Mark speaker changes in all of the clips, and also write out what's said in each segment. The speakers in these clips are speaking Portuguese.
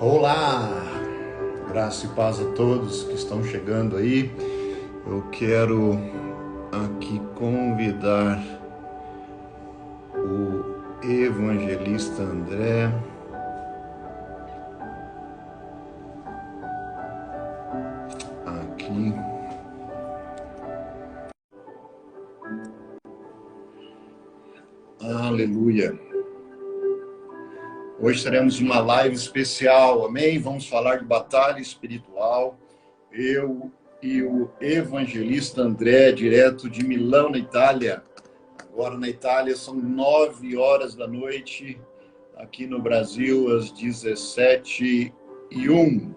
Speaker 1: Olá, graça e paz a todos que estão chegando aí. Eu quero aqui convidar o evangelista André. Aqui. Aleluia. Hoje teremos uma live especial, amém? Vamos falar de batalha espiritual. Eu e o evangelista André, direto de Milão, na Itália. Agora na Itália são 9 horas da noite, aqui no Brasil às 17h01.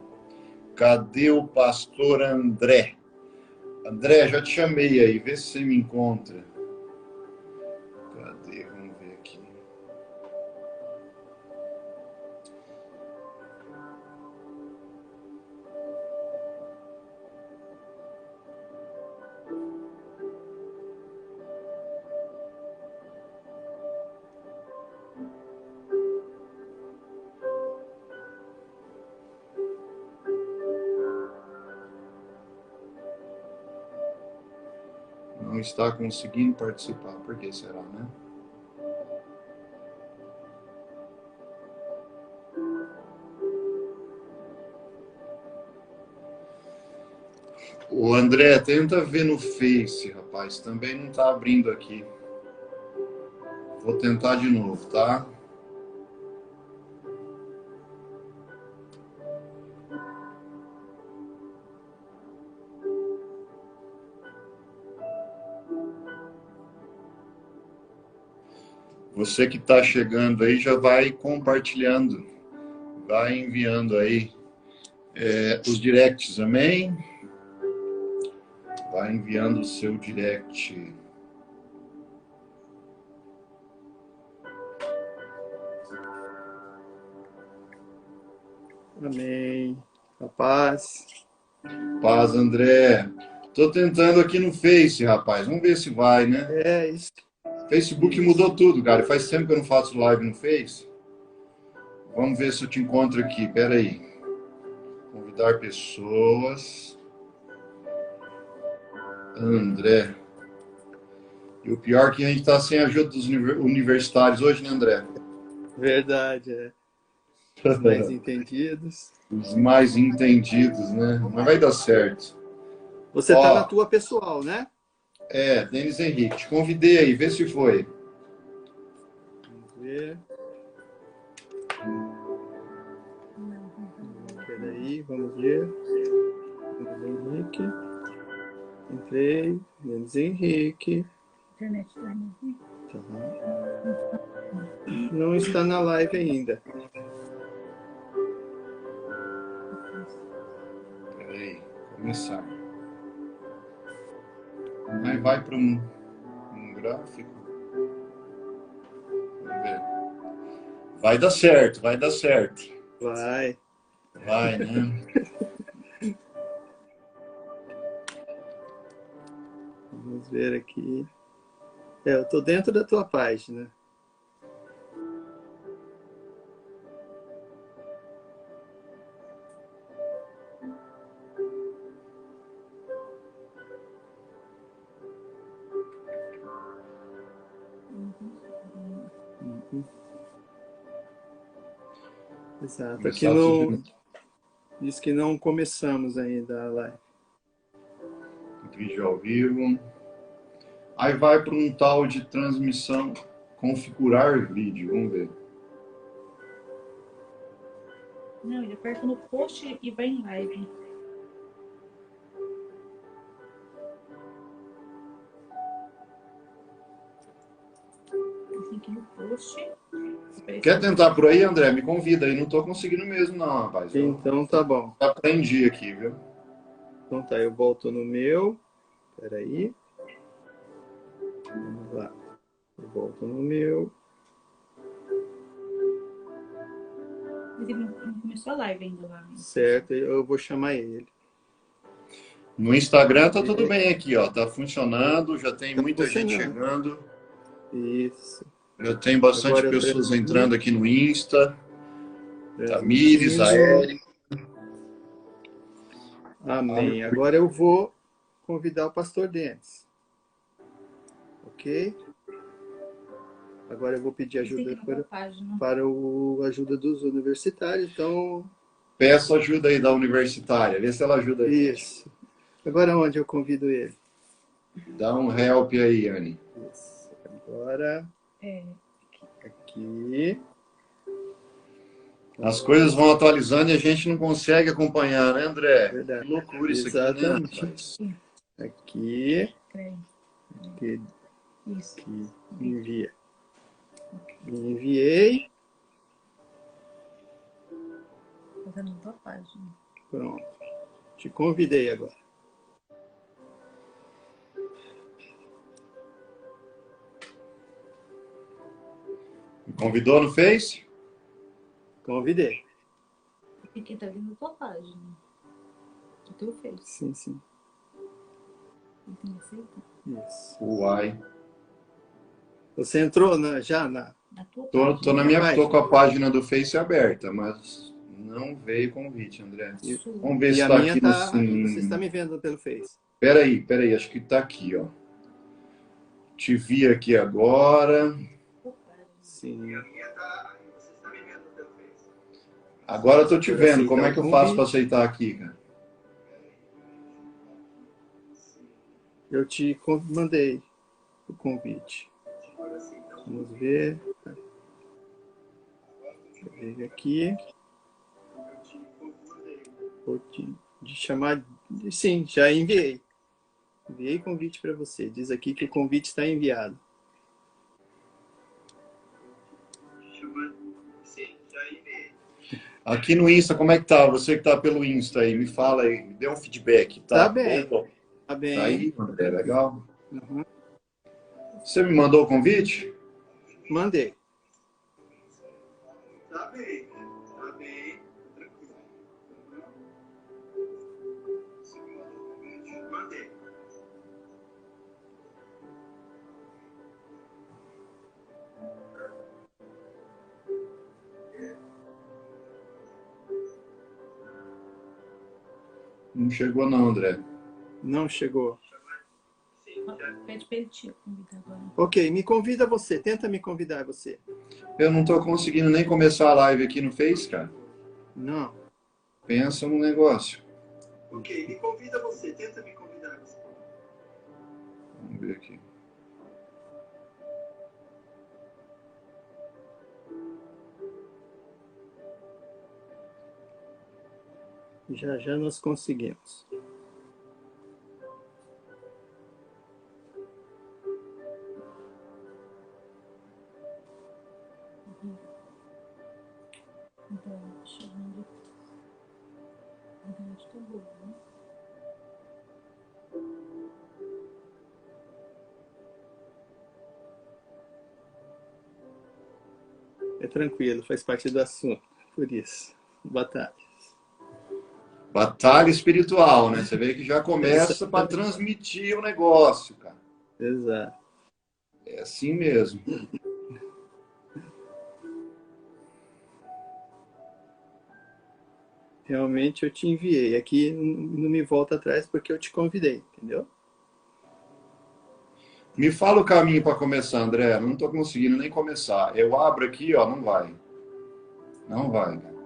Speaker 1: Cadê o pastor André? André, já te chamei aí, vê se você me encontra. Cadê? Vamos ver aqui. Não está conseguindo participar. Por que será, né? O André, tenta ver no Face, rapaz. Também não está abrindo aqui. Vou tentar de novo, tá? Você que está chegando aí já vai compartilhando, vai enviando aí os directs, amém? Vai enviando o seu direct.
Speaker 2: Amém. A paz.
Speaker 1: Paz, André. Tô tentando aqui no Face, rapaz. Vamos ver se vai, né?
Speaker 2: É isso.
Speaker 1: Facebook mudou tudo, cara. Faz tempo que eu não faço live no Face. Vamos ver se eu te encontro aqui. Pera aí. Convidar pessoas. André. E o pior é que a gente tá sem a ajuda dos universitários hoje, né, André?
Speaker 2: Verdade, é. Os mais entendidos.
Speaker 1: Os mais entendidos, né? Mas vai dar certo.
Speaker 2: Você tá na tua pessoal, né?
Speaker 1: Denis Henrique. Te convidei aí, vê se foi.
Speaker 2: Vamos ver. Peraí, vamos ver. Denis Henrique. Entrei. Denis Henrique.
Speaker 3: Internet tá aí.
Speaker 2: Tá. Não está na live ainda.
Speaker 1: Peraí, começar. Aí vai para um gráfico. Vamos ver. Vai dar certo, vai dar certo.
Speaker 2: Vai.
Speaker 1: Vai, né?
Speaker 2: Vamos ver aqui. Eu tô dentro da tua página. Exato. Aqui não diz que não começamos ainda a live.
Speaker 1: Vídeo ao vivo. Aí vai para um tal de transmissão, configurar vídeo, vamos ver.
Speaker 3: Não, ele aperta no post e vai em live. Assim aqui no post.
Speaker 1: Quer tentar por aí, André? Me convida aí. Não tô conseguindo mesmo, não, rapaz.
Speaker 2: Então tá bom.
Speaker 1: Aprendi aqui, viu?
Speaker 2: Então tá, eu volto no meu. Peraí. Vamos lá. Eu volto no meu.
Speaker 3: Mas ele não começou a live ainda lá.
Speaker 2: Certo, eu vou chamar ele.
Speaker 1: No Instagram tá tudo bem aqui, ó. Tá funcionando, já tem muita gente chegando.
Speaker 2: Isso.
Speaker 1: Já tem bastante pessoas entrando aqui no Insta. Tamires, a Érica.
Speaker 2: Amém. Agora eu vou convidar o pastor Denis. Ok? Agora eu vou pedir ajuda para o ajuda dos universitários. Então,
Speaker 1: Peço ajuda aí da universitária. Vê se ela ajuda a gente.
Speaker 2: isso. Agora onde eu convido ele?
Speaker 1: Dá um help aí, Anne.
Speaker 2: Isso. Agora, aqui.
Speaker 1: As coisas vão atualizando e a gente não consegue acompanhar, né, André?
Speaker 2: Verdade.
Speaker 1: Que loucura isso
Speaker 2: Exatamente.
Speaker 1: aqui, né?
Speaker 2: Aqui.
Speaker 3: Isso.
Speaker 2: Aqui. Envia. Enviei.
Speaker 3: Fazendo tua página.
Speaker 2: Pronto. Te convidei agora.
Speaker 1: Me convidou no Face?
Speaker 2: Convidei.
Speaker 3: Aqui tá vindo tua página. O teu Face.
Speaker 2: Sim, sim.
Speaker 3: Tem aceita?
Speaker 2: Isso.
Speaker 1: Uai.
Speaker 2: Você entrou já na...
Speaker 3: Na tua
Speaker 1: Tô na minha, tô com a página do Face aberta, mas não veio convite, André. Vamos ver
Speaker 2: E
Speaker 1: se
Speaker 2: a
Speaker 1: tá
Speaker 2: minha
Speaker 1: aqui
Speaker 2: tá...
Speaker 1: no...
Speaker 2: Você está me vendo pelo Face.
Speaker 1: Peraí, acho que tá aqui, ó. Te vi aqui agora.
Speaker 2: Sim.
Speaker 1: Agora eu tô te vendo.
Speaker 2: Aceitar
Speaker 1: Como é
Speaker 2: o
Speaker 1: que eu faço para
Speaker 2: convite.
Speaker 1: aceitar aqui, cara?
Speaker 2: Eu te mandei o convite. Vamos ver. Veio aqui. Vou te chamar. Sim, já enviei. Enviei convite para você. Diz aqui que o convite está enviado.
Speaker 1: Aqui no Insta, como é que tá? Você que tá pelo Insta aí, me fala aí, me dê um feedback, tá?
Speaker 2: Tá bem.
Speaker 1: Bom?
Speaker 2: Tá bem.
Speaker 1: Tá aí, André, legal.
Speaker 2: Uhum.
Speaker 1: Você me mandou o convite?
Speaker 2: Mandei.
Speaker 4: Tá bem, tranquilo. Você me mandou o convite? Mandei.
Speaker 1: Não chegou não, André.
Speaker 2: Não chegou.
Speaker 3: Pede pra ele te convidar agora.
Speaker 2: Ok, me convida você. Tenta me convidar você.
Speaker 1: Eu não tô conseguindo nem começar a live aqui no Face, cara.
Speaker 2: Não.
Speaker 1: Pensa no negócio.
Speaker 4: Ok, me convida você. Tenta me convidar você.
Speaker 1: Vamos ver aqui.
Speaker 2: Já nós conseguimos.
Speaker 3: Então, chamando. A internet tá boa, né?
Speaker 2: É tranquilo, faz parte do assunto. Por isso. Batalha.
Speaker 1: Batalha espiritual, né? Você vê que já começa para transmitir o negócio, cara.
Speaker 2: Exato.
Speaker 1: É assim mesmo.
Speaker 2: Realmente eu te enviei. Aqui não me volta atrás porque eu te convidei, entendeu?
Speaker 1: Me fala o caminho para começar, André. Não estou conseguindo nem começar. Eu abro aqui, ó, não vai. Não vai, cara.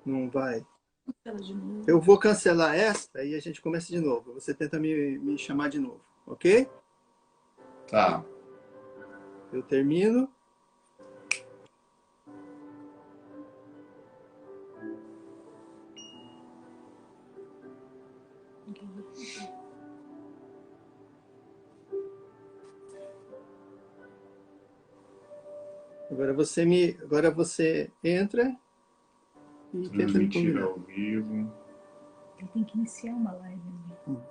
Speaker 2: Não vai.
Speaker 3: Cancela de novo.
Speaker 2: Eu vou cancelar esta e a gente começa de novo. Você tenta me chamar de novo, ok?
Speaker 1: Tá.
Speaker 2: Eu termino. Agora você entra e tenta me
Speaker 1: Transmitir
Speaker 2: convidar.
Speaker 1: ao vivo.
Speaker 3: Ele tem que iniciar uma live. Né?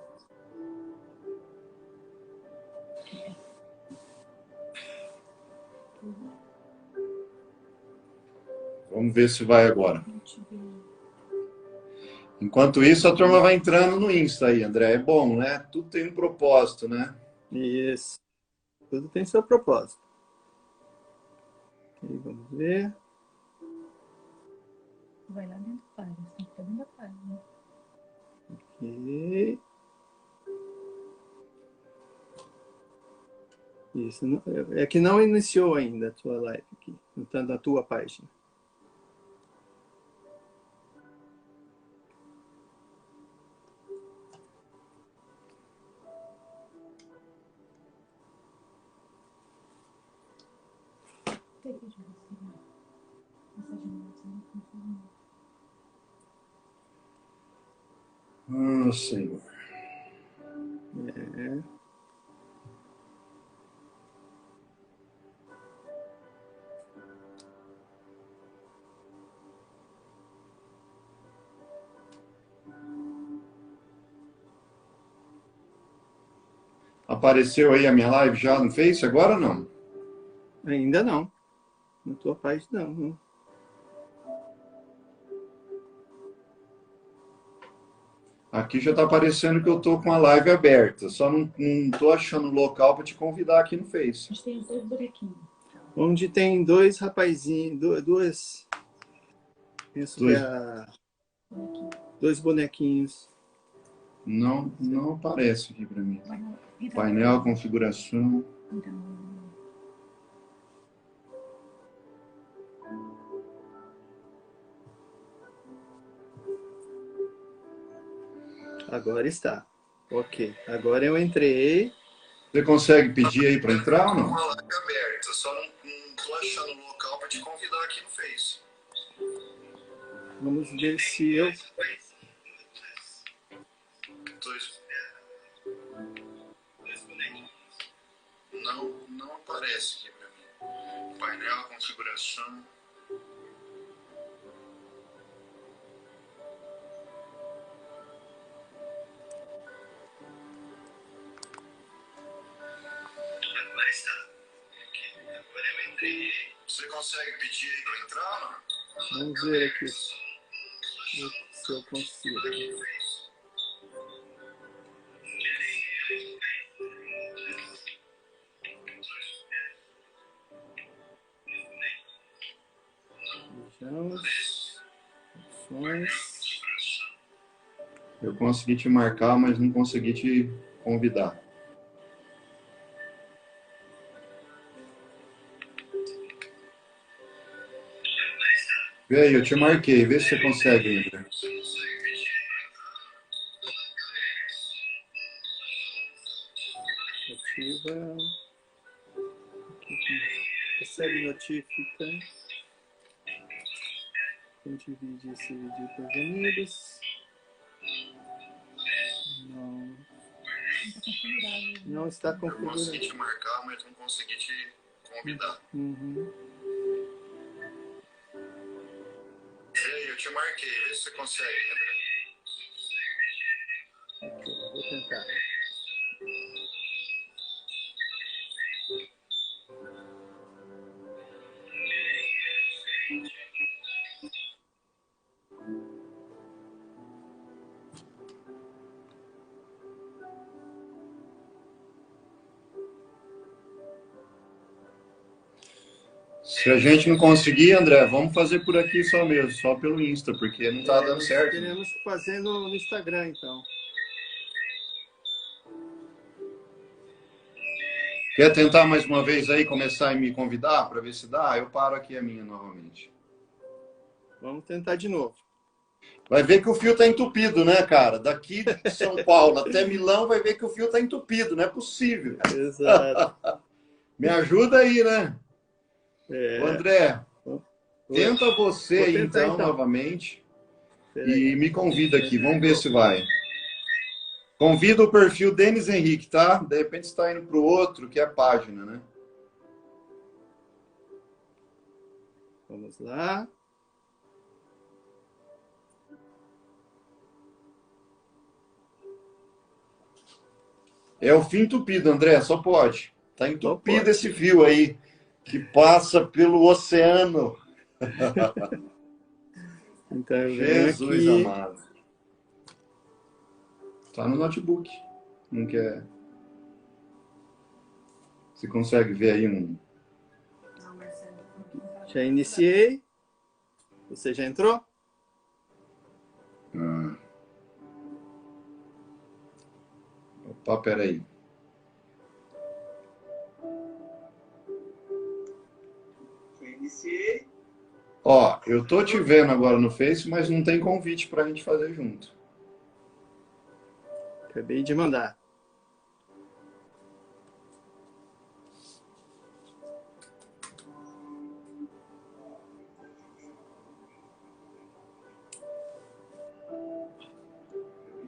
Speaker 1: Vamos ver se vai agora. Enquanto isso, a turma vai entrando no Insta aí, André. É bom, né? Tudo tem um propósito, né?
Speaker 2: Isso. Tudo tem seu propósito. E vamos ver.
Speaker 3: vai lá dentro da página. Você tem que ficar dentro da página.
Speaker 2: E... Isso, é que não iniciou ainda a tua live aqui, entrando na tua página.
Speaker 3: Tem que de você, né? Essa janela você não funciona.
Speaker 1: Senhor.
Speaker 2: É.
Speaker 1: Apareceu aí a minha live já no Face agora ou não?
Speaker 2: Ainda não. Na tua página não.
Speaker 1: Aqui já está aparecendo que eu estou com a live aberta. Só não estou achando o local para te convidar aqui no Face.
Speaker 3: Mas tem os dois bonequinhos.
Speaker 2: Onde tem dois rapazinhos, duas... Penso
Speaker 1: Dois.
Speaker 2: que é
Speaker 3: Bonequinho.
Speaker 2: dois bonequinhos.
Speaker 1: Não aparece aqui para mim.
Speaker 3: Entra
Speaker 1: Painel,
Speaker 3: lá.
Speaker 1: configuração.
Speaker 3: Então,
Speaker 2: Agora está. Ok. Agora eu entrei.
Speaker 1: Você consegue pedir aí para entrar ou não? Com a live aberta. Só não estou achando o local para te convidar aqui no Face.
Speaker 2: Vamos ver se eu...
Speaker 1: Não aparece aqui para mim. Painel, configuração. Agora está. Agora eu entrei. Você consegue pedir aí para entrar ou não?
Speaker 2: Vamos ver aqui se eu consigo. Vejamos. Opções.
Speaker 1: Eu consegui te marcar, mas não consegui te convidar. Vê aí, eu te marquei. Vê se você consegue entrar.
Speaker 2: Ativa. Recebe notifica. Divide esse vídeo com os amigos. Não. Não está
Speaker 1: Eu
Speaker 2: configurado.
Speaker 1: consegui te marcar, mas não consegui te convidar.
Speaker 2: Uhum.
Speaker 1: Vê aí, eu te marquei. Vê se você consegue, André.
Speaker 2: Ok, vou tentar.
Speaker 1: Se a gente não conseguir, André, vamos fazer por aqui só mesmo, só pelo Insta, porque não tá dando certo.
Speaker 2: Teremos que fazer no Instagram, então.
Speaker 1: Quer tentar mais uma vez aí, começar a me convidar para ver se dá? Eu paro aqui a minha novamente.
Speaker 2: Vamos tentar de novo.
Speaker 1: Vai ver que o fio tá entupido, né, cara? Daqui de São Paulo até Milão, vai ver que o fio tá entupido, não é possível.
Speaker 2: Exato.
Speaker 1: Me ajuda aí, né?
Speaker 2: É.
Speaker 1: Ô, André, tenta você
Speaker 2: Vou
Speaker 1: aí
Speaker 2: tentar,
Speaker 1: então, novamente,
Speaker 2: Peraí.
Speaker 1: e me convida aqui, vamos ver se vai. Convida o perfil Denis Henrique, tá? De repente você está indo para o outro, que é a página, né?
Speaker 2: Vamos lá.
Speaker 1: É o fio entupido, André, só pode. Tá entupido
Speaker 2: pode.
Speaker 1: esse fio aí, que passa pelo oceano.
Speaker 2: Então eu venho
Speaker 1: Jesus
Speaker 2: aqui.
Speaker 1: amado. Tá no notebook. Não quer. Você consegue ver aí um.
Speaker 2: Já iniciei. Você já entrou?
Speaker 1: Opa, peraí.
Speaker 4: Iniciei.
Speaker 1: Ó, eu tô te vendo agora no Face, mas não tem convite pra gente fazer junto.
Speaker 2: Acabei de mandar.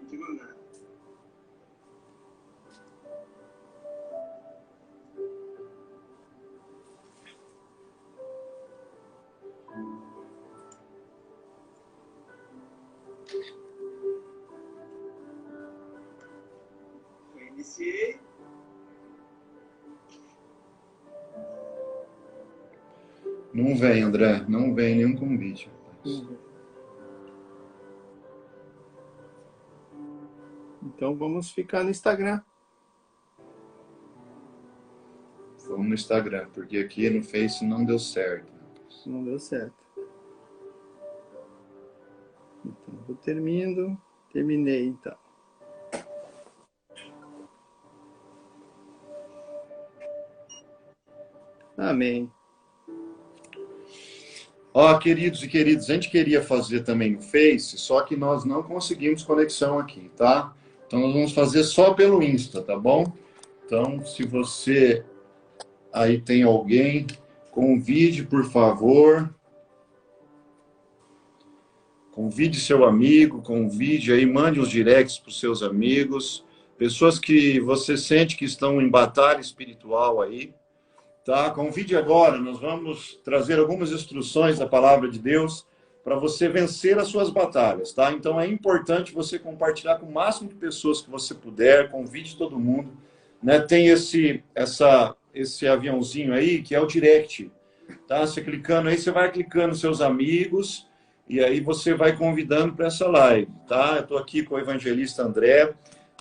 Speaker 4: De mandar. Iniciei.
Speaker 1: Não vem, André. Não vem nenhum convite.
Speaker 2: Então vamos ficar no Instagram.
Speaker 1: Vamos no Instagram, porque aqui no Face não deu certo.
Speaker 2: Não deu certo. Então eu terminei então. Amém.
Speaker 1: Ó, queridos e queridas, a gente queria fazer também no Face, só que nós não conseguimos conexão aqui, tá? Então nós vamos fazer só pelo Insta, tá bom? Então, se você aí tem alguém, convide, por favor. Convide seu amigo, convide aí, mande os directs para os seus amigos, pessoas que você sente que estão em batalha espiritual aí, tá? Convide agora, nós vamos trazer algumas instruções da palavra de Deus para você vencer as suas batalhas, tá? Então é importante você compartilhar com o máximo de pessoas que você puder, convide todo mundo, né? Tem esse aviãozinho aí que é o direct, tá? Você clicando aí, você vai clicando seus amigos e aí você vai convidando para essa live, tá? Eu estou aqui com o evangelista André,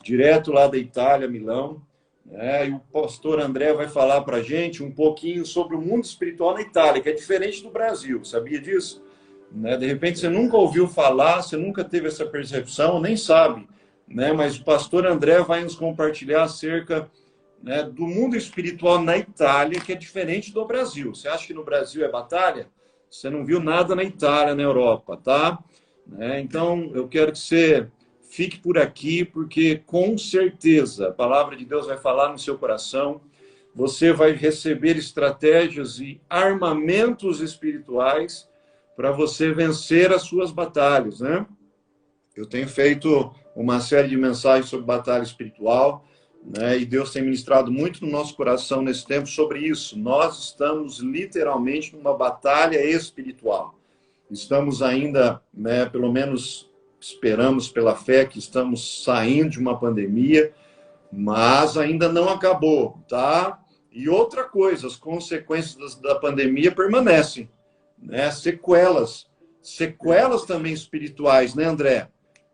Speaker 1: direto lá da Itália, Milão, né? E o pastor André vai falar para a gente um pouquinho sobre o mundo espiritual na Itália, que é diferente do Brasil, sabia disso? Né? De repente você nunca ouviu falar, você nunca teve essa percepção, nem sabe, né? Mas o pastor André vai nos compartilhar acerca, né, do mundo espiritual na Itália, que é diferente do Brasil. Você acha que no Brasil é batalha? Você não viu nada na Itália, na Europa, tá? Né? Então, eu quero que você fique por aqui, porque com certeza a palavra de Deus vai falar no seu coração. Você vai receber estratégias e armamentos espirituais para você vencer as suas batalhas, né? Eu tenho feito uma série de mensagens sobre batalha espiritual, né? E Deus tem ministrado muito no nosso coração nesse tempo sobre isso. Nós estamos literalmente numa batalha espiritual. Estamos ainda, né, pelo menos esperamos pela fé que estamos saindo de uma pandemia, mas ainda não acabou, tá? E outra coisa, as consequências da pandemia permanecem, né? Sequelas também espirituais, né, André?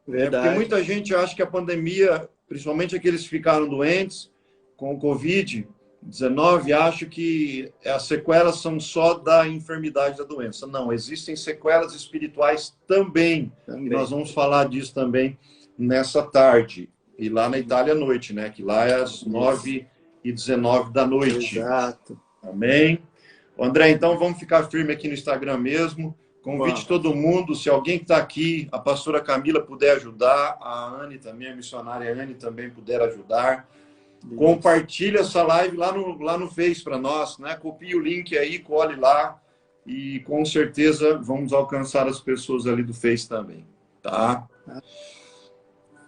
Speaker 1: Porque muita gente acha que a pandemia, principalmente aqueles que ficaram doentes com o Covid-19, acham que as sequelas são só da enfermidade da doença. Não, existem sequelas espirituais também. E nós vamos falar disso também nessa tarde. E lá na Itália à noite, né? Que lá é às 9h19 da noite.
Speaker 2: Exato.
Speaker 1: Amém? André, então vamos ficar firme aqui no Instagram mesmo. Convide todo mundo, se alguém que está aqui, a pastora Camila puder ajudar, a Anne também, a missionária Anne também puder ajudar. Isso. Compartilhe essa live lá no Face para nós, né? Copie o link aí, cole lá e com certeza vamos alcançar as pessoas ali do Face também, tá?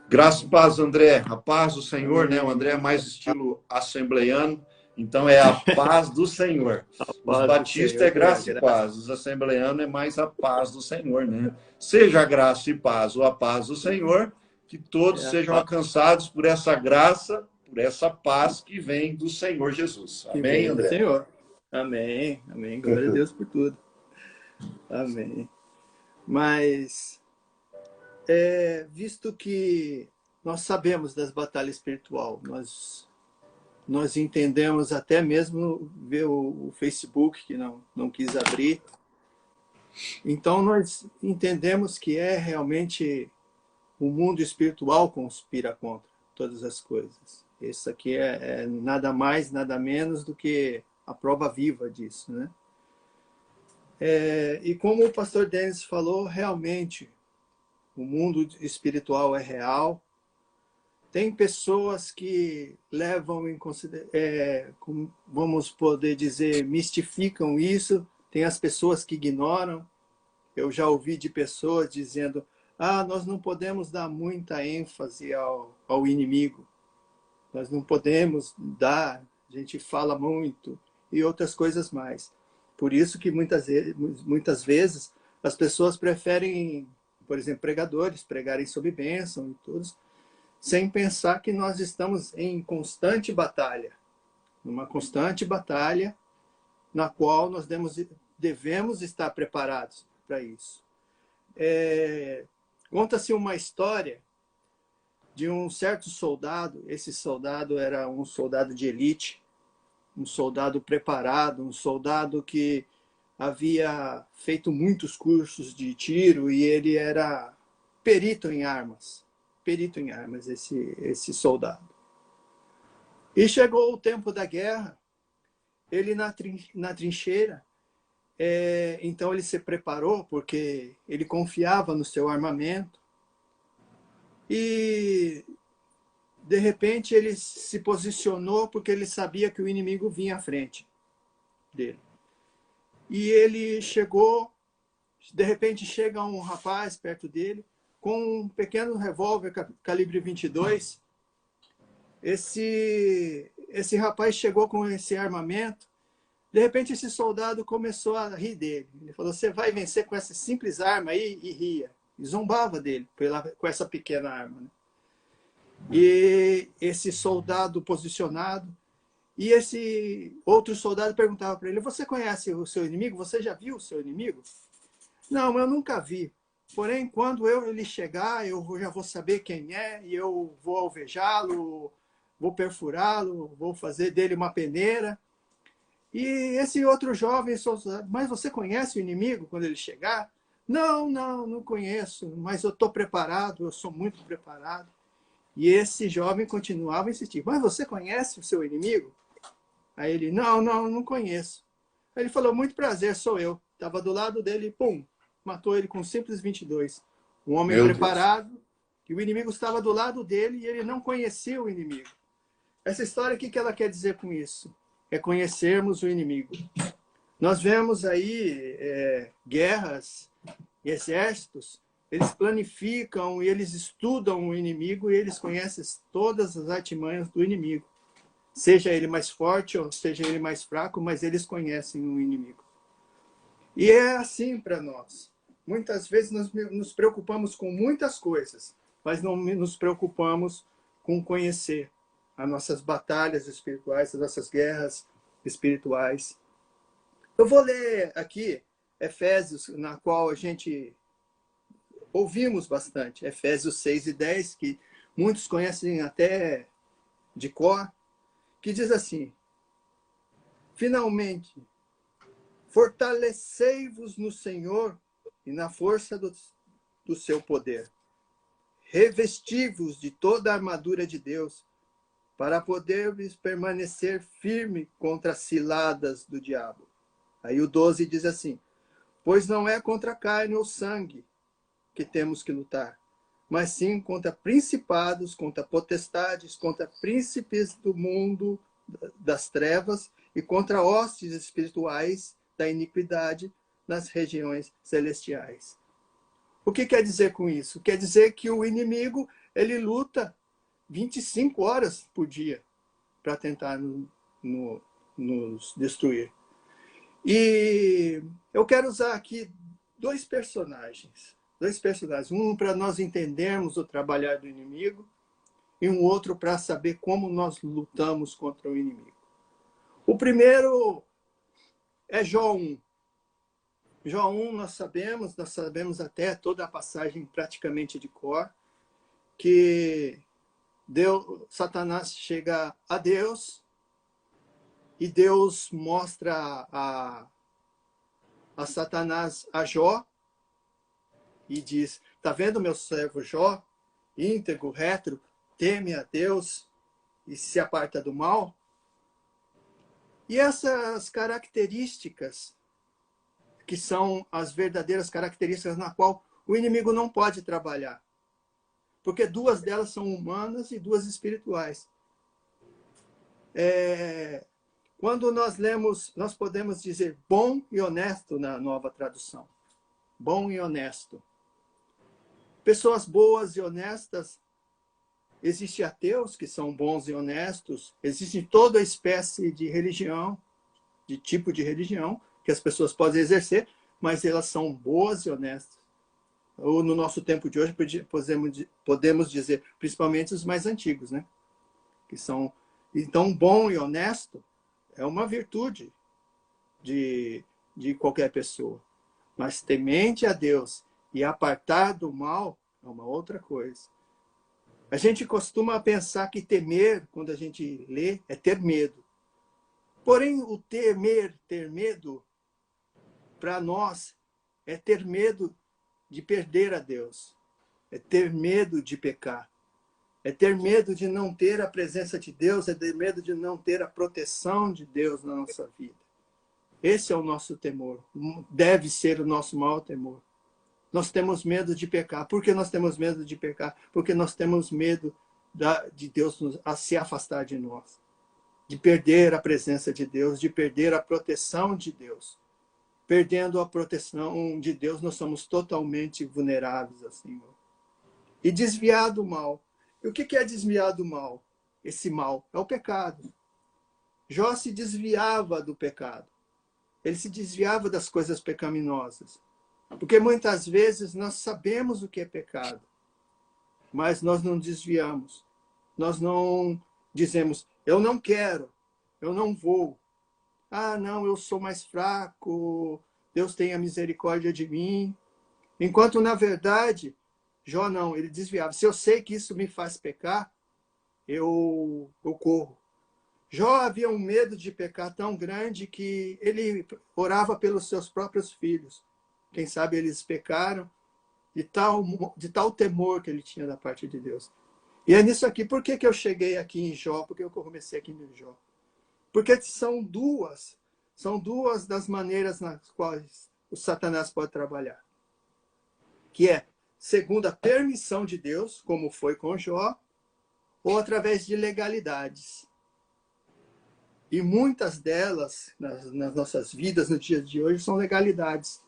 Speaker 1: Graça e paz, André. A paz do Senhor, né? O André é mais estilo assembleiano. Então é a paz do Senhor. Os batistas é graça e paz. Os assembleanos é mais a paz do Senhor, né? Seja a graça e paz ou a paz do Senhor, que todos sejam alcançados por essa graça, por essa paz que vem do Senhor Jesus. Amém, André?
Speaker 2: Senhor. Amém. Amém. Glória a Deus por tudo. Amém. Mas, visto que nós sabemos das batalhas espiritual, nós entendemos até mesmo ver o Facebook, que não quis abrir. Então, nós entendemos que realmente o mundo espiritual conspira contra. todas as coisas. Isso aqui é nada mais, nada menos do que a prova viva disso, né? E como o pastor Denis falou, realmente o mundo espiritual é real. Tem pessoas que levam em consideração, vamos poder dizer, mistificam isso. Tem as pessoas que ignoram. Eu já ouvi de pessoas dizendo: nós não podemos dar muita ênfase ao inimigo. Nós não podemos dar, a gente fala muito, e outras coisas mais. Por isso que muitas vezes as pessoas preferem, por exemplo, pregadores, pregarem sobre bênção e tudo, sem pensar que nós estamos em constante batalha. Numa constante batalha na qual nós devemos estar preparados para isso. Conta-se uma história de um certo soldado. Esse soldado era um soldado de elite, um soldado preparado, um soldado que havia feito muitos cursos de tiro e ele era perito em armas, esse soldado. E chegou o tempo da guerra, ele na trincheira, então ele se preparou porque ele confiava no seu armamento e de repente ele se posicionou porque ele sabia que o inimigo vinha à frente dele. E ele chegou, de repente chega um rapaz perto dele com um pequeno revólver calibre 22. Esse rapaz chegou com esse armamento. De repente esse soldado começou a rir dele. Ele falou: você vai vencer com essa simples arma aí? E ria. E zombava dele com essa pequena arma, né? E esse soldado posicionado, e esse outro soldado perguntava para ele: você conhece o seu inimigo? Você já viu o seu inimigo? Não, eu nunca vi. Porém, quando ele chegar, eu já vou saber quem é, e eu vou alvejá-lo, vou perfurá-lo, vou fazer dele uma peneira. E esse outro jovem soldado: mas você conhece o inimigo quando ele chegar? Não conheço, mas eu estou preparado, eu sou muito preparado. E esse jovem continuava a insistir: mas você conhece o seu inimigo? Aí ele: não conheço. Aí ele falou: muito prazer, sou eu. Estava do lado dele e pum, matou ele com um simples 22. Um homem preparado, e o inimigo estava do lado dele e ele não conhecia o inimigo. Essa história, o que ela quer dizer com isso? É conhecermos o inimigo. Nós vemos aí guerras, exércitos, eles planificam e eles estudam o inimigo e eles conhecem todas as artimanhas do inimigo. Seja ele mais forte ou seja ele mais fraco, mas eles conhecem o inimigo. E é assim para nós. Muitas vezes nós nos preocupamos com muitas coisas, mas não nos preocupamos com conhecer as nossas batalhas espirituais, as nossas guerras espirituais. Eu vou ler aqui Efésios, na qual a gente ouvimos bastante, Efésios 6:10, que muitos conhecem até de cor, que diz assim: finalmente, fortalecei-vos no Senhor e na força do seu poder. Revesti-vos de toda a armadura de Deus, para poderes permanecer firme contra as ciladas do diabo. Aí o 12 diz assim: pois não é contra a carne ou sangue que temos que lutar, mas sim contra principados, contra potestades, contra príncipes do mundo das trevas e contra hostes espirituais da iniquidade nas regiões celestiais. O que quer dizer com isso? Quer dizer que o inimigo, ele luta 25 horas por dia para tentar nos destruir. E eu quero usar aqui dois personagens. Um para nós entendermos o trabalhar do inimigo e um outro para saber como nós lutamos contra o inimigo. O primeiro é Jó 1. Jó 1 nós sabemos até toda a passagem praticamente de cor, que Satanás chega a Deus e Deus mostra a Satanás a Jó e diz: tá vendo meu servo Jó, íntegro, reto, teme a Deus e se aparta do mal. E essas características, que são as verdadeiras características na qual o inimigo não pode trabalhar. Porque duas delas são humanas e duas espirituais. Quando nós lemos, nós podemos dizer bom e honesto na nova tradução. Bom e honesto. Pessoas boas e honestas, existem ateus que são bons e honestos, existe toda espécie de religião, de tipo de religião, que as pessoas podem exercer, mas elas são boas e honestas. Ou no nosso tempo de hoje, podemos dizer, principalmente os mais antigos, né? Que são, então, bom e honesto é uma virtude de qualquer pessoa. Mas temente a Deus e apartar do mal é uma outra coisa. A gente costuma pensar que temer, quando a gente lê, é ter medo. Porém, o ter medo, para nós, é ter medo de perder a Deus. É ter medo de pecar. É ter medo de não ter a presença de Deus, é ter medo de não ter a proteção de Deus na nossa vida. Esse é o nosso temor. Deve ser o nosso maior temor. Nós temos medo de pecar. Por que nós temos medo de pecar? Porque nós temos medo de Deus a se afastar de nós. De perder a presença de Deus, de perder a proteção de Deus. Perdendo a proteção de Deus, nós somos totalmente vulneráveis assim. E desviar do mal. E o que é desviar do mal? Esse mal é o pecado. Jó se desviava do pecado. Ele se desviava das coisas pecaminosas. Porque muitas vezes nós sabemos o que é pecado, mas nós não desviamos. Nós não dizemos, eu não quero, eu não vou. Ah, não, eu sou mais fraco, Deus tenha misericórdia de mim. Enquanto, na verdade, Jó não, ele desviava. Se eu sei que isso me faz pecar, eu corro. Jó havia um medo de pecar tão grande que ele orava pelos seus próprios filhos. Quem sabe eles pecaram de tal temor que ele tinha da parte de Deus. E é nisso aqui. Por que eu cheguei aqui em Jó? Por que eu comecei aqui em Jó? Porque são duas das maneiras nas quais o Satanás pode trabalhar. Que é segundo a permissão de Deus, como foi com Jó, ou através de legalidades. E muitas delas, nas nossas vidas, no dia de hoje, são legalidades.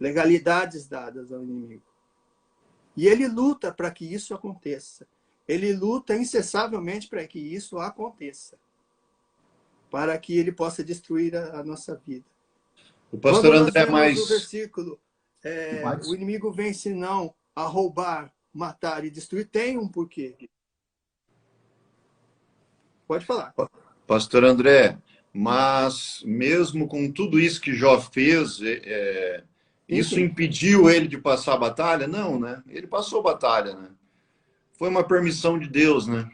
Speaker 2: Legalidades dadas ao inimigo. E ele luta para que isso aconteça. Ele luta incessavelmente para que isso aconteça. Para que ele possa destruir a nossa vida.
Speaker 1: O pastor André
Speaker 2: o versículo, o inimigo vem senão a roubar, matar e destruir, tem um porquê. Pode falar.
Speaker 1: Pastor André, mas mesmo com tudo isso que Jó fez, isso impediu ele de passar a batalha? Não, né? Ele passou a batalha, né? Foi uma permissão de Deus, né?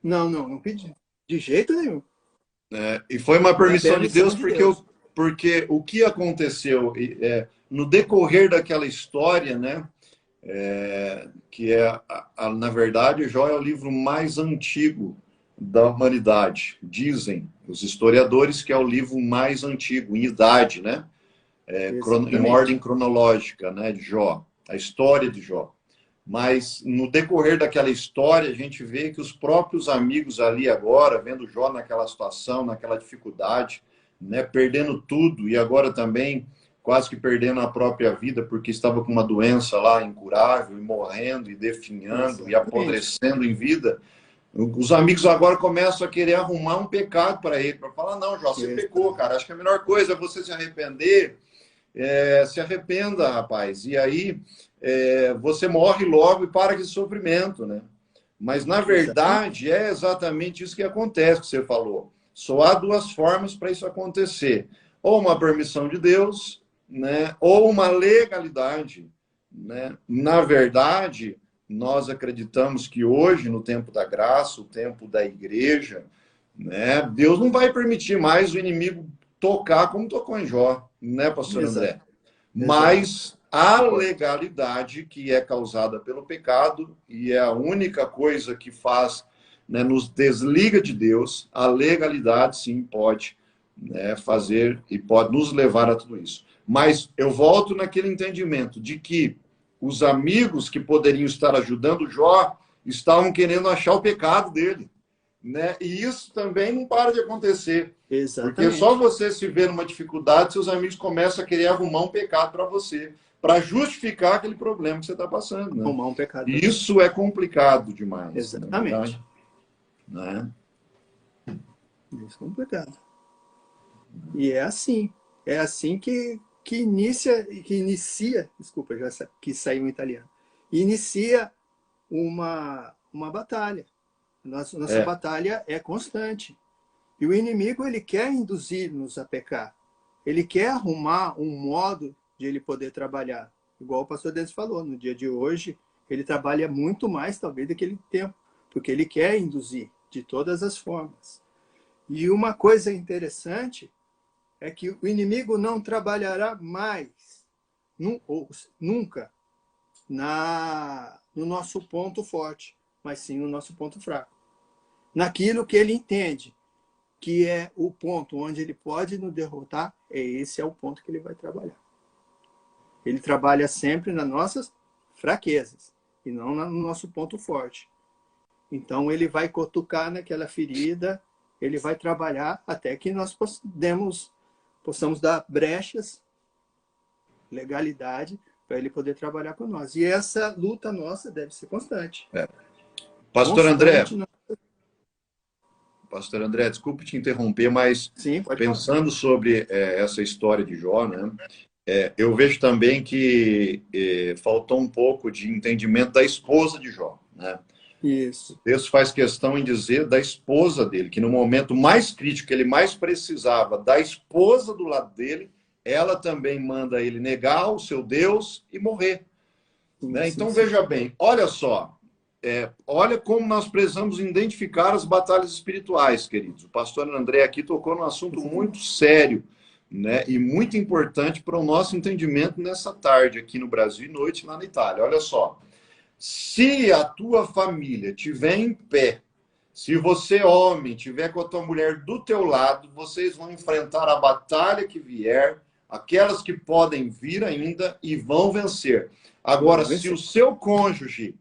Speaker 2: Não pedi. De jeito nenhum.
Speaker 1: E foi uma permissão de Deus porque o que aconteceu no decorrer daquela história, né? Que na verdade, Jó é o livro mais antigo da humanidade. Dizem os historiadores que é o livro mais antigo, em idade, né? Em ordem cronológica, né? De Jó, a história de Jó. Mas no decorrer daquela história, a gente vê que os próprios amigos ali agora, vendo Jó naquela situação, naquela dificuldade, né? Perdendo tudo e agora também quase que perdendo a própria vida, porque estava com uma doença lá incurável, e morrendo, e definhando, e apodrecendo em vida. Os amigos agora começam a querer arrumar um pecado para ele, para falar, não, Jó, você pecou, cara, acho que a melhor coisa é você se arrepender. Se arrependa, rapaz, e aí você morre logo e para de sofrimento, né? Mas, na verdade, é exatamente isso que acontece, que você falou. Só há duas formas para isso acontecer. Ou uma permissão de Deus, né? Ou uma legalidade, né? Na verdade, nós acreditamos que hoje, no tempo da graça, o tempo da igreja, né? Deus não vai permitir mais o inimigo tocar como tocou em Jó, né, pastor André? Mas a legalidade que é causada pelo pecado, e é a única coisa que faz, né, nos desliga de Deus. A legalidade, sim, pode, né, fazer e pode nos levar a tudo isso. Mas eu volto naquele entendimento de que os amigos que poderiam estar ajudando Jó estavam querendo achar o pecado dele, né? E isso também não para de acontecer.
Speaker 2: Exatamente.
Speaker 1: Porque só você se vê numa dificuldade, seus amigos começam a querer arrumar um pecado para você, para justificar aquele problema que você está passando, né?
Speaker 2: Arrumar um pecado.
Speaker 1: E isso é complicado demais.
Speaker 2: Exatamente.
Speaker 1: Né?
Speaker 2: Isso é complicado. E é assim que inicia, desculpa, já que saiu em italiano, inicia uma batalha. Nossa batalha é constante. E o inimigo, ele quer induzir-nos a pecar. Ele quer arrumar um modo de ele poder trabalhar. Igual o pastor Denis falou, no dia de hoje, ele trabalha muito mais, talvez, daquele tempo, porque ele quer induzir de todas as formas. E uma coisa interessante é que o inimigo não trabalhará mais, nunca, no nosso ponto forte, mas sim no nosso ponto fraco. Naquilo que ele entende que é o ponto onde ele pode nos derrotar, esse é o ponto que ele vai trabalhar. Ele trabalha sempre nas nossas fraquezas e não no nosso ponto forte. Então ele vai cutucar naquela ferida, ele vai trabalhar até que nós possamos dar brechas, legalidade, para ele poder trabalhar com nós. E essa luta nossa deve ser constante.
Speaker 1: Pastor
Speaker 2: constante,
Speaker 1: Pastor André, desculpe te interromper, mas
Speaker 2: sim,
Speaker 1: pensando sobre essa história de Jó, né, eu vejo também que faltou um pouco de entendimento da esposa de Jó, né?
Speaker 2: Isso.
Speaker 1: O texto faz questão em dizer da esposa dele, que no momento mais crítico, que ele mais precisava da esposa do lado dele, ela também manda ele negar o seu Deus e morrer.
Speaker 2: Sim,
Speaker 1: né?
Speaker 2: sim,
Speaker 1: Então,
Speaker 2: sim.
Speaker 1: veja bem, olha só, olha como nós precisamos identificar as batalhas espirituais, queridos. O pastor André aqui tocou num assunto muito sério, né, e muito importante para o nosso entendimento nessa tarde aqui no Brasil e noite lá na Itália. Olha só. Se a tua família estiver em pé, se você, homem, estiver com a tua mulher do teu lado, vocês vão enfrentar a batalha que vier, aquelas que podem vir ainda, e vão vencer. Agora, se o seu cônjuge,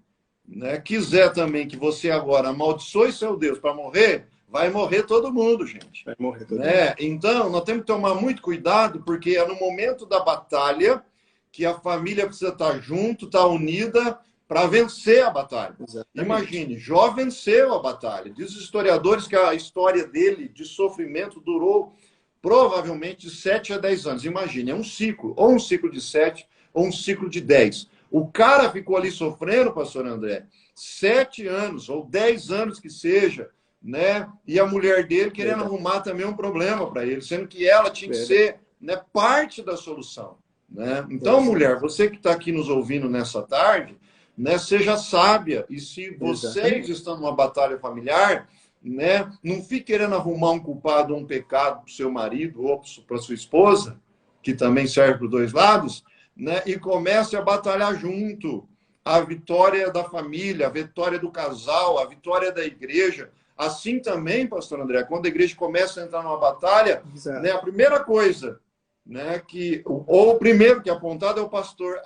Speaker 1: né, quiser também que você agora amaldiçoe seu Deus para morrer, vai morrer todo mundo, gente.
Speaker 2: Vai morrer todo
Speaker 1: né?
Speaker 2: mundo.
Speaker 1: Então, nós temos que tomar muito cuidado, porque é no momento da batalha que a família precisa estar junto, estar unida, para vencer a batalha.
Speaker 2: Exatamente.
Speaker 1: Imagine, Jó venceu a batalha. Diz os historiadores que a história dele de sofrimento durou provavelmente de 7 a 10 anos. Imagine, é um ciclo, ou um ciclo de 7, ou um ciclo de 10. O cara ficou ali sofrendo, pastor André, 7 anos, ou 10 anos que seja, né? E a mulher dele querendo arrumar também um problema para ele, sendo que ela tinha que ser, né, parte da solução. Né? Então, mulher, você que está aqui nos ouvindo nessa tarde, né, seja sábia, e se vocês estão numa batalha familiar, né, não fique querendo arrumar um culpado ou um pecado para o seu marido ou para sua esposa, que também serve para os dois lados, né, e comece a batalhar junto. A vitória da família, a vitória do casal, a vitória da igreja. Assim também, pastor André, quando a igreja começa a entrar numa batalha, né, a primeira coisa, né, ou o primeiro que é apontado é o pastor.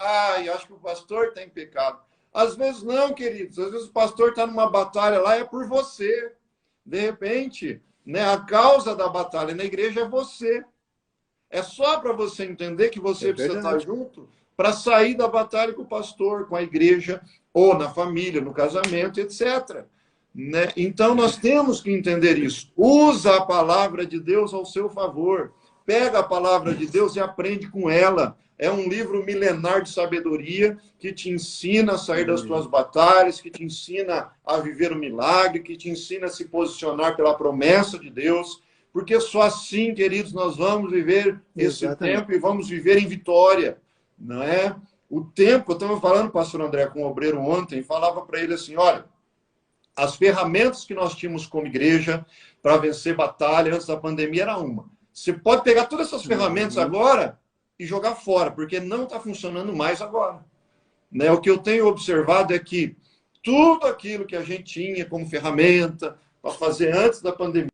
Speaker 1: Eu acho que o pastor tem pecado. Às vezes não, queridos. Às vezes o pastor está numa batalha lá, é por você. De repente, né, a causa da batalha na igreja é você. É só para você entender que você precisa estar junto para sair da batalha com o pastor, com a igreja, ou na família, no casamento, etc. Né? Então, nós temos que entender isso. Usa a palavra de Deus ao seu favor. Pega a palavra de Deus e aprende com ela. É um livro milenar de sabedoria que te ensina a sair das tuas batalhas, que te ensina a viver o milagre, que te ensina a se posicionar pela promessa de Deus. Porque só assim, queridos, nós vamos viver esse tempo e vamos viver em vitória. Não é? O tempo, eu estava falando, pastor André, com um obreiro ontem, falava para ele assim, olha, as ferramentas que nós tínhamos como igreja para vencer batalha antes da pandemia era uma. Você pode pegar todas essas ferramentas agora e jogar fora, porque não está funcionando mais agora. Né? O que eu tenho observado é que tudo aquilo que a gente tinha como ferramenta para fazer antes da pandemia,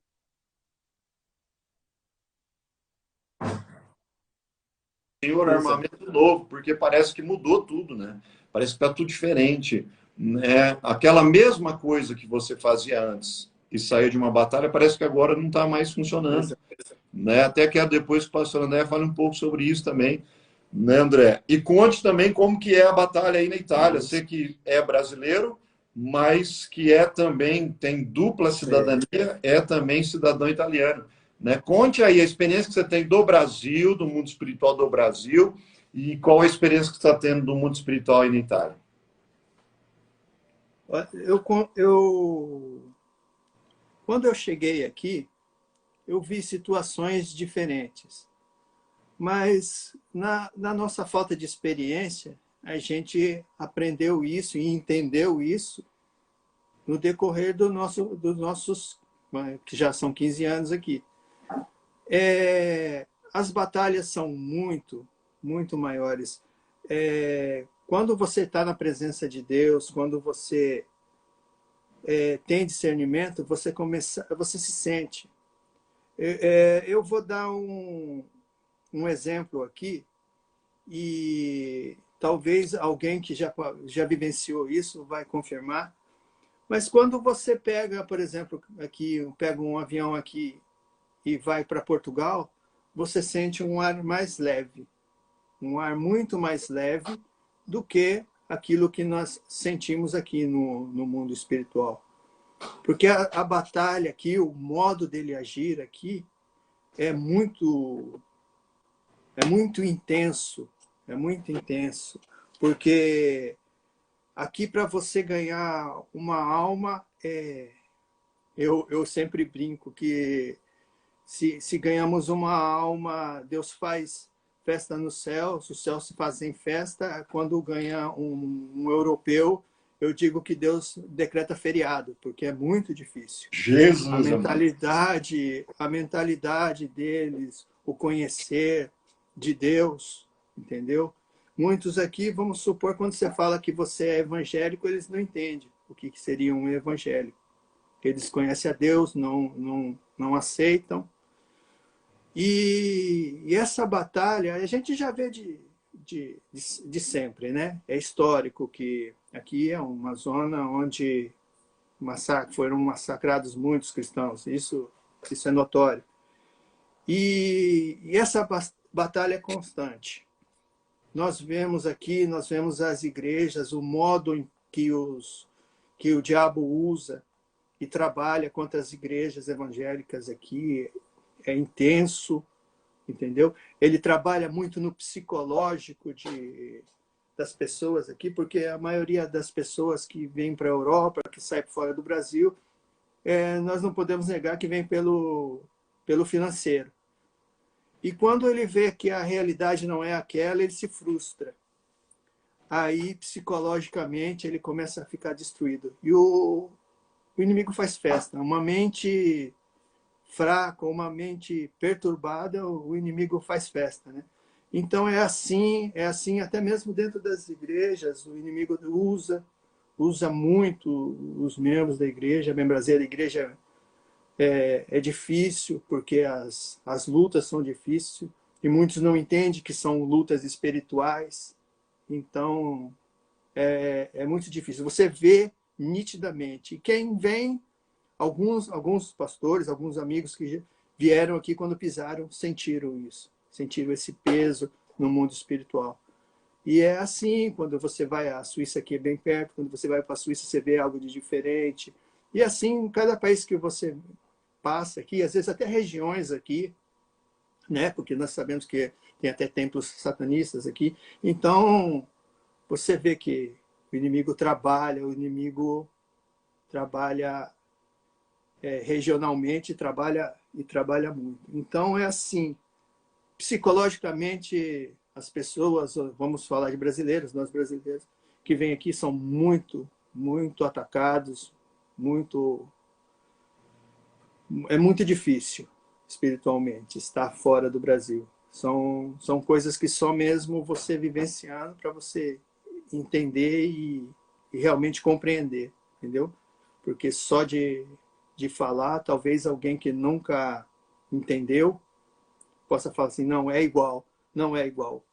Speaker 1: senhor, armamento novo, porque parece que mudou tudo, né? Parece que está tudo diferente. Né? Aquela mesma coisa que você fazia antes e saía de uma batalha, parece que agora não está mais funcionando. Né? Até que depois que o pastor André fale um pouco sobre isso também, né, André? E conte também como que é a batalha aí na Itália. Sei que é brasileiro, mas que é também, tem dupla cidadania, é também cidadão italiano. Né? Conte aí a experiência que você tem do Brasil, do mundo espiritual do Brasil, e qual a experiência que você está tendo do mundo espiritual aí na Itália.
Speaker 2: Quando eu cheguei aqui, eu vi situações diferentes. Mas, na nossa falta de experiência, a gente aprendeu isso e entendeu isso no decorrer dos nossos, que já são 15 anos aqui. As batalhas são muito, muito maiores. Quando você está na presença de Deus, quando você tem discernimento, você se sente. Eu vou dar um exemplo aqui, e talvez alguém que já vivenciou isso vai confirmar. Mas quando você pega, por exemplo, pega um avião aqui e vai para Portugal, você sente um ar mais leve, um ar muito mais leve do que aquilo que nós sentimos aqui no mundo espiritual. Porque a batalha aqui, o modo dele agir aqui é muito intenso, porque aqui para você ganhar uma alma, eu sempre brinco que se ganhamos uma alma, Deus faz festa nos céus, os céus se fazem festa. Quando ganha um europeu, eu digo que Deus decreta feriado, porque é muito difícil.
Speaker 1: Jesus,
Speaker 2: A mentalidade deles, o conhecer de Deus, entendeu? Muitos aqui, vamos supor, quando você fala que você é evangélico, eles não entendem o que seria um evangélico. Eles conhecem a Deus, não aceitam. E essa batalha a gente já vê de sempre, né? É histórico que aqui é uma zona onde foram massacrados muitos cristãos. Isso é notório. E essa batalha é constante. Nós vemos as igrejas, o modo em que o diabo usa e trabalha contra as igrejas evangélicas aqui é intenso, entendeu? Ele trabalha muito no psicológico das pessoas aqui, porque a maioria das pessoas que vêm para a Europa, que saem fora do Brasil, nós não podemos negar que vem pelo financeiro. E quando ele vê que a realidade não é aquela, ele se frustra. Aí, psicologicamente, ele começa a ficar destruído. E o inimigo faz festa. Uma mente fraca, uma mente perturbada, o inimigo faz festa, né? Então é assim até mesmo dentro das igrejas, o inimigo usa muito os membros da igreja, a membresia da igreja é difícil, porque as lutas são difíceis, e muitos não entendem que são lutas espirituais, então é muito difícil. Você vê nitidamente. E quem vem, alguns pastores, alguns amigos que vieram aqui quando pisaram, sentiram isso, sentiram esse peso no mundo espiritual. E é assim, quando você vai à Suíça, aqui é bem perto, quando você vai para a Suíça, você vê algo de diferente. E assim, em cada país que você passa aqui, às vezes até regiões aqui, né? Porque nós sabemos que tem até templos satanistas aqui. Então, você vê que o inimigo trabalha regionalmente, trabalha muito. Então, é assim, psicologicamente, as pessoas, vamos falar de brasileiros, nós brasileiros, que vêm aqui são muito, muito atacados, é muito difícil, espiritualmente, estar fora do Brasil. São coisas que só mesmo você vivenciando para você entender e realmente compreender, entendeu? Porque só de falar, talvez alguém que nunca entendeu possa falar assim, não é igual, não é igual.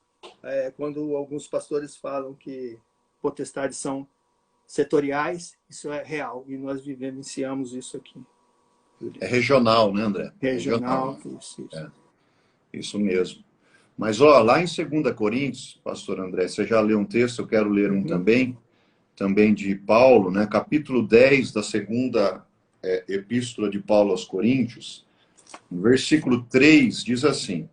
Speaker 2: Quando alguns pastores falam que potestades são setoriais, isso é real, e nós vivenciamos isso aqui.
Speaker 1: É regional, né, André?
Speaker 2: Regional, isso.
Speaker 1: Isso mesmo. Mas, ó, lá em 2 Coríntios, pastor André, você já leu um texto, eu quero ler um também de Paulo, né? Capítulo 10 da segunda epístola de Paulo aos Coríntios, no versículo 3, diz assim: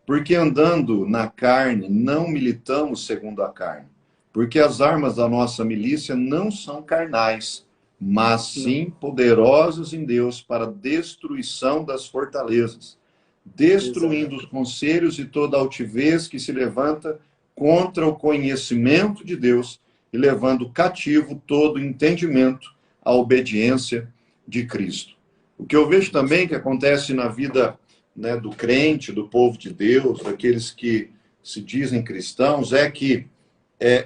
Speaker 1: porque andando na carne, não militamos segundo a carne, porque as armas da nossa milícia não são carnais, mas sim poderosas em Deus para a destruição das fortalezas, destruindo os conselhos e toda altivez que se levanta contra o conhecimento de Deus e levando cativo todo entendimento à obediência de Cristo. O que eu vejo também que acontece na vida, né, do crente, do povo de Deus, daqueles que se dizem cristãos, é que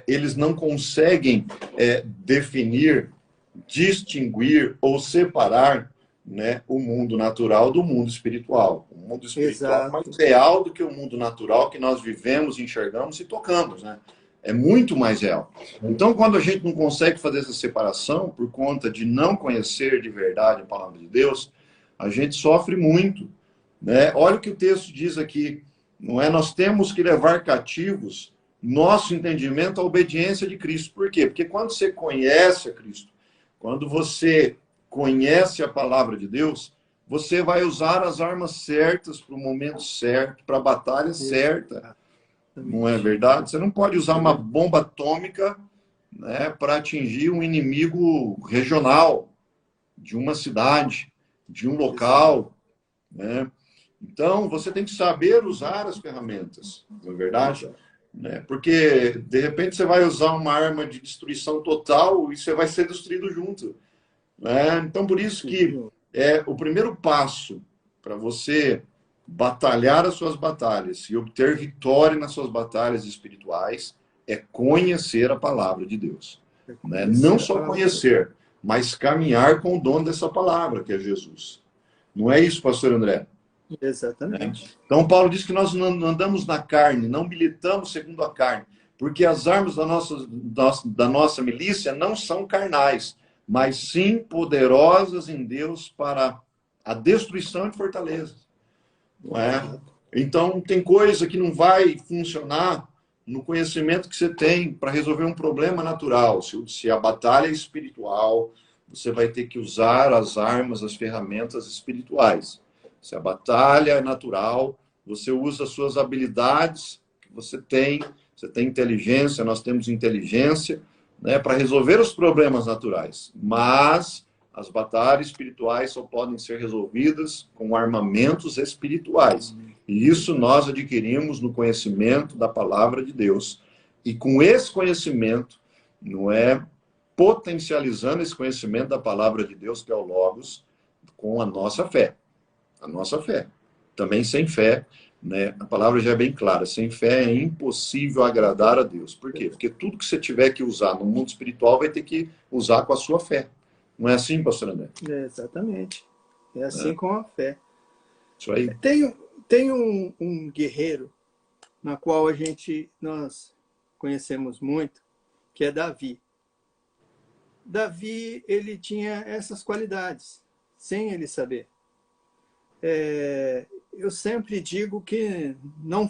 Speaker 1: eles não conseguem definir, distinguir ou separar, né, o mundo natural do mundo espiritual. O mundo espiritual é mais real do que o mundo natural que nós vivemos, enxergamos e tocamos, né? É muito mais real. Então, quando a gente não consegue fazer essa separação por conta de não conhecer de verdade a palavra de Deus, a gente sofre muito, né? Olha o que o texto diz aqui, não é? Nós temos que levar cativos nosso entendimento à obediência de Cristo. Por quê? Porque quando você conhece a Cristo, quando você conhece a palavra de Deus, você vai usar as armas certas para o momento certo, para a batalha certa. Não é verdade? Você não pode usar uma bomba atômica, né, para atingir um inimigo regional, de uma cidade, de um local, né? Então, você tem que saber usar as ferramentas, não é verdade? Né? Porque, de repente, você vai usar uma arma de destruição total e você vai ser destruído junto. Né? Então, por isso que o primeiro passo para você batalhar as suas batalhas e obter vitória nas suas batalhas espirituais é conhecer a palavra de Deus. Né? Não só conhecer, mas caminhar com o dono dessa palavra, que é Jesus. Não é isso, pastor André?
Speaker 2: Exatamente.
Speaker 1: Né? Então, Paulo diz que nós não andamos na carne, não militamos segundo a carne, porque as armas da nossa milícia não são carnais, mas sim poderosas em Deus para a destruição de fortalezas. Não é? Então, tem coisa que não vai funcionar no conhecimento que você tem para resolver um problema natural. Se a batalha é espiritual, você vai ter que usar as armas, as ferramentas espirituais. Se a batalha é natural, você usa as suas habilidades que você tem inteligência, nós temos inteligência, né, para resolver os problemas naturais. Mas as batalhas espirituais só podem ser resolvidas com armamentos espirituais. E isso nós adquirimos no conhecimento da palavra de Deus. E com esse conhecimento, não é, potencializando esse conhecimento da palavra de Deus, que é o Logos, com a nossa fé. A nossa fé. Também sem fé, né, a palavra já é bem clara, sem fé é impossível agradar a Deus. Por quê? Porque tudo que você tiver que usar no mundo espiritual vai ter que usar com a sua fé. Não é assim, pastor André?
Speaker 2: Exatamente. É assim com a fé.
Speaker 1: Isso aí.
Speaker 2: Tem um guerreiro na qual nós conhecemos muito, que é Davi. Davi, ele tinha essas qualidades, sem ele saber. Eu sempre digo que não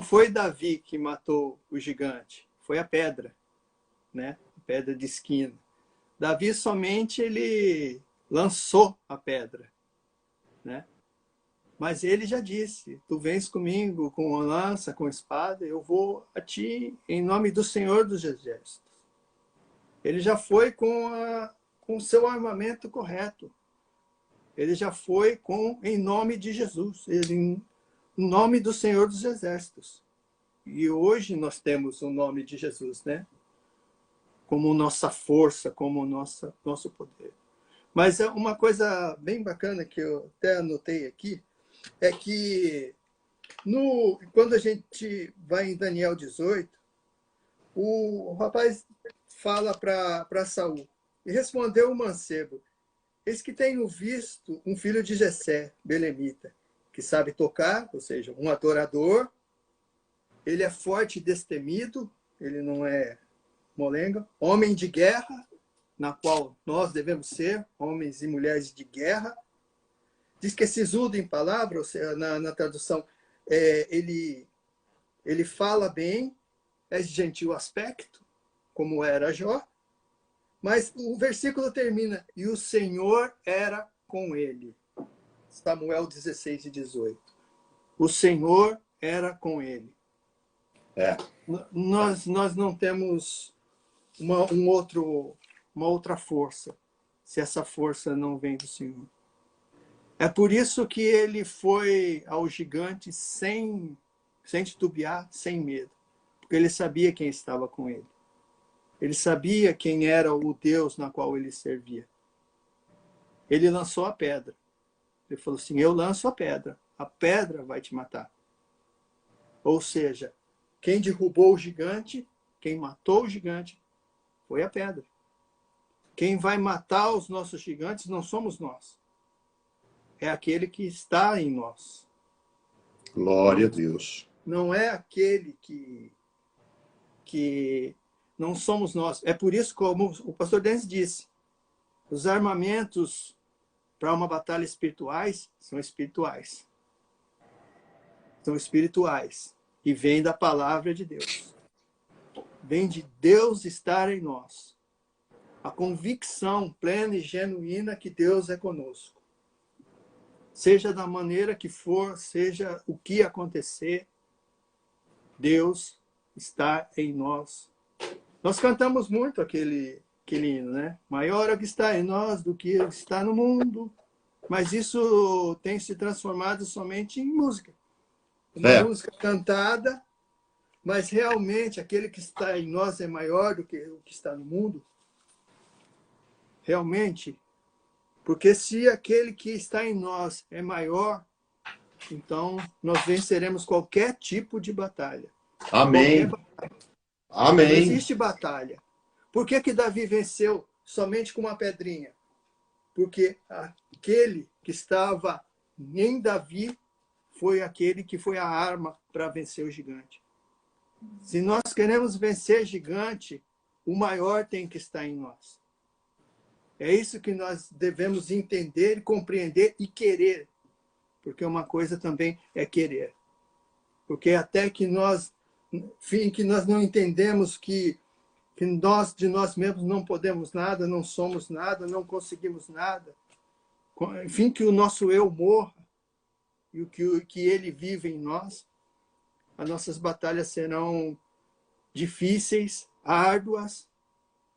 Speaker 2: foi Davi que matou o gigante, foi a pedra, né? A pedra de esquina. Davi somente ele lançou a pedra, né? Mas ele já disse, tu vens comigo com a lança, com a espada, eu vou a ti em nome do Senhor dos Exércitos. Ele já foi com o seu armamento correto. Ele já foi em nome de Jesus, em nome do Senhor dos Exércitos. E hoje nós temos o nome de Jesus, né? Como nossa força, como nosso poder. Mas uma coisa bem bacana que eu até anotei aqui, é que Quando a gente vai em Daniel 18, o rapaz fala para Saul, e respondeu o mancebo: eis que tenho visto um filho de Jessé, belemita, que sabe tocar, ou seja, um adorador. Ele é forte e destemido, ele não é molenga, homem de guerra, na qual nós devemos ser, homens e mulheres de guerra. Diz que é sisudo em palavra, ou seja, na tradução, ele fala bem, é de gentil aspecto, como era Jó, mas o versículo termina: e o Senhor era com ele. Samuel 16 e 18. O Senhor era com ele. Nós não temos uma outra força, se essa força não vem do Senhor. É por isso que ele foi ao gigante sem titubear, sem medo, porque ele sabia quem estava com ele. Ele sabia quem era o Deus na qual ele servia. Ele lançou a pedra. Ele falou assim: eu lanço a pedra vai te matar. Ou seja, quem derrubou o gigante, quem matou o gigante, foi a pedra. Quem vai matar os nossos gigantes não somos nós. É aquele que está em nós.
Speaker 1: Glória a Deus.
Speaker 2: Não é aquele que não somos nós. É por isso, como o pastor Denis disse, os armamentos para uma batalha espirituais são espirituais. São espirituais. E vem da palavra de Deus. Vem de Deus estar em nós. A convicção plena e genuína que Deus é conosco. Seja da maneira que for, seja o que acontecer, Deus está em nós. Nós cantamos muito aquele hino, né? Maior é o que está em nós do que está no mundo. Mas isso tem se transformado somente em música. Uma música cantada, mas realmente aquele que está em nós é maior do que o que está no mundo. Realmente, porque se aquele que está em nós é maior, então nós venceremos qualquer tipo de batalha.
Speaker 1: Amém. Amém.
Speaker 2: Não existe batalha. Por que Davi venceu somente com uma pedrinha? Porque aquele que estava em Davi foi aquele que foi a arma para vencer o gigante. Se nós queremos vencer gigante, o maior tem que estar em nós. É isso que nós devemos entender, compreender e querer. Porque uma coisa também é querer. Porque até que nós não entendemos que nós, de nós mesmos, não podemos nada, não somos nada, não conseguimos nada. Enfim, que o nosso eu morra e o que ele vive em nós, as nossas batalhas serão difíceis, árduas,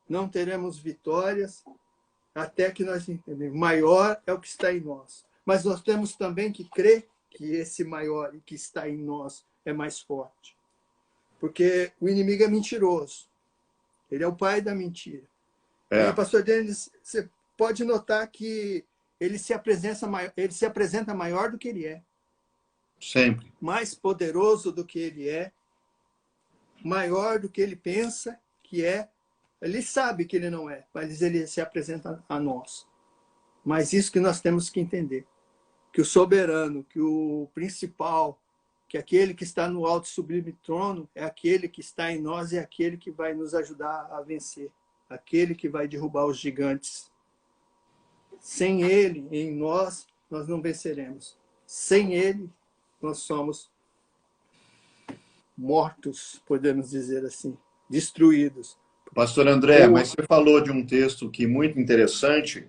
Speaker 2: não teremos vitórias, até que nós entendemos. Maior é o que está em nós. Mas nós temos também que crer que esse maior e que está em nós é mais forte. Porque o inimigo é mentiroso. Ele é o pai da mentira. E, pastor Denis, você pode notar que ele se apresenta maior do que ele é.
Speaker 1: Sempre.
Speaker 2: Mais poderoso do que ele é. Maior do que ele pensa que é. Ele sabe que ele não é, mas ele se apresenta a nós. Mas isso que nós temos que entender. Que o soberano, que o principal, que aquele que está no alto e sublime trono é aquele que está em nós e é aquele que vai nos ajudar a vencer. Aquele que vai derrubar os gigantes. Sem ele, em nós não venceremos. Sem ele, nós somos mortos, podemos dizer assim, destruídos.
Speaker 1: Pastor André, mas você falou de um texto que é muito interessante,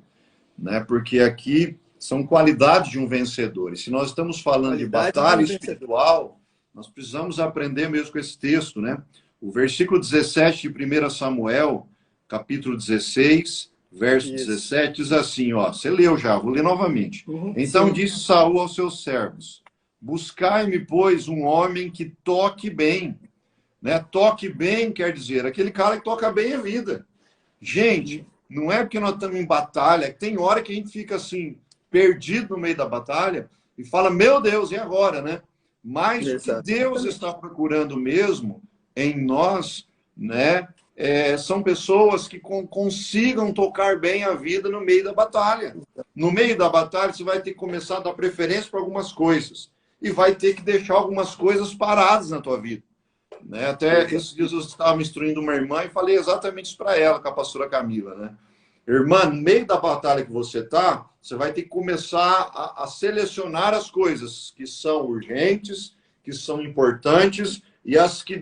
Speaker 1: né? Porque aqui são qualidades de um vencedor. E se nós estamos falando de batalha espiritual, nós precisamos aprender mesmo com esse texto, né? O versículo 17 de 1 Samuel, capítulo 16, verso 17, diz assim, ó, você leu já, vou ler novamente. Então disse Saul aos seus servos: buscai-me, pois, um homem que toque bem. Né? Toque bem quer dizer, aquele cara que toca bem a vida. Gente, não é porque nós estamos em batalha, tem hora que a gente fica assim, perdido no meio da batalha, e fala, meu Deus, e agora, né? Mas o que Deus está procurando mesmo em nós, né, são pessoas que consigam tocar bem a vida no meio da batalha. No meio da batalha, você vai ter que começar a dar preferência para algumas coisas. E vai ter que deixar algumas coisas paradas na tua vida. Né? Até esses dias eu estava instruindo uma irmã e falei exatamente isso para ela, com a pastora Camila. Né? Irmã, no meio da batalha que você está, você vai ter que começar a selecionar as coisas que são urgentes, que são importantes e as que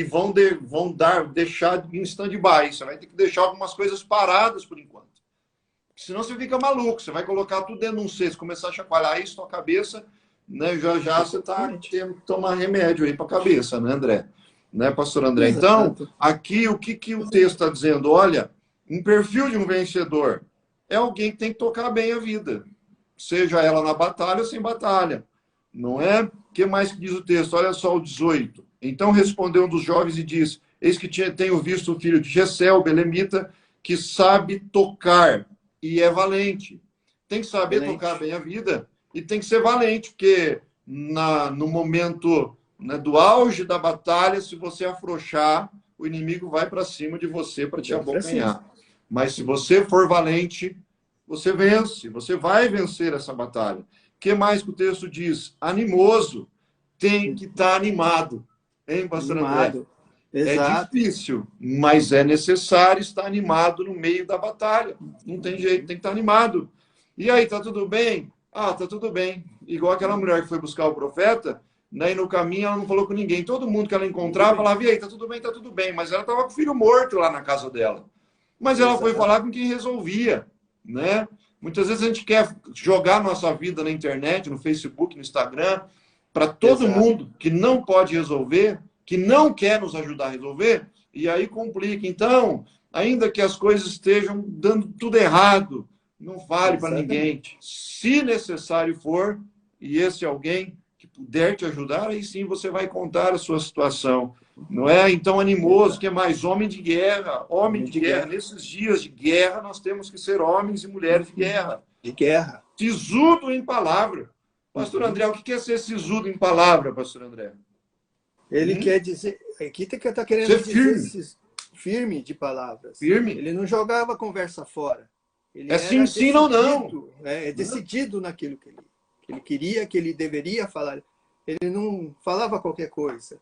Speaker 1: vão deixar em stand-by. Você vai ter que deixar algumas coisas paradas por enquanto. Senão você fica maluco, você vai colocar tudo dentro de um cesto, começar a chacoalhar isso na cabeça, né? Já você está tendo que tomar remédio aí para a cabeça, né, André? Né, pastor André? Então, aqui o que o texto está dizendo? Olha, um perfil de um vencedor é alguém que tem que tocar bem a vida, seja ela na batalha ou sem batalha. Não é? O que mais que diz o texto? Olha só o 18. Então respondeu um dos jovens e disse: eis que tenho visto o filho de Jessé, o belemita, que sabe tocar e é valente. Tem que saber tocar bem a vida e tem que ser valente, porque no momento, né, do auge da batalha, se você afrouxar, o inimigo vai para cima de você para te abocanhar. Mas se você for valente, você vence, você vai vencer essa batalha. O que mais que o texto diz? Animoso. Tem que estar animado. Hein, pastor André?
Speaker 2: Exato.
Speaker 1: É difícil, mas é necessário estar animado no meio da batalha. Não tem jeito, tem que estar animado. E aí, tá tudo bem? Ah, tá tudo bem. Igual aquela mulher que foi buscar o profeta, né, e no caminho ela não falou com ninguém. Todo mundo que ela encontrava falava: e aí, tá tudo bem. Mas ela estava com o filho morto lá na casa dela. Mas ela foi falar com quem resolvia, né? Muitas vezes a gente quer jogar nossa vida na internet, no Facebook, no Instagram, para todo mundo que não pode resolver, que não quer nos ajudar a resolver, e aí complica. Então, ainda que as coisas estejam dando tudo errado, não fale para ninguém. Se necessário for, e esse alguém que puder te ajudar, aí sim você vai contar a sua situação. Não é? Então, animoso, que é mais? Homem de guerra. Homem de guerra. Nesses dias de guerra, nós temos que ser homens e mulheres de guerra.
Speaker 2: De guerra.
Speaker 1: Sisudo em palavra. Pastor André, o que é ser sisudo em palavra, pastor André?
Speaker 2: Ele quer dizer... Aqui está querendo
Speaker 1: ser
Speaker 2: dizer firme de palavras.
Speaker 1: Firme.
Speaker 2: Ele não jogava conversa fora. Ele
Speaker 1: é sim, sim, não, não.
Speaker 2: É decidido naquilo que ele queria, que ele deveria falar. Ele não falava qualquer coisa.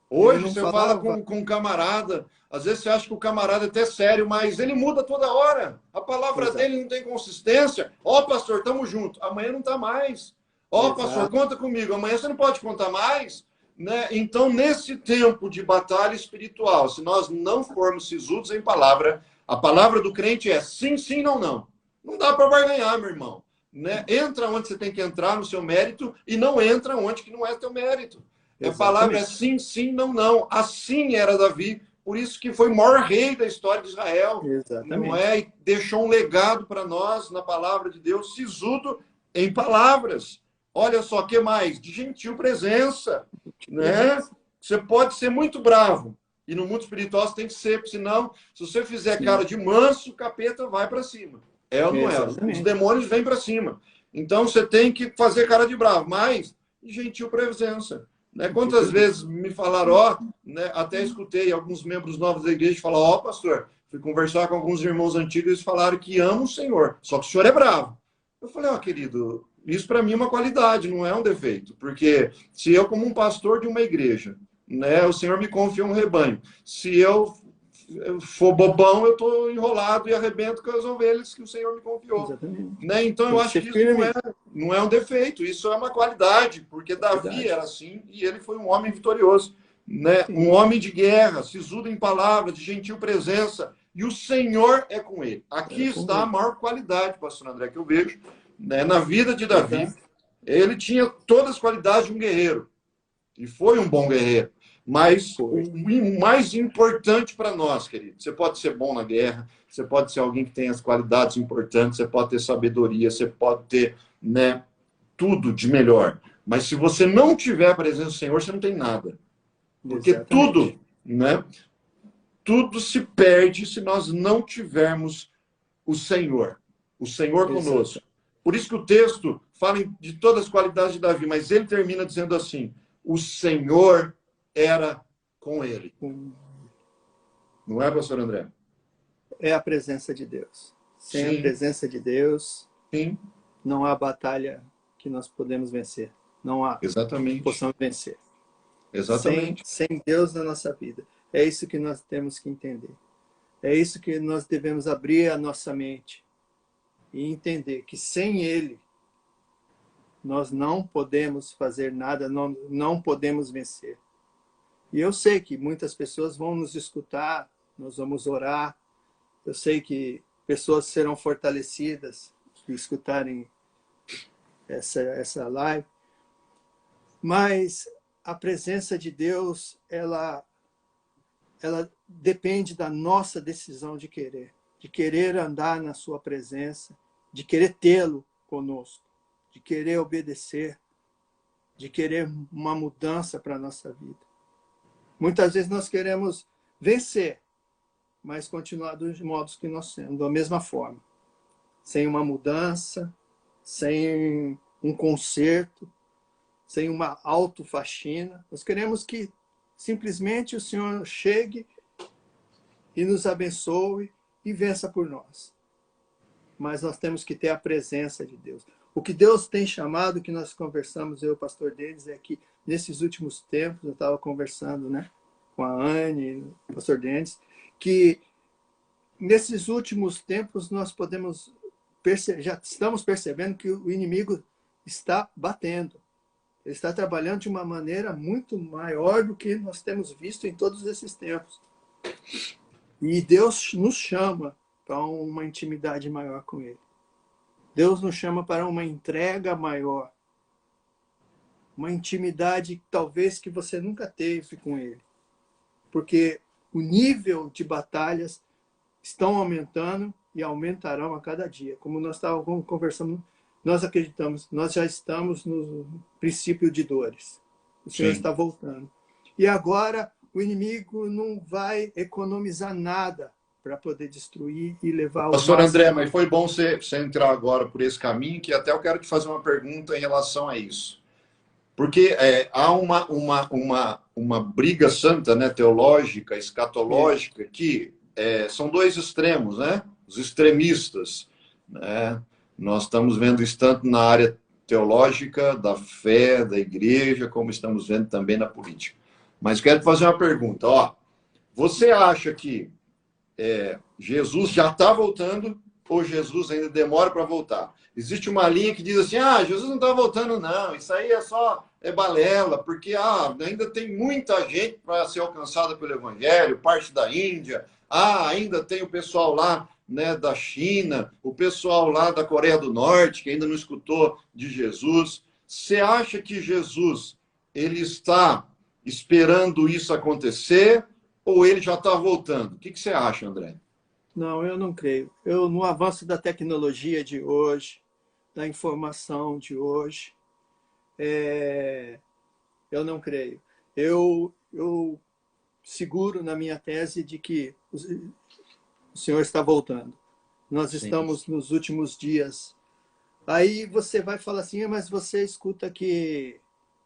Speaker 1: Hoje você fala com um camarada, às vezes você acha que o camarada é até sério, mas ele muda toda hora. A palavra dele não tem consistência. Ó, pastor, tamo junto. Amanhã não tá mais. Ó, pastor, conta comigo. Amanhã você não pode contar mais. Né? Então, nesse tempo de batalha espiritual, se nós não formos sisudos em palavra, a palavra do crente é sim, sim, não, não. Não dá para barganhar, meu irmão. Né? Entra onde você tem que entrar no seu mérito e não entra onde que não é teu mérito. A palavra é sim, sim, não, não. Assim era Davi. Por isso que foi o maior rei da história de Israel. Não é? E deixou um legado para nós na palavra de Deus, sisudo em palavras. Olha só, o que mais? De gentil presença. Né? Você pode ser muito bravo. E no mundo espiritual você tem que ser, porque senão, se você fizer cara de manso, o capeta vai para cima. É ou não é? Os demônios vêm para cima. Então você tem que fazer cara de bravo, mas de gentil presença. Né? Quantas vezes me falaram, né, até escutei alguns membros novos da igreja falar: pastor, fui conversar com alguns irmãos antigos e eles falaram que amam o Senhor, só que o Senhor é bravo. Eu falei: querido, isso para mim é uma qualidade, não é um defeito, porque se eu, como um pastor de uma igreja, né, o Senhor me confiou um rebanho, se eu for bobão, eu estou enrolado e arrebento com as ovelhas que o Senhor me confiou. Né? Então, eu acho que isso não é um defeito, isso é uma qualidade, porque Davi era assim e ele foi um homem vitorioso. Né? Um homem de guerra, sisudo em palavra, de gentil presença, e o Senhor é com ele. Aqui está a maior qualidade, pastor André, que eu vejo, né, na vida de Davi. Ele tinha todas as qualidades de um guerreiro, e foi um bom guerreiro. Mas o mais importante para nós, querido, você pode ser bom na guerra, você pode ser alguém que tem as qualidades importantes, você pode ter sabedoria, você pode ter, né, tudo de melhor. Mas se você não tiver a presença do Senhor, você não tem nada. Porque tudo, né, tudo se perde se nós não tivermos o Senhor conosco. Por isso que o texto fala de todas as qualidades de Davi, mas ele termina dizendo assim: o Senhor era com ele. Não é, pastor André?
Speaker 2: É a presença de Deus. Sem
Speaker 1: Sim.
Speaker 2: a presença de Deus,
Speaker 1: Sim,
Speaker 2: não há batalha que nós podemos vencer. Não há
Speaker 1: exatamente.
Speaker 2: possamos vencer.
Speaker 1: Exatamente.
Speaker 2: Sem Deus na nossa vida. É isso que nós temos que entender. É isso que nós devemos abrir a nossa mente e entender que sem Ele nós não podemos fazer nada, não podemos vencer. E eu sei que muitas pessoas vão nos escutar, nós vamos orar. Eu sei que pessoas serão fortalecidas se escutarem essa live. Mas a presença de Deus, ela depende da nossa decisão de querer andar na sua presença, de querer tê-lo conosco, de querer obedecer, de querer uma mudança para a nossa vida. Muitas vezes nós queremos vencer, mas continuar dos modos que nós temos, da mesma forma. Sem uma mudança, sem um conserto, sem uma autofaxina. Nós queremos que simplesmente o Senhor chegue e nos abençoe e vença por nós. Mas nós temos que ter a presença de Deus. O que Deus tem chamado, que nós conversamos, eu e o pastor Denis, é que nesses últimos tempos, eu estava conversando, né, com a Anne, o pastor Denis, que nesses últimos tempos nós podemos já estamos percebendo que o inimigo está batendo. Ele está trabalhando de uma maneira muito maior do que nós temos visto em todos esses tempos. E Deus nos chama para uma intimidade maior com Ele. Deus nos chama para uma entrega maior. Uma intimidade talvez que você nunca teve com Ele. Porque o nível de batalhas estão aumentando e aumentarão a cada dia. Como nós estávamos conversando, nós acreditamos, nós já estamos no princípio de dores. O Senhor está voltando. E agora o inimigo não vai economizar nada para poder destruir e levar o
Speaker 1: Pastor André, mas foi bom você entrar agora por esse caminho, que até eu quero te fazer uma pergunta em relação a isso. Porque há uma briga santa, né, teológica, escatológica, que são dois extremos, né? Os extremistas. Né? Nós estamos vendo isso tanto na área teológica, da fé, da igreja, como estamos vendo também na política. Mas quero te fazer uma pergunta. Ó, você acha que Jesus já está voltando ou Jesus ainda demora para voltar? Existe uma linha que diz assim, Jesus não está voltando não, isso aí é balela, porque ainda tem muita gente para ser alcançada pelo Evangelho, parte da Índia, ainda tem o pessoal lá, né, da China, o pessoal lá da Coreia do Norte, que ainda não escutou de Jesus. Você acha que Jesus ele está esperando isso acontecer ou ele já está voltando? O que você acha, André?
Speaker 2: Não, eu não creio. No avanço da tecnologia de hoje, da informação de hoje, eu não creio. Eu seguro na minha tese de que o Senhor está voltando. Nós estamos nos últimos dias. Aí você vai falar assim, mas você escuta que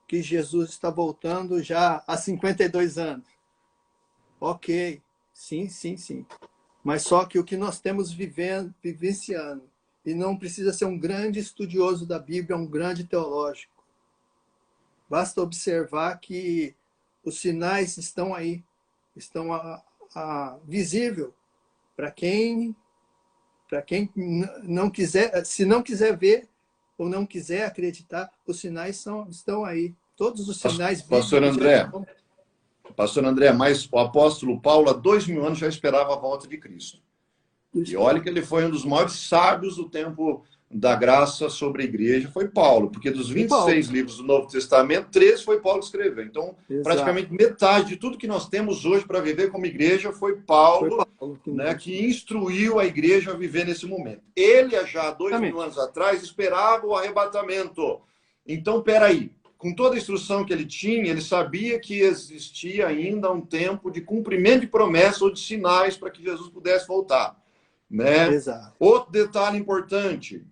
Speaker 2: Jesus está voltando já há 52 anos. Ok, sim. Mas só que o que nós temos vivenciando, e não precisa ser um grande estudioso da Bíblia, um grande teológico. Basta observar que os sinais estão aí, estão visível para quem não quiser, se não quiser ver ou não quiser acreditar, os sinais estão aí. Todos os sinais bíblicos.
Speaker 1: Pastor André, mas o apóstolo Paulo, há 2000 anos, já esperava a volta de Cristo. E olha que ele foi um dos maiores sábios do tempo da graça sobre a igreja, foi Paulo, porque dos 26 livros do Novo Testamento, 13 foi Paulo que escreveu. Então, praticamente metade de tudo que nós temos hoje para viver como igreja foi Paulo, né, que instruiu a igreja a viver nesse momento. Ele, já há 2000 anos atrás, esperava o arrebatamento. Então, peraí. Com toda a instrução que ele tinha, ele sabia que existia ainda um tempo de cumprimento de promessas ou de sinais para que Jesus pudesse voltar. Né?
Speaker 2: Exato.
Speaker 1: Outro detalhe importante,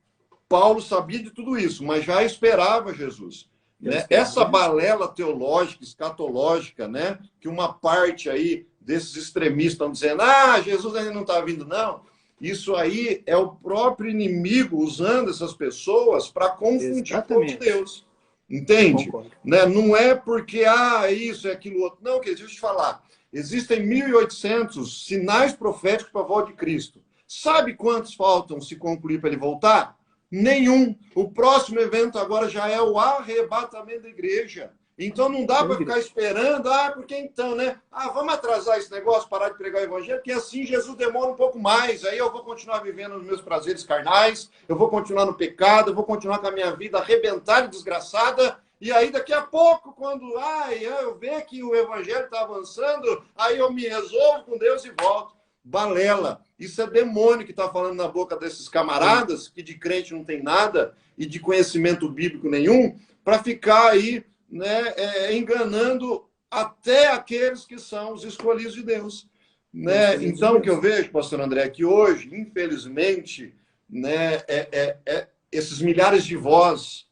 Speaker 1: Paulo sabia de tudo isso, mas já esperava Jesus. Né? Essa balela teológica, escatológica, né? Que uma parte aí desses extremistas estão dizendo, Jesus ainda não está vindo, não. Isso aí é o próprio inimigo usando essas pessoas para confundir o povo de Deus. Entende? Né? Não é porque, isso é aquilo outro. Não, deixa eu te falar. Existem 1.800 sinais proféticos para a volta de Cristo. Sabe quantos faltam se concluir para ele voltar? Nenhum. O próximo evento agora já é o arrebatamento da igreja. Então não dá para ficar esperando, porque então, né? Vamos atrasar esse negócio, parar de pregar o evangelho, porque assim Jesus demora um pouco mais. Aí eu vou continuar vivendo os meus prazeres carnais, eu vou continuar no pecado, eu vou continuar com a minha vida arrebentada e desgraçada. E aí daqui a pouco, quando eu ver que o evangelho está avançando, aí eu me resolvo com Deus e volto. Balela. Isso é demônio que está falando na boca desses camaradas, que de crente não tem nada e de conhecimento bíblico nenhum, para ficar aí, né, enganando até aqueles que são os escolhidos de Deus. Né? Então, o que eu vejo, pastor André, é que hoje, infelizmente, né, esses milhares de vozes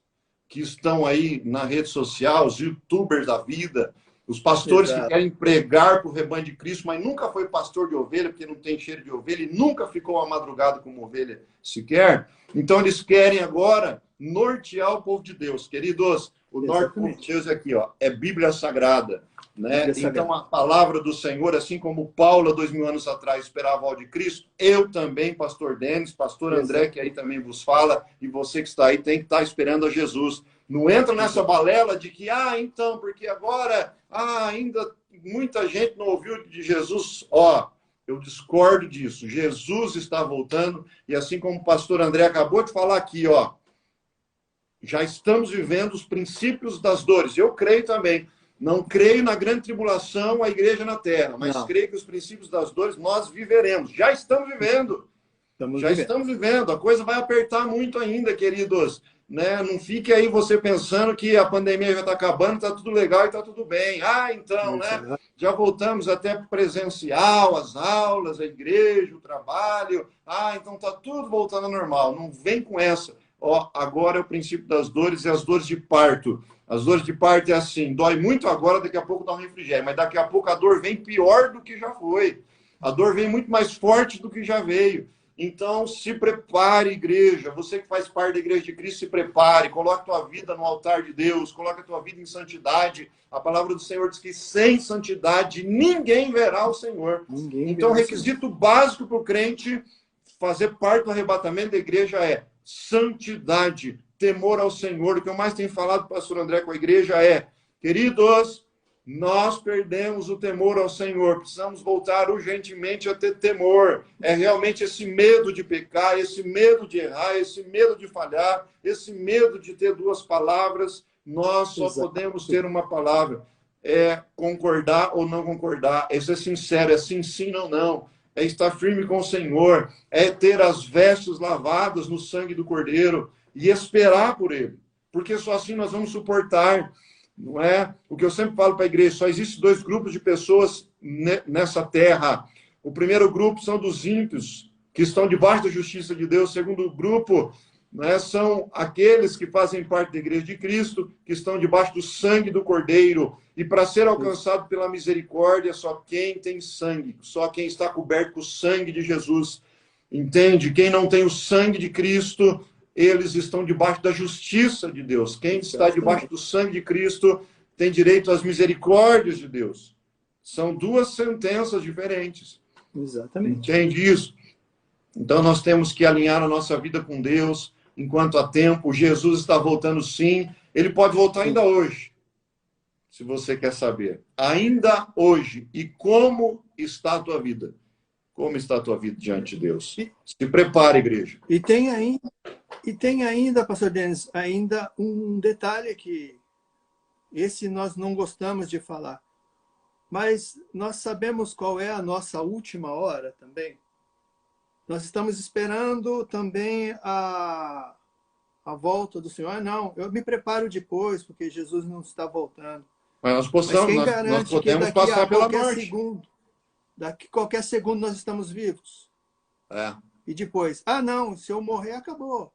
Speaker 1: que estão aí na rede social, os youtubers da vida, os pastores que querem pregar para o rebanho de Cristo, mas nunca foi pastor de ovelha, porque não tem cheiro de ovelha, e nunca ficou uma madrugada como ovelha sequer. Então, eles querem agora nortear o povo de Deus. Queridos, o norte do povo de Deus é aqui, é Bíblia Sagrada. Né? Então, a palavra do Senhor, assim como Paulo, há 2000 anos atrás, esperava a volta de Cristo, eu também, pastor Denis, pastor André, que aí também vos fala, e você que está aí tem que estar esperando a Jesus. Não entra nessa balela de que, então, porque agora, ainda muita gente não ouviu de Jesus. Eu discordo disso. Jesus está voltando, e assim como o pastor André acabou de falar aqui, já estamos vivendo os princípios das dores. Eu creio também. Não creio na grande tribulação, a igreja na terra, mas creio que os princípios das dores nós viveremos. Já estamos vivendo. Estamos vivendo. A coisa vai apertar muito ainda, queridos. Né? Não fique aí você pensando que a pandemia já está acabando, está tudo legal e está tudo bem. Então, né? Já voltamos até presencial, as aulas, a igreja, o trabalho. Então está tudo voltando ao normal. Não vem com essa. Agora é o princípio das dores e as dores de parto. As dores de parto é assim, dói muito agora, daqui a pouco dá um refrigério, mas daqui a pouco a dor vem pior do que já foi. A dor vem muito mais forte do que já veio. Então, se prepare, igreja. Você que faz parte da Igreja de Cristo, se prepare. Coloque a tua vida no altar de Deus. Coloque a tua vida em santidade. A palavra do Senhor diz que sem santidade ninguém verá o Senhor. Então, o requisito básico para o crente fazer parte do arrebatamento da igreja é santidade, temor ao Senhor. O que eu mais tenho falado, pastor André, com a igreja é, queridos, nós perdemos o temor ao Senhor, precisamos voltar urgentemente a ter temor. É realmente esse medo de pecar, esse medo de errar, esse medo de falhar, esse medo de ter duas palavras. Nós só podemos ter uma palavra. É concordar ou não concordar, é ser sincero, é sim, sim, não, não. É estar firme com o Senhor, é ter as vestes lavadas no sangue do Cordeiro e esperar por Ele. Porque só assim nós vamos suportar. Não é? O que eu sempre falo para a igreja, só existem dois grupos de pessoas nessa terra. O primeiro grupo são dos ímpios, que estão debaixo da justiça de Deus. O segundo grupo, né, são aqueles que fazem parte da igreja de Cristo, que estão debaixo do sangue do Cordeiro. E para ser alcançado pela misericórdia, só quem tem sangue, só quem está coberto com o sangue de Jesus. Entende? Quem não tem o sangue de Cristo, eles estão debaixo da justiça de Deus. Quem está debaixo do sangue de Cristo tem direito às misericórdias de Deus. São duas sentenças diferentes.
Speaker 2: Exatamente.
Speaker 1: Entende isso? Então nós temos que alinhar a nossa vida com Deus enquanto há tempo. Jesus está voltando sim. Ele pode voltar ainda hoje, se você quer saber. Ainda hoje. E como está a tua vida? Como está a tua vida diante de Deus? Se prepare, igreja.
Speaker 2: E tem ainda, pastor Denis, ainda um detalhe que esse nós não gostamos de falar. Mas nós sabemos qual é a nossa última hora também. Nós estamos esperando também a volta do Senhor. Não, eu me preparo depois, porque Jesus não está voltando.
Speaker 1: Mas nós podemos passar pela morte.
Speaker 2: Daqui qualquer segundo nós estamos vivos.
Speaker 1: É.
Speaker 2: E depois, não, se eu morrer, acabou.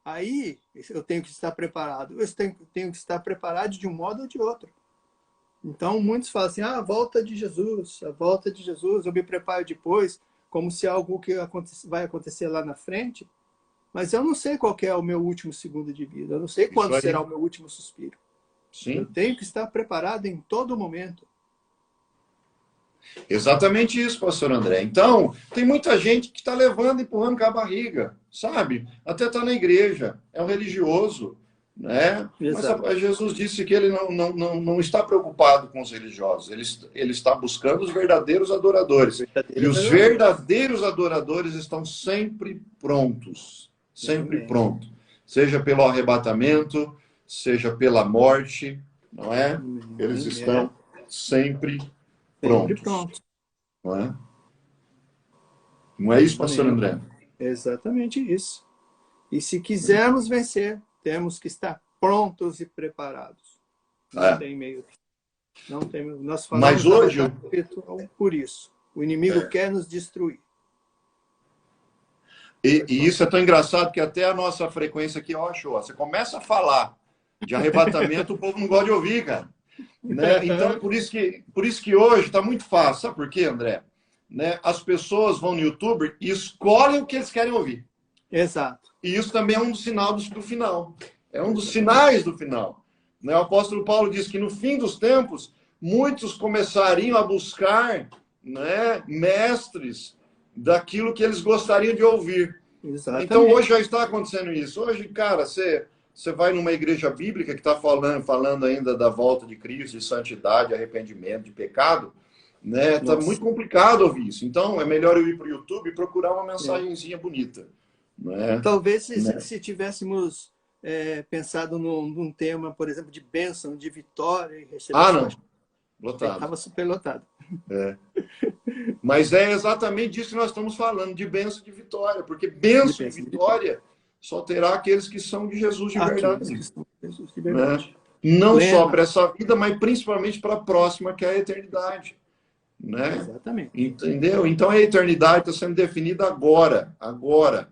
Speaker 2: aí eu tenho que estar preparado. Eu tenho que estar preparado de um modo ou de outro. Então, muitos falam assim, a volta de Jesus, eu me preparo depois, como se algo que vai acontecer lá na frente, mas eu não sei qual que é o meu último segundo de vida, eu não sei quando será o meu último suspiro.
Speaker 1: Sim.
Speaker 2: Eu tenho que estar preparado em todo momento.
Speaker 1: Exatamente isso, pastor André. Então, tem muita gente que está levando, empurrando com a barriga, sabe? Até está na igreja, é um religioso, né?
Speaker 2: Exato.
Speaker 1: Mas Jesus disse que ele não está preocupado com os religiosos, ele está buscando os verdadeiros adoradores. E os verdadeiros adoradores estão sempre prontos, sempre prontos. Seja pelo arrebatamento, seja pela morte, não é? Eles estão sempre prontos. Não é? Não é isso, pastor André?
Speaker 2: Exatamente isso. E se quisermos vencer, temos que estar prontos e preparados. Não tem meio. Não tem. Nós falamos
Speaker 1: mas hoje
Speaker 2: por isso. O inimigo quer nos destruir.
Speaker 1: E isso é tão engraçado que até a nossa frequência aqui, você começa a falar de arrebatamento, o povo não gosta de ouvir, cara. Né? Então, por isso que hoje está muito fácil. Sabe por quê, André? Né? As pessoas vão no YouTube e escolhem o que eles querem ouvir.
Speaker 2: Exato.
Speaker 1: E isso também é um dos sinais do final. É um dos sinais do final. Né? O apóstolo Paulo diz que no fim dos tempos, muitos começariam a buscar, né, mestres daquilo que eles gostariam de ouvir.
Speaker 2: Exatamente.
Speaker 1: Então, hoje já está acontecendo isso. Hoje, cara, você vai numa igreja bíblica que está falando ainda da volta de Cristo, de santidade, arrependimento, de pecado, né? Está muito complicado ouvir isso. Então, é melhor eu ir para o YouTube e procurar uma mensagenzinha bonita. Né?
Speaker 2: Talvez se tivéssemos pensado num tema, por exemplo, de bênção, de vitória e recepção.
Speaker 1: Não. Lotado.
Speaker 2: Estava super lotado.
Speaker 1: Mas é exatamente disso que nós estamos falando, de bênção e de vitória. Porque bênção e vitória só terá aqueles que são de Jesus de verdade. Né? Não só para essa vida, mas principalmente para a próxima, que é a eternidade. Né?
Speaker 2: Exatamente.
Speaker 1: Entendeu? Então a eternidade está sendo definida agora. Agora.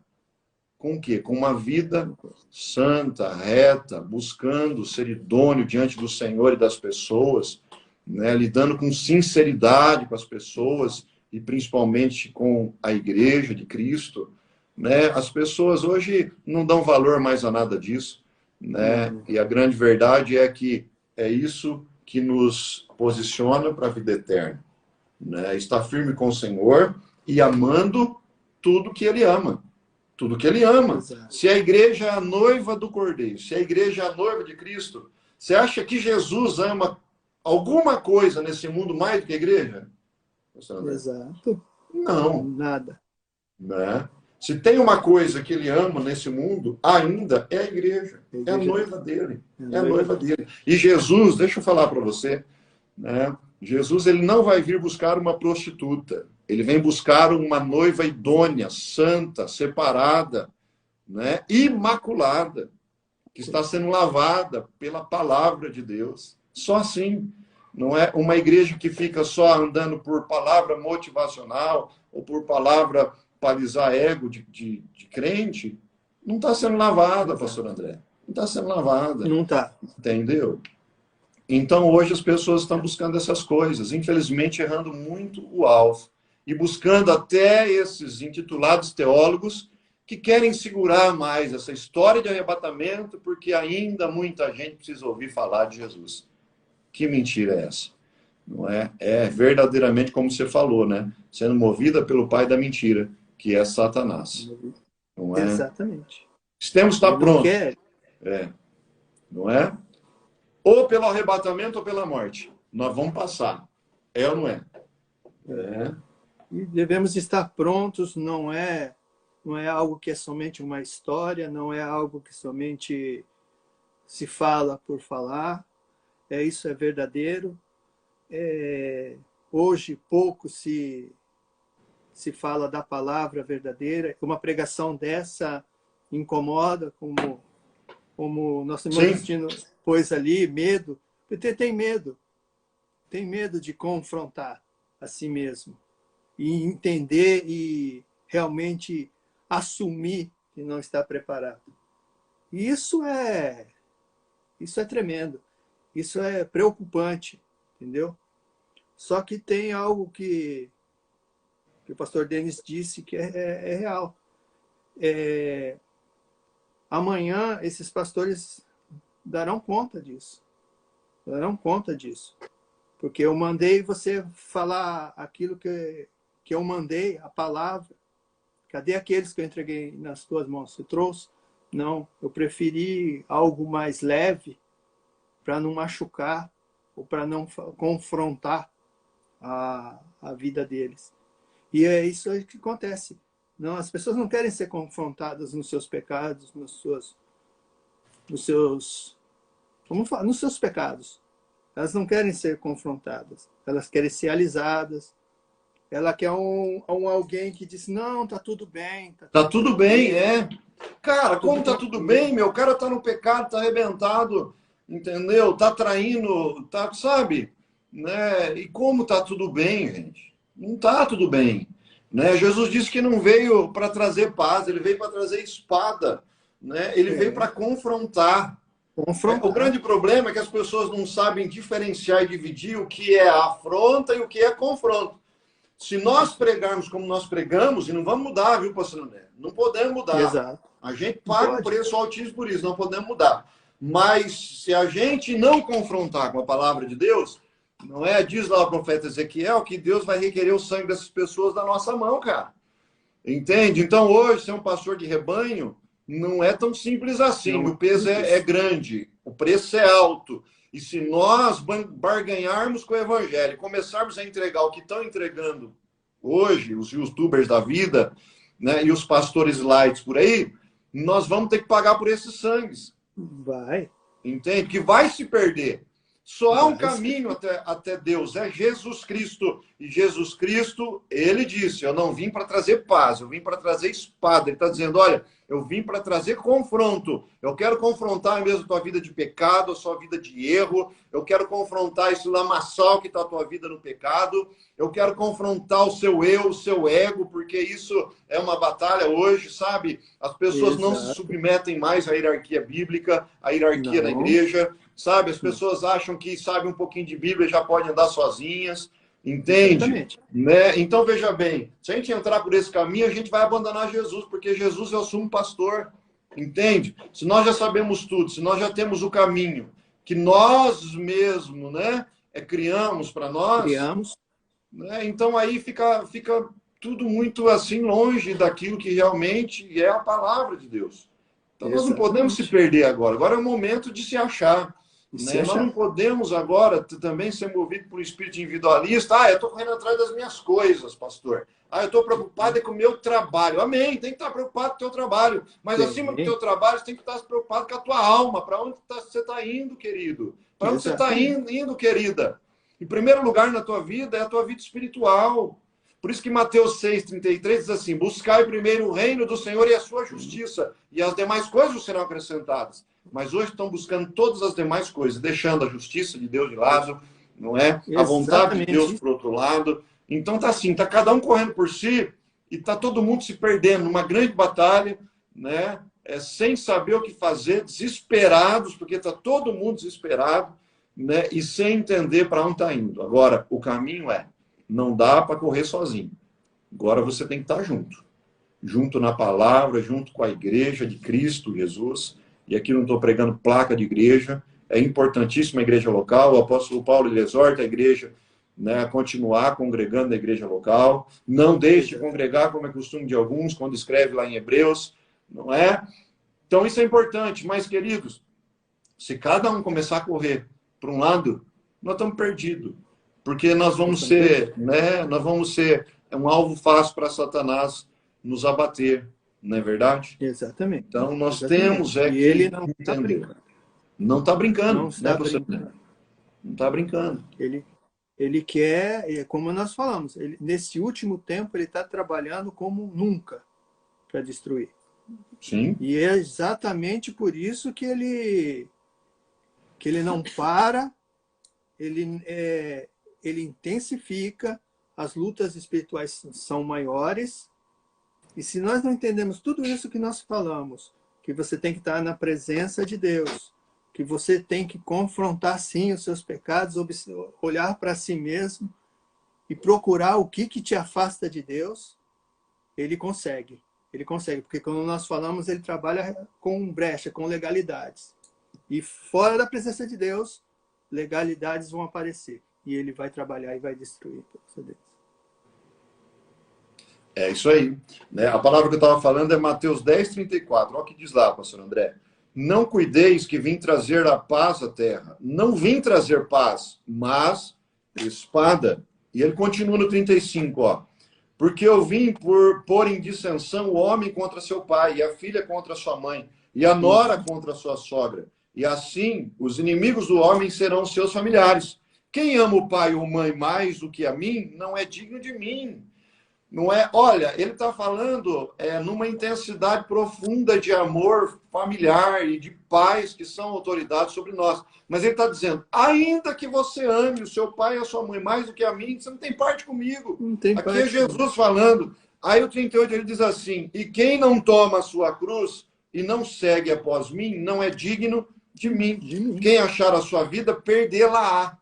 Speaker 1: Com o quê? Com uma vida santa, reta, buscando ser idôneo diante do Senhor e das pessoas, né? Lidando com sinceridade com as pessoas e principalmente com a igreja de Cristo. Né? As pessoas hoje não dão valor mais a nada disso, né? E a grande verdade é que é isso que nos posiciona para a vida eterna, né? Estar firme com o Senhor e amando tudo que Ele ama. Tudo que Ele ama. Exato. Se a igreja é a noiva do Cordeiro, se a igreja é a noiva de Cristo, você acha que Jesus ama alguma coisa nesse mundo mais do que a igreja?
Speaker 2: Exato.
Speaker 1: Não.
Speaker 2: Nada.
Speaker 1: Né? Se tem uma coisa que Ele ama nesse mundo, ainda é a igreja. É a noiva dele. É a noiva dele. E Jesus, deixa eu falar para você, né? Jesus, ele não vai vir buscar uma prostituta. Ele vem buscar uma noiva idônea, santa, separada, né? Imaculada, que está sendo lavada pela palavra de Deus. Só assim. Não é uma igreja que fica só andando por palavra motivacional ou por palavra para alisar ego de crente. Não está sendo lavada, pastor André. Não está sendo lavada.
Speaker 2: Não está.
Speaker 1: Entendeu? Então, hoje as pessoas estão buscando essas coisas, infelizmente errando muito o alvo. E buscando até esses intitulados teólogos que querem segurar mais essa história de arrebatamento, porque ainda muita gente precisa ouvir falar de Jesus. Que mentira é essa? Não é? É verdadeiramente como você falou, né? Sendo movida pelo pai da mentira, que é Satanás. Não é?
Speaker 2: Exatamente.
Speaker 1: Temos que estar prontos. Não é? Ou pelo arrebatamento ou pela morte. Nós vamos passar. É ou não é?
Speaker 2: E devemos estar prontos, não é algo que é somente uma história, não é algo que somente se fala por falar. Isso é verdadeiro. Hoje pouco se fala da palavra verdadeira. Uma pregação dessa incomoda, como nosso irmão Justino pôs ali, medo. Porque tem medo de confrontar a si mesmo e entender e realmente assumir que não está preparado. E isso é tremendo. Isso é preocupante, entendeu? Só que tem algo que o pastor Denis disse que é real. Amanhã esses pastores darão conta disso. Darão conta disso. Porque eu mandei você falar aquilo que eu mandei, a palavra. Cadê aqueles que eu entreguei nas tuas mãos? Você trouxe? Não, eu preferi algo mais leve para não machucar ou para não confrontar a vida deles. E é isso aí que acontece. Não, as pessoas não querem ser confrontadas nos seus pecados, nos seus pecados. Elas não querem ser confrontadas. Elas querem ser alisadas. Ela quer alguém que diz, não, tá tudo bem.
Speaker 1: Tá tudo bem, é. Cara, como tá tudo bem, meu? O cara tá no pecado, tá arrebentado, entendeu? Tá traindo, tá, sabe? Né? E como tá tudo bem, gente? Não tá tudo bem. Né? Jesus disse que não veio para trazer paz, ele veio para trazer espada. Né? Ele veio para confrontar. O grande problema é que as pessoas não sabem diferenciar e dividir o que é afronta e o que é confronto. Se nós pregarmos como nós pregamos, e não vamos mudar, viu, pastor André? Não podemos mudar.
Speaker 2: Exato.
Speaker 1: A gente paga um preço altíssimo por isso, não podemos mudar. Mas se a gente não confrontar com a palavra de Deus, não é, diz lá o profeta Ezequiel, que Deus vai requerer o sangue dessas pessoas da nossa mão, cara. Entende? Então hoje, ser um pastor de rebanho não é tão simples assim. Não, o peso é grande, o preço é alto. E se nós barganharmos com o evangelho, começarmos a entregar o que estão entregando hoje, os youtubers da vida, né, e os pastores lights por aí, nós vamos ter que pagar por esses sangues.
Speaker 2: Vai.
Speaker 1: Entende? Que vai se perder. Só há um caminho até Deus, é Jesus Cristo. E Jesus Cristo, ele disse, eu não vim para trazer paz, eu vim para trazer espada. Ele está dizendo, olha, eu vim para trazer confronto. Eu quero confrontar mesmo a tua vida de pecado, a sua vida de erro. Eu quero confrontar esse lamaçal que está a tua vida no pecado. Eu quero confrontar o seu eu, o seu ego, porque isso é uma batalha hoje, sabe? As pessoas não se submetem mais à hierarquia bíblica, à hierarquia da igreja. Sabe, as pessoas acham que sabem um pouquinho de Bíblia e já podem andar sozinhas, entende? Né? Então, veja bem, se a gente entrar por esse caminho, a gente vai abandonar Jesus, porque Jesus é o sumo pastor, entende? Se nós já sabemos tudo, se nós já temos o caminho que nós mesmos, né, criamos para nós, né, então aí fica tudo muito assim longe daquilo que realmente é a palavra de Deus. Então, nós não podemos se perder agora. Agora é o momento de se achar. Né? Nós não podemos agora também ser movidos por um espírito individualista. Eu estou correndo atrás das minhas coisas, pastor. Eu estou preocupado com o meu trabalho. Amém, tem que estar preocupado com o teu trabalho. Mas acima do teu trabalho, você tem que estar preocupado com a tua alma. Para onde você está indo, querido? Para onde você está indo, querida? Em primeiro lugar na tua vida é a tua vida espiritual. Por isso que Mateus 6,33 diz assim, buscai primeiro o reino do Senhor e a sua justiça, e as demais coisas serão acrescentadas. Mas hoje estão buscando todas as demais coisas, deixando a justiça de Deus de lado, não é? A vontade de Deus por outro lado. Então tá assim, tá cada um correndo por si, e tá todo mundo se perdendo numa grande batalha, né? Sem saber o que fazer, desesperados, porque tá todo mundo desesperado, né? E sem entender para onde está indo. Agora, o caminho não dá para correr sozinho. Agora você tem que estar junto. Junto na palavra, junto com a igreja de Cristo Jesus. E aqui não estou pregando placa de igreja. É importantíssima a igreja local. O apóstolo Paulo ele exorta a igreja, né, a continuar congregando na igreja local. Não deixe de congregar, como é costume de alguns, quando escreve lá em Hebreus. Não é? Então isso é importante. Mas, queridos, se cada um começar a correr para um lado, nós estamos perdidos. Porque nós vamos ser, né? Nós vamos ser um alvo fácil para Satanás nos abater, não é verdade?
Speaker 2: Exatamente.
Speaker 1: Então nós temos que
Speaker 2: ele não
Speaker 1: entender.
Speaker 2: Está brincando.
Speaker 1: Não está brincando,
Speaker 2: não está
Speaker 1: brincando. Não está brincando.
Speaker 2: Ele quer, como nós falamos, nesse último tempo ele está trabalhando como nunca para destruir.
Speaker 1: Sim.
Speaker 2: E é exatamente por isso que ele não para, ele intensifica, as lutas espirituais são maiores, e se nós não entendemos tudo isso que nós falamos, que você tem que estar na presença de Deus, que você tem que confrontar, sim, os seus pecados, olhar para si mesmo e procurar o que te afasta de Deus, ele consegue. Ele consegue, porque quando nós falamos, ele trabalha com brecha, com legalidades. E fora da presença de Deus, legalidades vão aparecer. E ele vai trabalhar e vai destruir.
Speaker 1: É isso aí. Né? A palavra que eu estava falando é Mateus 10:34. Olha o que diz lá, pastor André. Não cuideis que vim trazer a paz à terra. Não vim trazer paz, mas espada. E ele continua no 35, ó. Porque eu vim por pôr em dissensão o homem contra seu pai, e a filha contra sua mãe, e a nora contra sua sogra. E assim, os inimigos do homem serão seus familiares. Quem ama o pai ou mãe mais do que a mim, não é digno de mim. Não é? Olha, ele está falando numa intensidade profunda de amor familiar e de pais que são autoridades sobre nós. Mas ele está dizendo, ainda que você ame o seu pai e a sua mãe mais do que a mim, você não tem parte comigo.
Speaker 2: Não tem
Speaker 1: Aqui
Speaker 2: parte
Speaker 1: é Jesus falando. Aí o 38 ele diz assim, e quem não toma a sua cruz e não segue após mim, não é digno de mim. Quem achar a sua vida, perdê-la-á.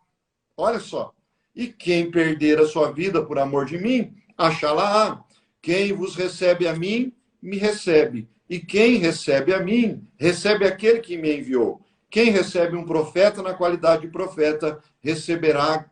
Speaker 1: Olha só. E quem perder a sua vida por amor de mim, achá-la-á. Quem vos recebe a mim, me recebe. E quem recebe a mim, recebe aquele que me enviou. Quem recebe um profeta na qualidade de profeta, receberá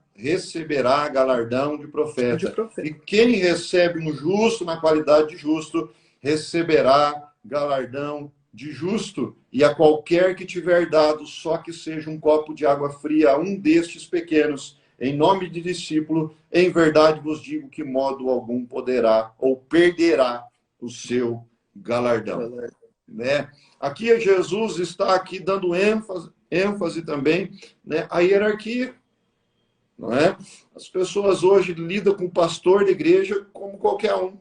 Speaker 1: galardão de profeta. E quem recebe um justo na qualidade de justo, receberá galardão de justo. E a qualquer que tiver dado, só que seja um copo de água fria a um destes pequenos, em nome de discípulo, em verdade vos digo que modo algum poderá ou perderá o seu galardão. Né? Aqui Jesus está aqui dando ênfase também, né, à hierarquia. Não é? As pessoas hoje lidam com o pastor de igreja como qualquer um.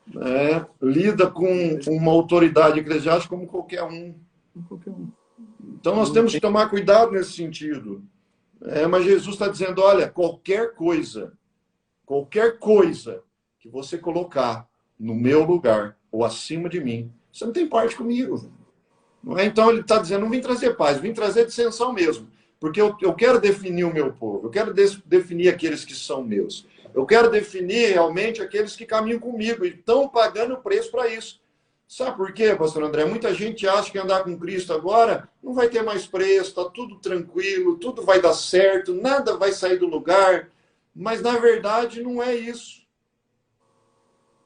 Speaker 1: Né? Lida com uma autoridade eclesiástica como qualquer um. Então nós temos que tomar cuidado nesse sentido. Mas Jesus está dizendo, olha, qualquer coisa que você colocar no meu lugar ou acima de mim, você não tem parte comigo. Não é? Então ele está dizendo, não vim trazer paz, vim trazer dissensão mesmo. Porque eu quero definir o meu povo, eu quero definir aqueles que são meus. Eu quero definir realmente aqueles que caminham comigo e estão pagando o preço para isso. Sabe por quê, pastor André? Muita gente acha que andar com Cristo agora não vai ter mais preço, está tudo tranquilo, tudo vai dar certo, nada vai sair do lugar. Mas, na verdade, não é isso.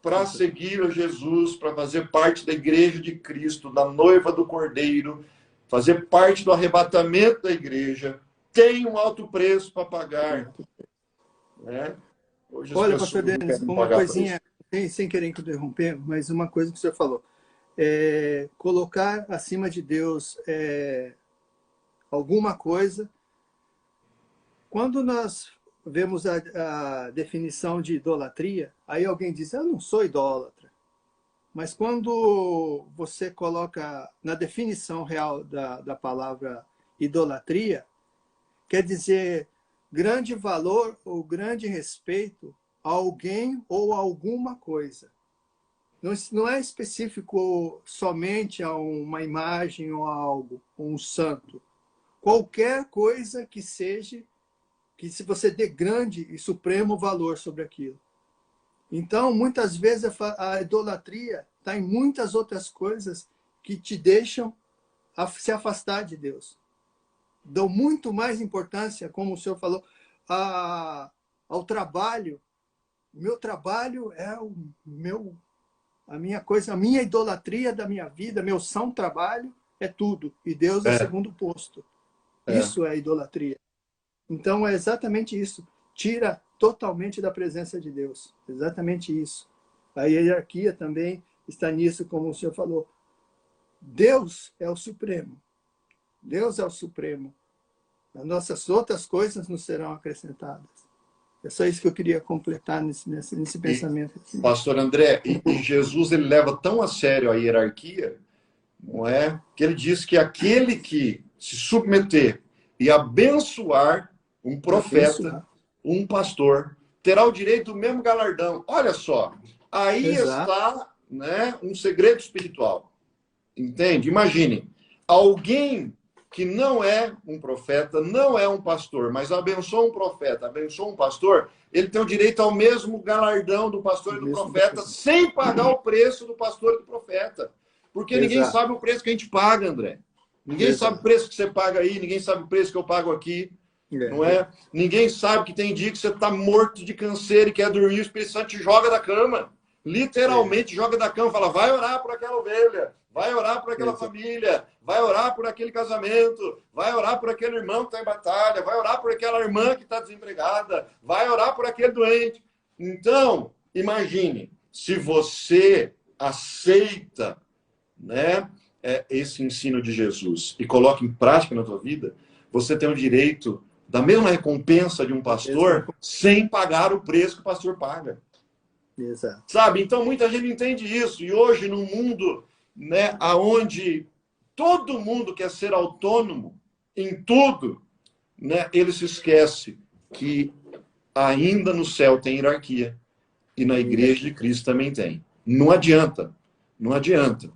Speaker 1: Para seguir a Jesus, para fazer parte da igreja de Cristo, da noiva do Cordeiro, fazer parte do arrebatamento da igreja, tem um alto preço para pagar. Né? Hoje
Speaker 2: olha, pastor Denis, uma coisinha, sem querer interromper, mas uma coisa que o senhor falou. Colocar acima de Deus alguma coisa. Quando nós vemos a definição de idolatria, aí alguém diz, eu não sou idólatra. Mas quando você coloca na definição real da palavra idolatria, quer dizer grande valor ou grande respeito a alguém ou a alguma coisa. Não é específico somente a uma imagem ou a algo, ou um santo. Qualquer coisa que seja, que se você dê grande e supremo valor sobre aquilo. Então, muitas vezes a idolatria está em muitas outras coisas que te deixam se afastar de Deus. Dão muito mais importância, como o senhor falou, ao trabalho. O meu trabalho é a minha coisa, a minha idolatria da minha vida, meu são trabalho é tudo. E Deus é o segundo posto. Isso é idolatria. Então, é exatamente isso. Tira totalmente da presença de Deus. Exatamente isso. A hierarquia também está nisso, como o senhor falou. Deus é o Supremo. Deus é o Supremo. As nossas outras coisas nos serão acrescentadas. É só isso que eu queria completar nesse pensamento.
Speaker 1: Pastor André, e Jesus ele leva tão a sério a hierarquia, não é? Que ele diz que aquele que se submeter e abençoar um profeta, um pastor, terá o direito do mesmo galardão. Olha só, aí está, né, um segredo espiritual. Entende? Imagine, alguém que não é um profeta, não é um pastor, mas abençoa um profeta, abençoa um pastor, ele tem o direito ao mesmo galardão do pastor e do profeta, sem pagar o preço do pastor e do profeta. Porque ninguém
Speaker 2: Exato.
Speaker 1: sabe o preço que a gente paga, André. Ninguém
Speaker 2: Exato.
Speaker 1: sabe o preço que você paga aí, ninguém sabe o preço que eu pago aqui. Não é? Ninguém sabe que tem dia que você está morto de canseiro e quer dormir, o Espírito Santo te joga da cama. Literalmente joga da cama, fala, vai orar por aquela ovelha, vai orar por aquela família, vai orar por aquele casamento, vai orar por aquele irmão que está em batalha, vai orar por aquela irmã que está desempregada, vai orar por aquele doente. Então, imagine, se você aceita, né, esse ensino de Jesus e coloca em prática na tua vida, você tem o direito da mesma recompensa de um pastor sem pagar o preço que o pastor paga.
Speaker 2: Exato.
Speaker 1: Sabe? Então, muita gente não entende isso. E hoje, num mundo, né, onde todo mundo quer ser autônomo em tudo, né, ele se esquece que ainda no céu tem hierarquia. E na igreja de Cristo também tem. Não adianta. Não adianta.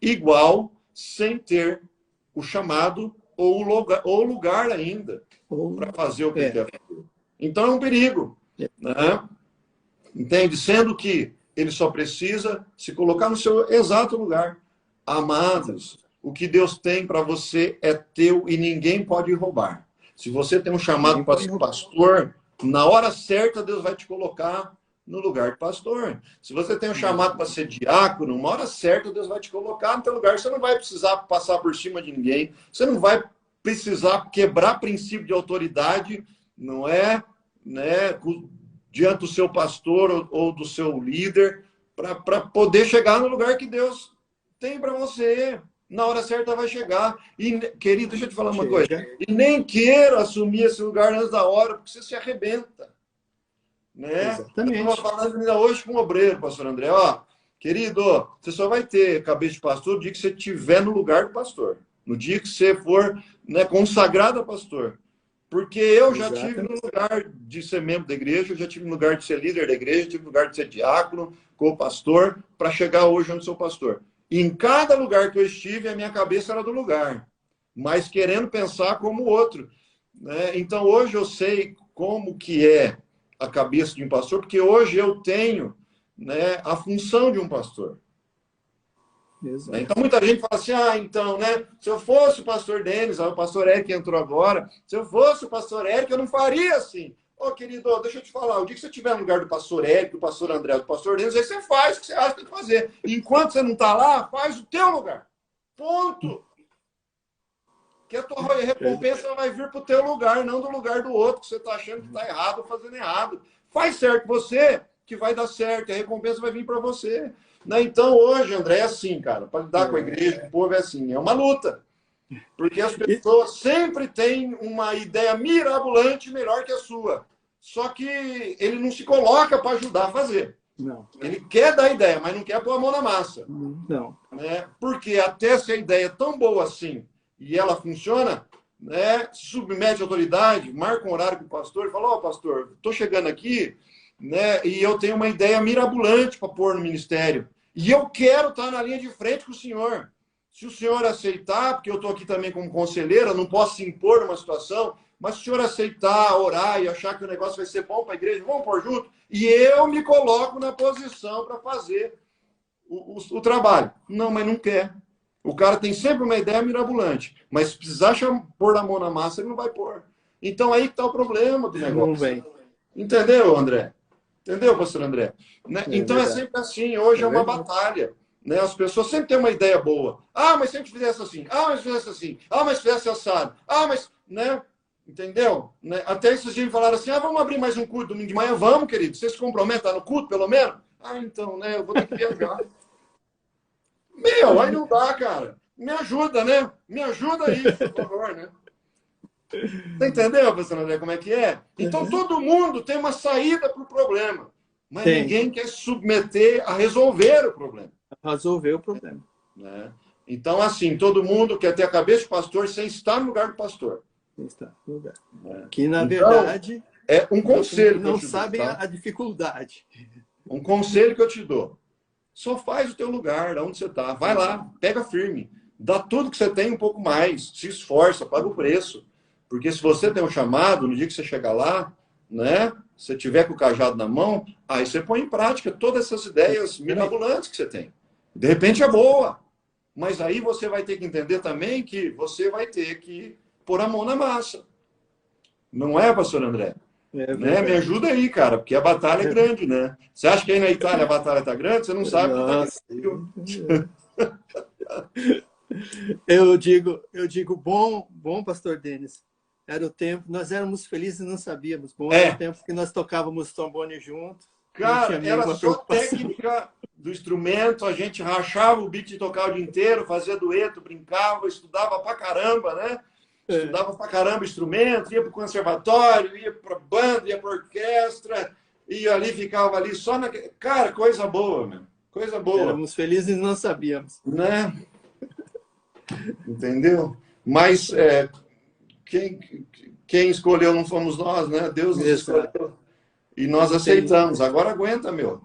Speaker 1: Igual sem ter o chamado ou o lugar ainda para fazer o que quer fazer. Então é um perigo. Né? Entende? Sendo que ele só precisa se colocar no seu exato lugar. Amados, o que Deus tem para você é teu e ninguém pode roubar. Se você tem um chamado para ser pastor, na hora certa Deus vai te colocar no lugar de pastor. Se você tem um chamado para ser diácono, uma hora certa Deus vai te colocar no teu lugar. Você não vai precisar passar por cima de ninguém. Você não vai precisar quebrar princípio de autoridade, não é? Né? Diante do seu pastor ou do seu líder, para poder chegar no lugar que Deus tem para você. Na hora certa vai chegar. E, querido, deixa eu te falar uma coisa. E nem queira assumir esse lugar antes da hora, porque você se arrebenta. Né?
Speaker 2: Exatamente.
Speaker 1: Eu estava falando ainda hoje com um obreiro, pastor André. Ó, querido, você só vai ter cabeça de pastor no dia que você estiver no lugar do pastor. No dia que você for, né, consagrado a pastor. Porque eu já tive no lugar de ser membro da igreja, eu já tive no lugar de ser líder da igreja, tive no lugar de ser diácono, co-pastor, para chegar hoje onde sou pastor. E em cada lugar que eu estive, a minha cabeça era do lugar, mas querendo pensar como o outro. Né? Então, hoje eu sei como que é a cabeça de um pastor, porque hoje eu tenho, né, a função de um pastor.
Speaker 2: Exato.
Speaker 1: Então, muita gente fala assim, então, né, se eu fosse o pastor Denis, o pastor Eric entrou agora, se eu fosse o pastor Eric, eu não faria assim. Ô, querido, deixa eu te falar, o dia que você estiver no lugar do pastor Eric, do pastor André, do pastor Denis, aí você faz o que você acha que tem que fazer. Enquanto você não está lá, faz o teu lugar. Ponto. Que a tua recompensa vai vir para o teu lugar, não do lugar do outro, que você está achando que está errado ou fazendo errado. Faz certo você, que vai dar certo, a recompensa vai vir para você. Né? Então, hoje, André, é assim, cara, para lidar com a igreja, com o povo, é assim, é uma luta. Porque as pessoas sempre têm uma ideia mirabolante melhor que a sua. Só que ele não se coloca para ajudar a fazer.
Speaker 2: Não.
Speaker 1: Ele quer dar ideia, mas não quer pôr a mão na massa.
Speaker 2: Não.
Speaker 1: Né? Porque até se a ideia é tão boa assim e ela funciona, né, submete a autoridade, marca um horário com o pastor e fala, ó, pastor, estou chegando aqui, né, e eu tenho uma ideia mirabolante para pôr no ministério. E eu quero estar na linha de frente com o senhor. Se o senhor aceitar, porque eu estou aqui também como conselheira, não posso se impor numa situação, mas se o senhor aceitar, orar e achar que o negócio vai ser bom para a igreja, vamos pôr junto, e eu me coloco na posição para fazer o trabalho. Não, mas não quer. O cara tem sempre uma ideia mirabolante, mas se precisar pôr a mão na massa, ele não vai pôr. Então aí que está o problema do negócio.
Speaker 2: Não vem.
Speaker 1: Entendeu, André? Entendeu, pastor André? Né? Então
Speaker 2: verdade.
Speaker 1: é sempre assim, hoje é uma batalha. Né? As pessoas sempre têm uma ideia boa. Ah, mas se a gente fizesse assim. Ah, mas fizesse assim. Ah, mas fizesse assado. Ah, mas... Né? Entendeu? Né? Até esses dias falaram assim, vamos abrir mais um culto domingo de manhã? Vamos, querido. Você se compromete no culto, pelo menos? Ah, então, né? Eu vou ter que viajar. Meu, aí não dá, cara. Me ajuda, né? Me ajuda aí, por favor, né? Você entendeu, pastor André, como é que é? Então, todo mundo tem uma saída para o problema. Mas ninguém quer submeter a resolver o problema.
Speaker 2: Resolver o problema.
Speaker 1: Né? Então, assim, todo mundo quer ter a cabeça de pastor sem estar no lugar do pastor.
Speaker 2: Sem estar no lugar.
Speaker 1: Né?
Speaker 2: Que, na
Speaker 1: então,
Speaker 2: verdade,
Speaker 1: É um conselho que eu
Speaker 2: não
Speaker 1: te dou,
Speaker 2: sabem
Speaker 1: tá?
Speaker 2: a dificuldade.
Speaker 1: Um conselho que eu te dou. Só faz o teu lugar, onde você está. Vai lá, pega firme. Dá tudo que você tem um pouco mais. Se esforça, paga o preço. Porque se você tem um chamado, no dia que você chegar lá, né? Se tiver com o cajado na mão, aí você põe em prática todas essas ideias mirabolantes que você tem. De repente é boa. Mas aí você vai ter que entender também que você vai ter que pôr a mão na massa. Não é, pastor André? Né? Me ajuda aí, cara, porque a batalha é grande, né? Você acha que aí na Itália a batalha está grande? Você não sabe que está grande.
Speaker 2: Eu digo, bom, pastor Denis, era o tempo, nós éramos felizes e não sabíamos. Bom, era o tempo que nós tocávamos trombone juntos.
Speaker 1: Cara, era só técnica do instrumento, a gente rachava o bico de tocar o dia inteiro, fazia dueto, brincava, estudava pra caramba, né? Estudava pra caramba instrumento, ia pro conservatório, ia pra banda, ia pra orquestra, e ali ficava ali só na... Cara, coisa boa, meu. Coisa boa.
Speaker 2: Éramos felizes e não sabíamos.
Speaker 1: Né? Entendeu? Mas quem escolheu não fomos nós, né? Deus nos escolheu. E nós aceitamos. Agora aguenta, meu.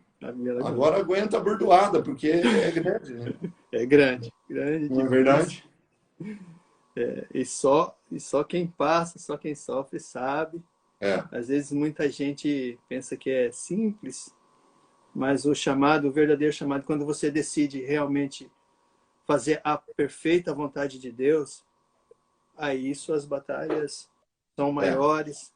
Speaker 1: Agora aguenta a burdoada, porque é grande, né?
Speaker 2: É grande.
Speaker 1: Não é verdade?
Speaker 2: E só quem passa, só quem sofre sabe. Às vezes muita gente pensa que é simples, mas o verdadeiro chamado, quando você decide realmente fazer a perfeita vontade de Deus, aí suas batalhas são maiores,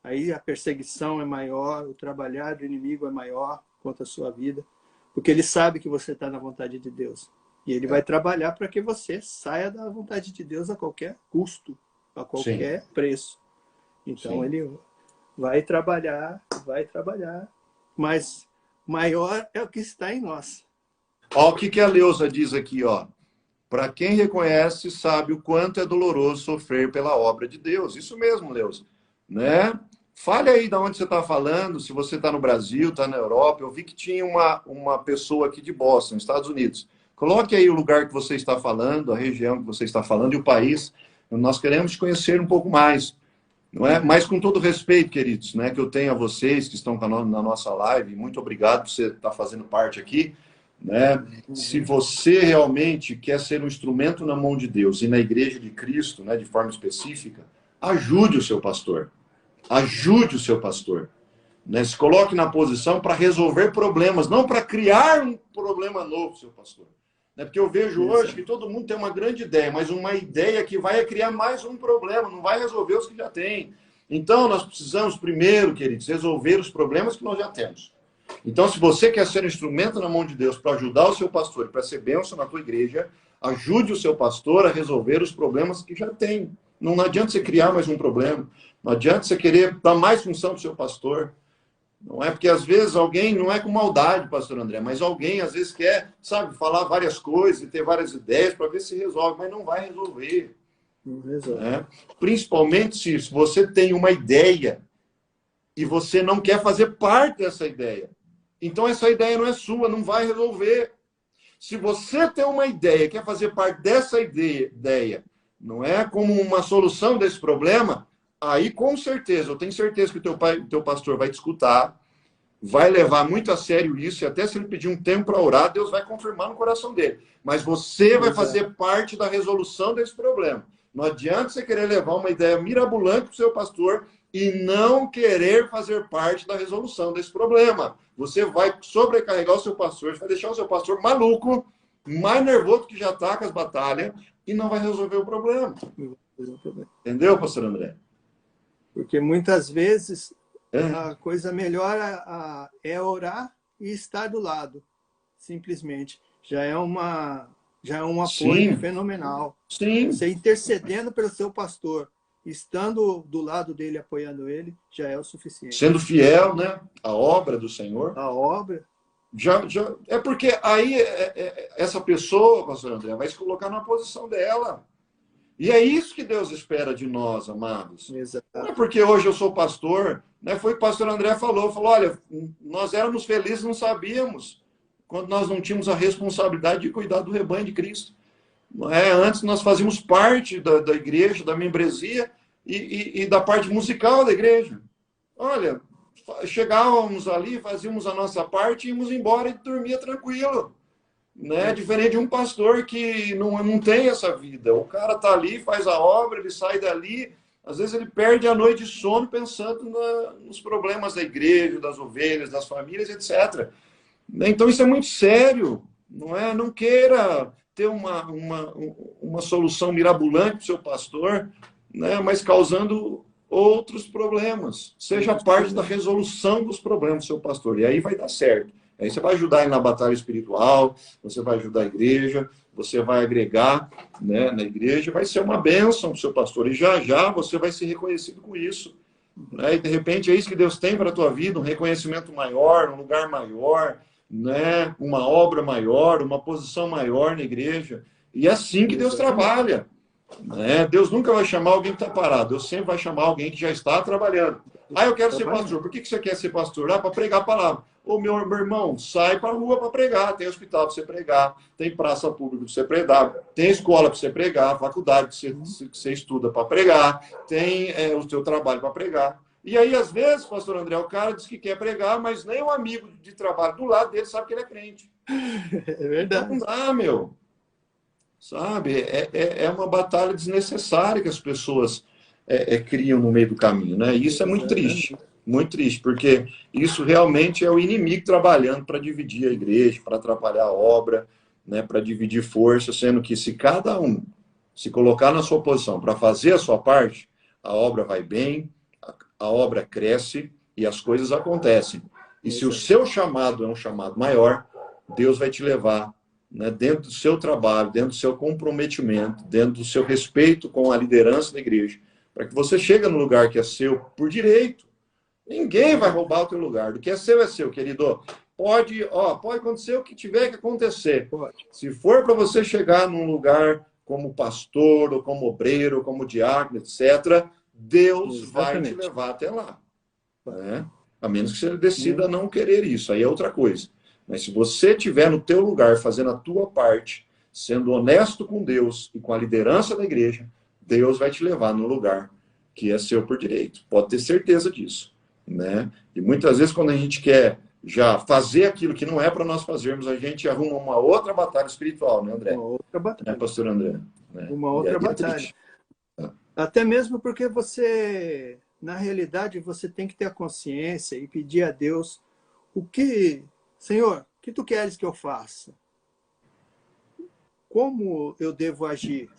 Speaker 2: aí a perseguição é maior, o trabalhar do inimigo é maior contra a sua vida, porque ele sabe que você está na vontade de Deus. E ele vai trabalhar para que você saia da vontade de Deus a qualquer custo, a qualquer preço. Então ele vai trabalhar, mas maior é o que está em nós.
Speaker 1: Olha o que a Leusa diz aqui, ó. Para quem reconhece, sabe o quanto é doloroso sofrer pela obra de Deus. Isso mesmo, Leusa. Né? Fale aí de onde você está falando, se você está no Brasil, está na Europa. Eu vi que tinha uma pessoa aqui de Boston, Estados Unidos. Coloque aí o lugar que você está falando, a região que você está falando e o país. Nós queremos te conhecer um pouco mais. Não é? Mas com todo respeito, queridos, né, que eu tenho a vocês que estão na nossa live, muito obrigado por você estar fazendo parte aqui. Né? Se você realmente quer ser um instrumento na mão de Deus e na igreja de Cristo, né, de forma específica, ajude o seu pastor. Ajude o seu pastor. Né? Se coloque na posição para resolver problemas, não para criar um problema novo, seu pastor. Né? Porque eu vejo hoje que todo mundo tem uma grande ideia, mas uma ideia que vai criar mais um problema, não vai resolver os que já tem. Então, nós precisamos primeiro, queridos, resolver os problemas que nós já temos. Então, se você quer ser um instrumento na mão de Deus para ajudar o seu pastor, para ser bênção na tua igreja, ajude o seu pastor a resolver os problemas que já tem. Não adianta você criar mais um problema. Não adianta você querer dar mais função para o seu pastor. Não é porque, às vezes, alguém, não é com maldade, pastor André, mas alguém, às vezes, quer, sabe, falar várias coisas e ter várias ideias para ver se resolve, mas não vai resolver.
Speaker 2: Não resolve.
Speaker 1: Né? Principalmente se você tem uma ideia e você não quer fazer parte dessa ideia. Então, essa ideia não é sua, não vai resolver. Se você tem uma ideia, quer fazer parte dessa ideia, não é como uma solução desse problema, aí, com certeza, eu tenho certeza que o teu pastor vai te escutar, vai levar muito a sério isso, e até se ele pedir um tempo para orar, Deus vai confirmar no coração dele. Mas você vai fazer parte da resolução desse problema. Não adianta você querer levar uma ideia mirabolante para o seu pastor e não querer fazer parte da resolução desse problema. Você vai sobrecarregar o seu pastor, vai deixar o seu pastor maluco, mais nervoso que já está com as batalhas, e não vai resolver o problema. Entendeu, pastor André?
Speaker 2: Porque muitas vezes a coisa melhor é orar e estar do lado, simplesmente. Já é um apoio fenomenal.
Speaker 1: Sim.
Speaker 2: Você intercedendo pelo seu pastor, estando do lado dele, apoiando ele, já é o suficiente.
Speaker 1: Sendo fiel, né? A obra do Senhor.
Speaker 2: A obra.
Speaker 1: É porque aí essa pessoa, pastor André, vai se colocar na posição dela. E é isso que Deus espera de nós, amados.
Speaker 2: Exato.
Speaker 1: Não é porque hoje eu sou pastor, né? Foi o que o pastor André falou, olha, nós éramos felizes, não sabíamos, quando nós não tínhamos a responsabilidade de cuidar do rebanho de Cristo. Não é? Antes nós fazíamos parte da igreja, da membresia e da parte musical da igreja. Olha, chegávamos ali, fazíamos a nossa parte, íamos embora e dormia tranquilo. Né? Diferente de um pastor que não tem essa vida. O cara está ali, faz a obra, ele sai dali, às vezes ele perde a noite de sono pensando nos problemas da igreja, das ovelhas, das famílias, etc. Então isso é muito sério, não é? Não queira ter uma solução mirabolante para o seu pastor, né? Mas causando outros problemas. Seja parte da resolução dos problemas do seu pastor, e aí vai dar certo. Aí você vai ajudar ele na batalha espiritual, você vai ajudar a igreja, você vai agregar, né, na igreja, vai ser uma bênção para o seu pastor. E já já você vai ser reconhecido com isso. Né? E de repente é isso que Deus tem para a tua vida, um reconhecimento maior, um lugar maior, né, uma obra maior, uma posição maior na igreja. E é assim que Deus trabalha. Né? Deus nunca vai chamar alguém que está parado, Deus sempre vai chamar alguém que já está trabalhando. Ah, eu quero ser pastor. Por que você quer ser pastor? Ah, para pregar a palavra. Ô, meu irmão, sai para a rua para pregar. Tem hospital para você pregar, tem praça pública para você pregar, tem escola para você pregar, faculdade que você estuda para pregar, tem o seu trabalho para pregar. E aí, às vezes, pastor André, o cara diz que quer pregar, mas nem um amigo de trabalho do lado dele sabe que ele é crente.
Speaker 2: É verdade.
Speaker 1: Então, não dá, meu. Sabe? É uma batalha desnecessária que as pessoas criam no meio do caminho, né? E isso é muito triste, porque isso realmente é o inimigo trabalhando para dividir a igreja, para atrapalhar a obra, né? Para dividir força, sendo que se cada um se colocar na sua posição para fazer a sua parte, a obra vai bem, a obra cresce e as coisas acontecem. E se o seu chamado é um chamado maior, Deus vai te levar, né, dentro do seu trabalho, dentro do seu comprometimento, dentro do seu respeito com a liderança da igreja, para que você chegue no lugar que é seu por direito. Ninguém vai roubar o teu lugar. Do que é seu, querido. Pode acontecer o que tiver que acontecer. Se for para você chegar num lugar como pastor, ou como obreiro, ou como diácono, etc., Deus vai te levar até lá. Né? A menos que você decida não querer isso. Aí é outra coisa. Mas se você estiver no teu lugar, fazendo a tua parte, sendo honesto com Deus e com a liderança da igreja, Deus vai te levar no lugar que é seu por direito. Pode ter certeza disso. Né? E muitas vezes, quando a gente quer já fazer aquilo que não é para nós fazermos, a gente arruma uma outra batalha espiritual, né, André?
Speaker 2: Uma outra batalha.
Speaker 1: Né, pastor André? Né?
Speaker 2: Uma outra batalha. Até mesmo porque você, na realidade, você tem que ter a consciência e pedir a Deus Senhor, o que tu queres que eu faça? Como eu devo agir?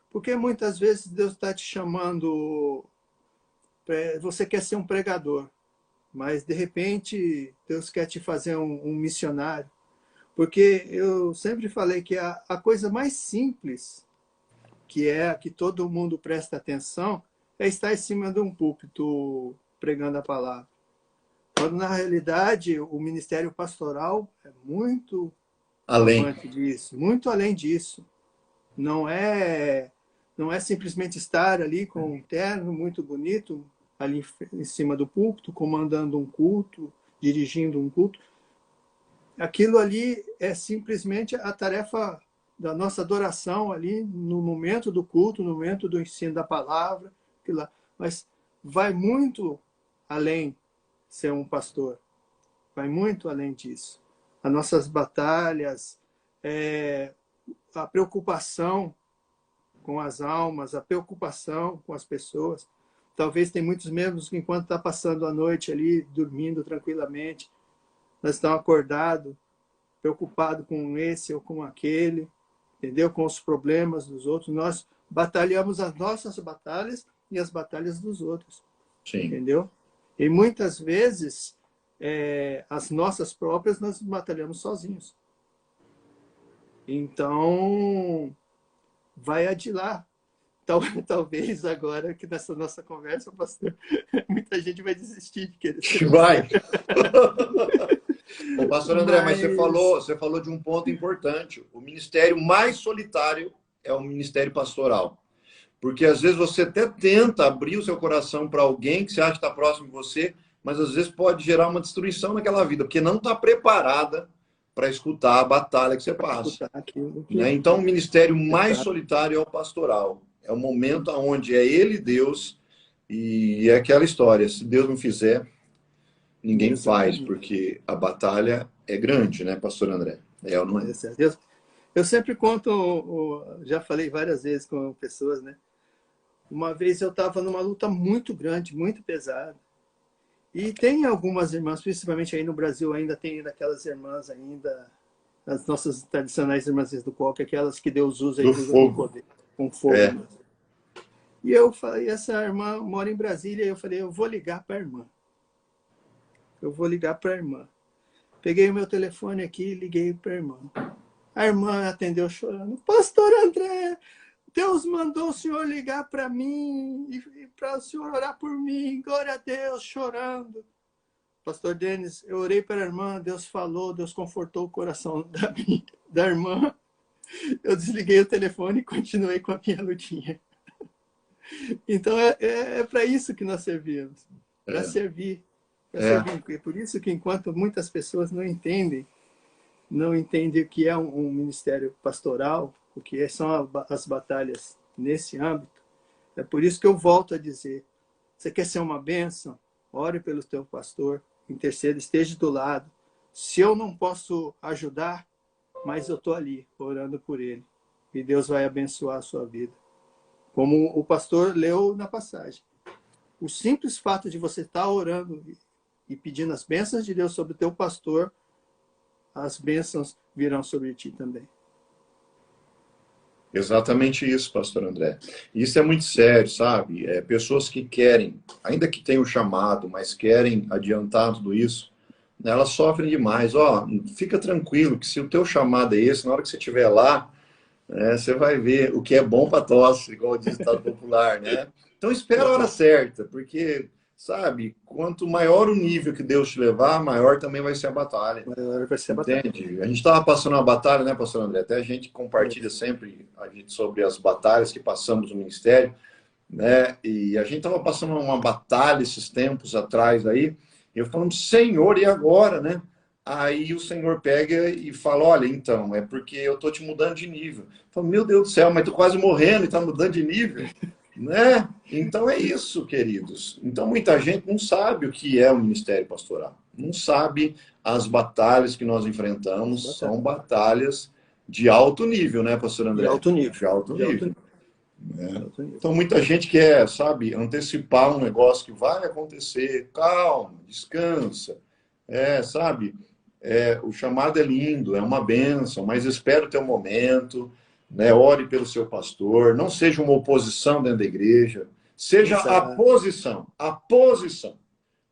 Speaker 2: Porque muitas vezes Deus está te chamando, você quer ser um pregador, mas de repente Deus quer te fazer um missionário. Porque eu sempre falei que a coisa mais simples, que todo mundo presta atenção, é estar em cima de um púlpito pregando a palavra. Quando, na realidade, o ministério pastoral é muito além disso, muito além disso. Não é simplesmente estar ali com um terno muito bonito, ali em cima do púlpito, comandando um culto, dirigindo um culto. Aquilo ali é simplesmente a tarefa da nossa adoração ali, no momento do culto, no momento do ensino da palavra. Mas vai muito além ser um pastor. Vai muito além disso. As nossas batalhas, a preocupação com as almas, a preocupação com as pessoas. Talvez tem muitos membros que, enquanto está passando a noite ali, dormindo tranquilamente, nós estamos acordados, preocupados com esse ou com aquele, entendeu? Com os problemas dos outros. Nós batalhamos as nossas batalhas e as batalhas dos outros.
Speaker 1: Sim.
Speaker 2: Entendeu? E muitas vezes, as nossas próprias, nós batalhamos sozinhos. Então, vai adiar. Talvez agora, que nessa nossa conversa, pastor, muita gente vai desistir de querer ser.
Speaker 1: Vai! Ô, pastor André, mas você falou de um ponto importante. O ministério mais solitário é o ministério pastoral. Porque às vezes você até tenta abrir o seu coração para alguém que você acha que está próximo de você, mas às vezes pode gerar uma destruição naquela vida, porque não está preparada para escutar a batalha que você passa. Né? Então, o ministério mais solitário é o pastoral. É o momento onde é ele, Deus, E é aquela história, se Deus não fizer, ninguém faz,
Speaker 2: Exatamente.
Speaker 1: porque a batalha é grande, né, pastor André? É ou não é?
Speaker 2: Eu sempre conto, já falei várias vezes com pessoas, né? Uma vez eu estava numa luta muito grande, muito pesada. E tem algumas irmãs, principalmente aí no Brasil, ainda tem daquelas irmãs ainda, as nossas tradicionais irmãs do coque, aquelas que Deus usa e
Speaker 1: Do
Speaker 2: usa com
Speaker 1: fogo.
Speaker 2: poder, com fogo
Speaker 1: É.
Speaker 2: mesmo. E eu falei, essa irmã mora em Brasília, e eu falei, eu vou ligar para a irmã. Eu vou ligar para a irmã. Peguei o meu telefone aqui e liguei para a irmã. A irmã atendeu chorando. Pastor André, Deus mandou o senhor ligar para mim e para o senhor orar por mim. Glória a Deus, chorando. Pastor Denis, eu orei para a irmã, Deus falou, Deus confortou o coração da irmã. Eu desliguei o telefone e continuei com a minha lutinha. Então é para isso que nós servimos, para servir. É por isso que enquanto muitas pessoas não entendem o que é um ministério pastoral, o que são as batalhas nesse âmbito, é por isso que eu volto a dizer, você quer ser uma bênção? Ore pelo teu pastor, interceda, esteja do lado. Se eu não posso ajudar, mas eu estou ali, orando por ele. E Deus vai abençoar a sua vida. Como o pastor leu na passagem. O simples fato de você estar orando e pedindo as bênçãos de Deus sobre o teu pastor, as bênçãos virão sobre ti também.
Speaker 1: Exatamente isso, pastor André. Isso é muito sério, sabe? Pessoas que querem, ainda que tenham chamado, mas querem adiantar tudo isso, né, elas sofrem demais. Ó, fica tranquilo que se o teu chamado é esse, na hora que você estiver lá, você vai ver o que é bom para tosse, igual diz o ditado popular, né? Então espera a hora certa, porque, sabe, quanto maior o nível que Deus te levar, maior também vai ser a batalha.
Speaker 2: Maior vai ser a batalha.
Speaker 1: Entende? A gente estava passando uma batalha, né, pastor André? Até a gente compartilha sempre sobre as batalhas que passamos no ministério, né? E a gente estava passando uma batalha esses tempos atrás aí, e eu falando, Senhor, e agora, né? Aí o Senhor pega e fala, olha, então, é porque eu tô te mudando de nível. Eu falo, meu Deus do céu, mas tô quase morrendo e tá mudando de nível, né? Então é isso, queridos. Então muita gente não sabe o que é o ministério pastoral. Não sabe as batalhas que nós enfrentamos, são batalhas de alto nível, né, pastor André?
Speaker 2: De alto nível.
Speaker 1: De alto nível.
Speaker 2: Alto
Speaker 1: Né? Então, muita gente quer, sabe, antecipar um negócio que vai acontecer. Calma, descansa. Sabe, o chamado é lindo, é uma bênção, mas espere o teu momento, né? Ore pelo seu pastor, não seja uma oposição dentro da igreja, seja a posição,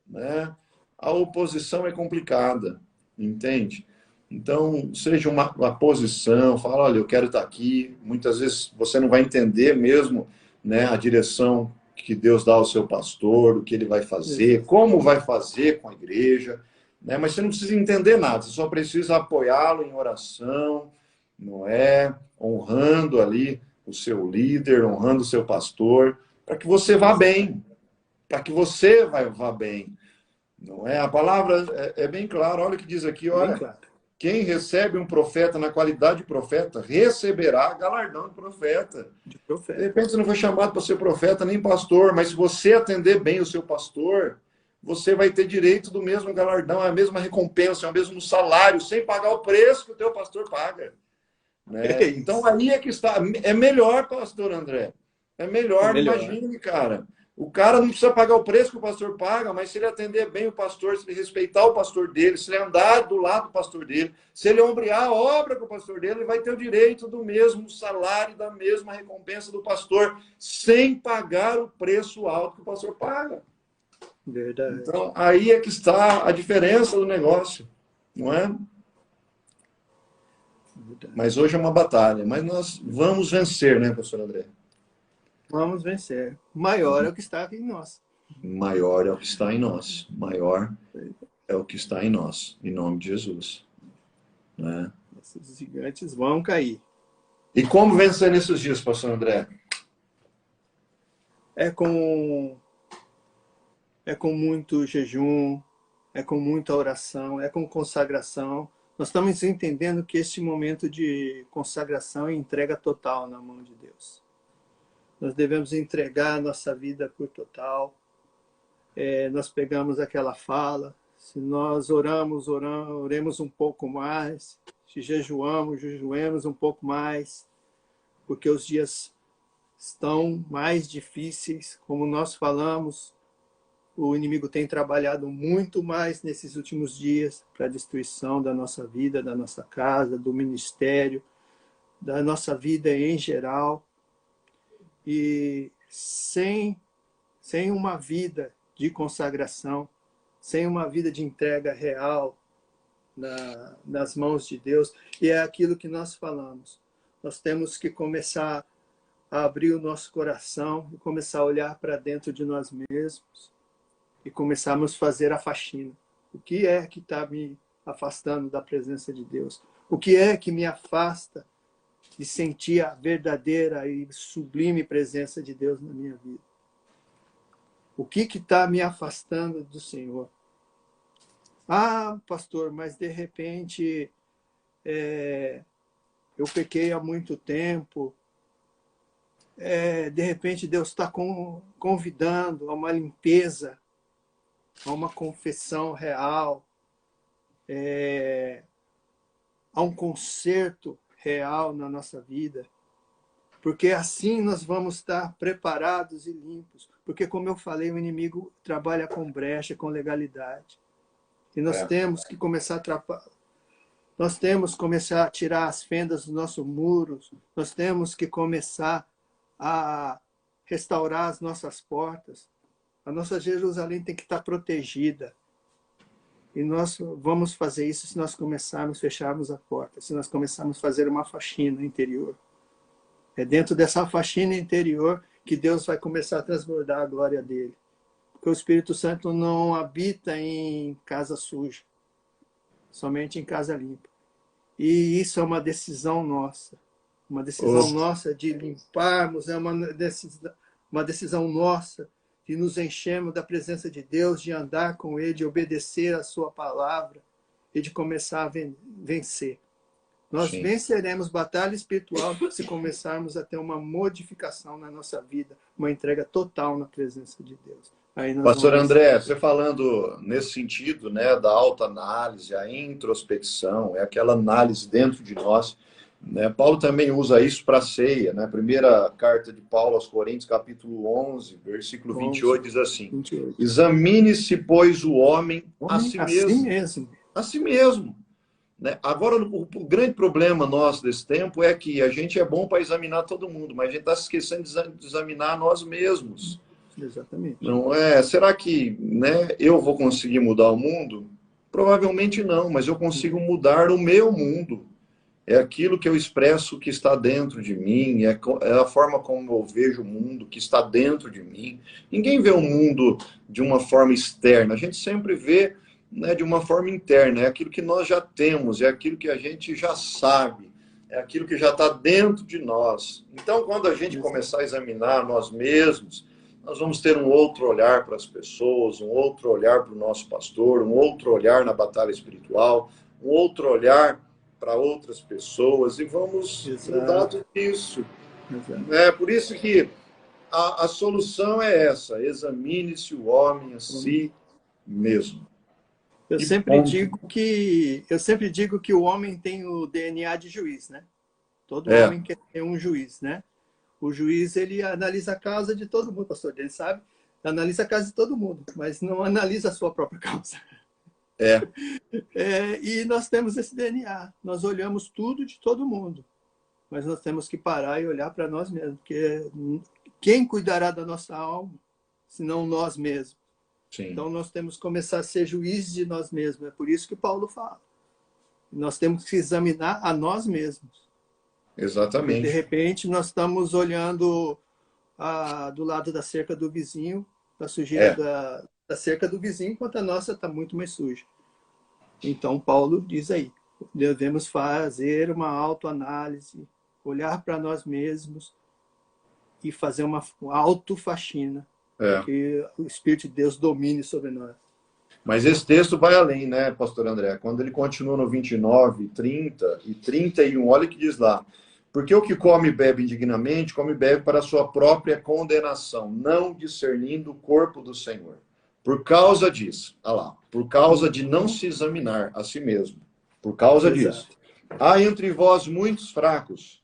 Speaker 1: né? A oposição é complicada, entende? Então, seja uma posição, fala, olha, eu quero estar aqui. Muitas vezes você não vai entender mesmo, né, a direção que Deus dá ao seu pastor, o que ele vai fazer, como vai fazer com a igreja, né? Mas você não precisa entender nada, você só precisa apoiá-lo em oração, não é? Honrando ali o seu líder, honrando o seu pastor, para que você vá bem, para que você vá bem. Não é? A palavra é bem clara, olha o que diz aqui, olha. Claro. Quem recebe um profeta na qualidade de profeta, receberá galardão de profeta. De repente você não foi chamado para ser profeta nem pastor, mas se você atender bem o seu pastor, você vai ter direito do mesmo galardão, a mesma recompensa, o mesmo salário, sem pagar o preço que o teu pastor paga. Né? Então aí é que está. É melhor, pastor André. É melhor. Imagine, cara. O cara não precisa pagar o preço que o pastor paga, mas se ele atender bem o pastor, se ele respeitar o pastor dele, se ele andar do lado do pastor dele, se ele ombrear a obra com o pastor dele, ele vai ter o direito do mesmo salário, da mesma recompensa do pastor, sem pagar o preço alto que o pastor paga.
Speaker 2: Verdade.
Speaker 1: Então, aí é que está a diferença do negócio, não é? Verdade. Mas hoje é uma batalha, mas nós vamos vencer, né, pastor André?
Speaker 2: Vamos vencer. Maior é o que está em nós.
Speaker 1: Maior é o que está em nós. Maior é o que está em nós. Em nome de Jesus. Né?
Speaker 2: Esses gigantes vão cair.
Speaker 1: E como vencer nesses dias, pastor André?
Speaker 2: É com muito jejum, é com muita oração, é com consagração. Nós estamos entendendo que este momento de consagração é entrega total na mão de Deus. Nós devemos entregar a nossa vida por total. Nós pegamos aquela fala, se nós oremos um pouco mais, se jejuemos um pouco mais, porque os dias estão mais difíceis, como nós falamos, o inimigo tem trabalhado muito mais nesses últimos dias para a destruição da nossa vida, da nossa casa, do ministério, da nossa vida em geral. E sem uma vida de consagração, sem uma vida de entrega real nas mãos de Deus, e é aquilo que nós falamos. Nós temos que começar a abrir o nosso coração e começar a olhar para dentro de nós mesmos e começarmos a fazer a faxina. O que é que está me afastando da presença de Deus? O que é que me afasta de sentir a verdadeira e sublime presença de Deus na minha vida? O que está me afastando do Senhor? Ah, pastor, mas de repente eu pequei há muito tempo. De repente Deus está convidando a uma limpeza, a uma confessão real, a um conserto real na nossa vida. Porque assim nós vamos estar preparados e limpos. Porque, como eu falei, o inimigo trabalha com brecha, com legalidade. E nós temos que começar nós temos que começar a tirar as fendas dos nossos muros. Nós temos que começar a restaurar as nossas portas. A nossa Jerusalém tem que estar protegida. E nós vamos fazer isso se nós começarmos a fecharmos a porta, se nós começarmos a fazer uma faxina interior. É dentro dessa faxina interior que Deus vai começar a transbordar a glória dele. Porque o Espírito Santo não habita em casa suja, somente em casa limpa. E isso é uma decisão nossa. Uma decisão nossa de limparmos, é uma decisão nossa de nos enchermos da presença de Deus, de andar com Ele, de obedecer a sua palavra e de começar a vencer. Nós venceremos batalha espiritual se começarmos a ter uma modificação na nossa vida, uma entrega total na presença de Deus.
Speaker 1: Pastor André, você falando nesse sentido, né, da autoanálise, a introspecção, é aquela análise dentro de nós, né? Paulo também usa isso para a ceia, né? Primeira carta de Paulo aos Coríntios, capítulo 11, versículo 28, diz assim: 28. Examine-se, pois, o homem a si mesmo. A si mesmo. Né? Agora, o grande problema nosso desse tempo é que a gente é bom para examinar todo mundo, mas a gente está se esquecendo de examinar nós mesmos.
Speaker 2: Exatamente.
Speaker 1: Não é? Será que, né, eu vou conseguir mudar o mundo? Provavelmente não, mas eu consigo mudar o meu mundo. É aquilo que eu expresso que está dentro de mim, é a forma como eu vejo o mundo que está dentro de mim. Ninguém vê o mundo de uma forma externa, a gente sempre vê, né, de uma forma interna. É aquilo que nós já temos, é aquilo que a gente já sabe, é aquilo que já está dentro de nós. Então, quando a gente começar a examinar nós mesmos, nós vamos ter um outro olhar para as pessoas, um outro olhar para o nosso pastor, um outro olhar na batalha espiritual, um outro olhar para outras pessoas, e vamos mudar tudo isso. É por isso que a solução é essa: examine-se o homem a si mesmo.
Speaker 2: Eu sempre digo que o homem tem o DNA de juiz, né? Todo homem quer ter um juiz, né? O juiz, ele analisa a causa de todo mundo, pastor, ele sabe? Analisa a causa de todo mundo, mas não analisa a sua própria causa. E nós temos esse DNA. Nós olhamos tudo de todo mundo, mas nós temos que parar e olhar para nós mesmos, porque quem cuidará da nossa alma, senão nós mesmos? Sim. Então nós temos que começar a ser juízes de nós mesmos. É por isso que Paulo fala. Nós temos que examinar a nós mesmos.
Speaker 1: Exatamente.
Speaker 2: E de repente nós estamos olhando do lado da cerca do vizinho, da sujeira da cerca do vizinho, enquanto a nossa está muito mais suja. Então Paulo diz aí, devemos fazer uma autoanálise, olhar para nós mesmos e fazer uma autofaxina, para que o Espírito de Deus domine sobre nós.
Speaker 1: Mas esse texto vai além, né, pastor André? Quando ele continua no 29, 30 e 31, olha o que diz lá: Porque o que come e bebe indignamente, come e bebe para a sua própria condenação, não discernindo o corpo do Senhor. Por causa disso, olha lá, por causa de não se examinar a si mesmo. Por causa disso. Há entre vós muitos fracos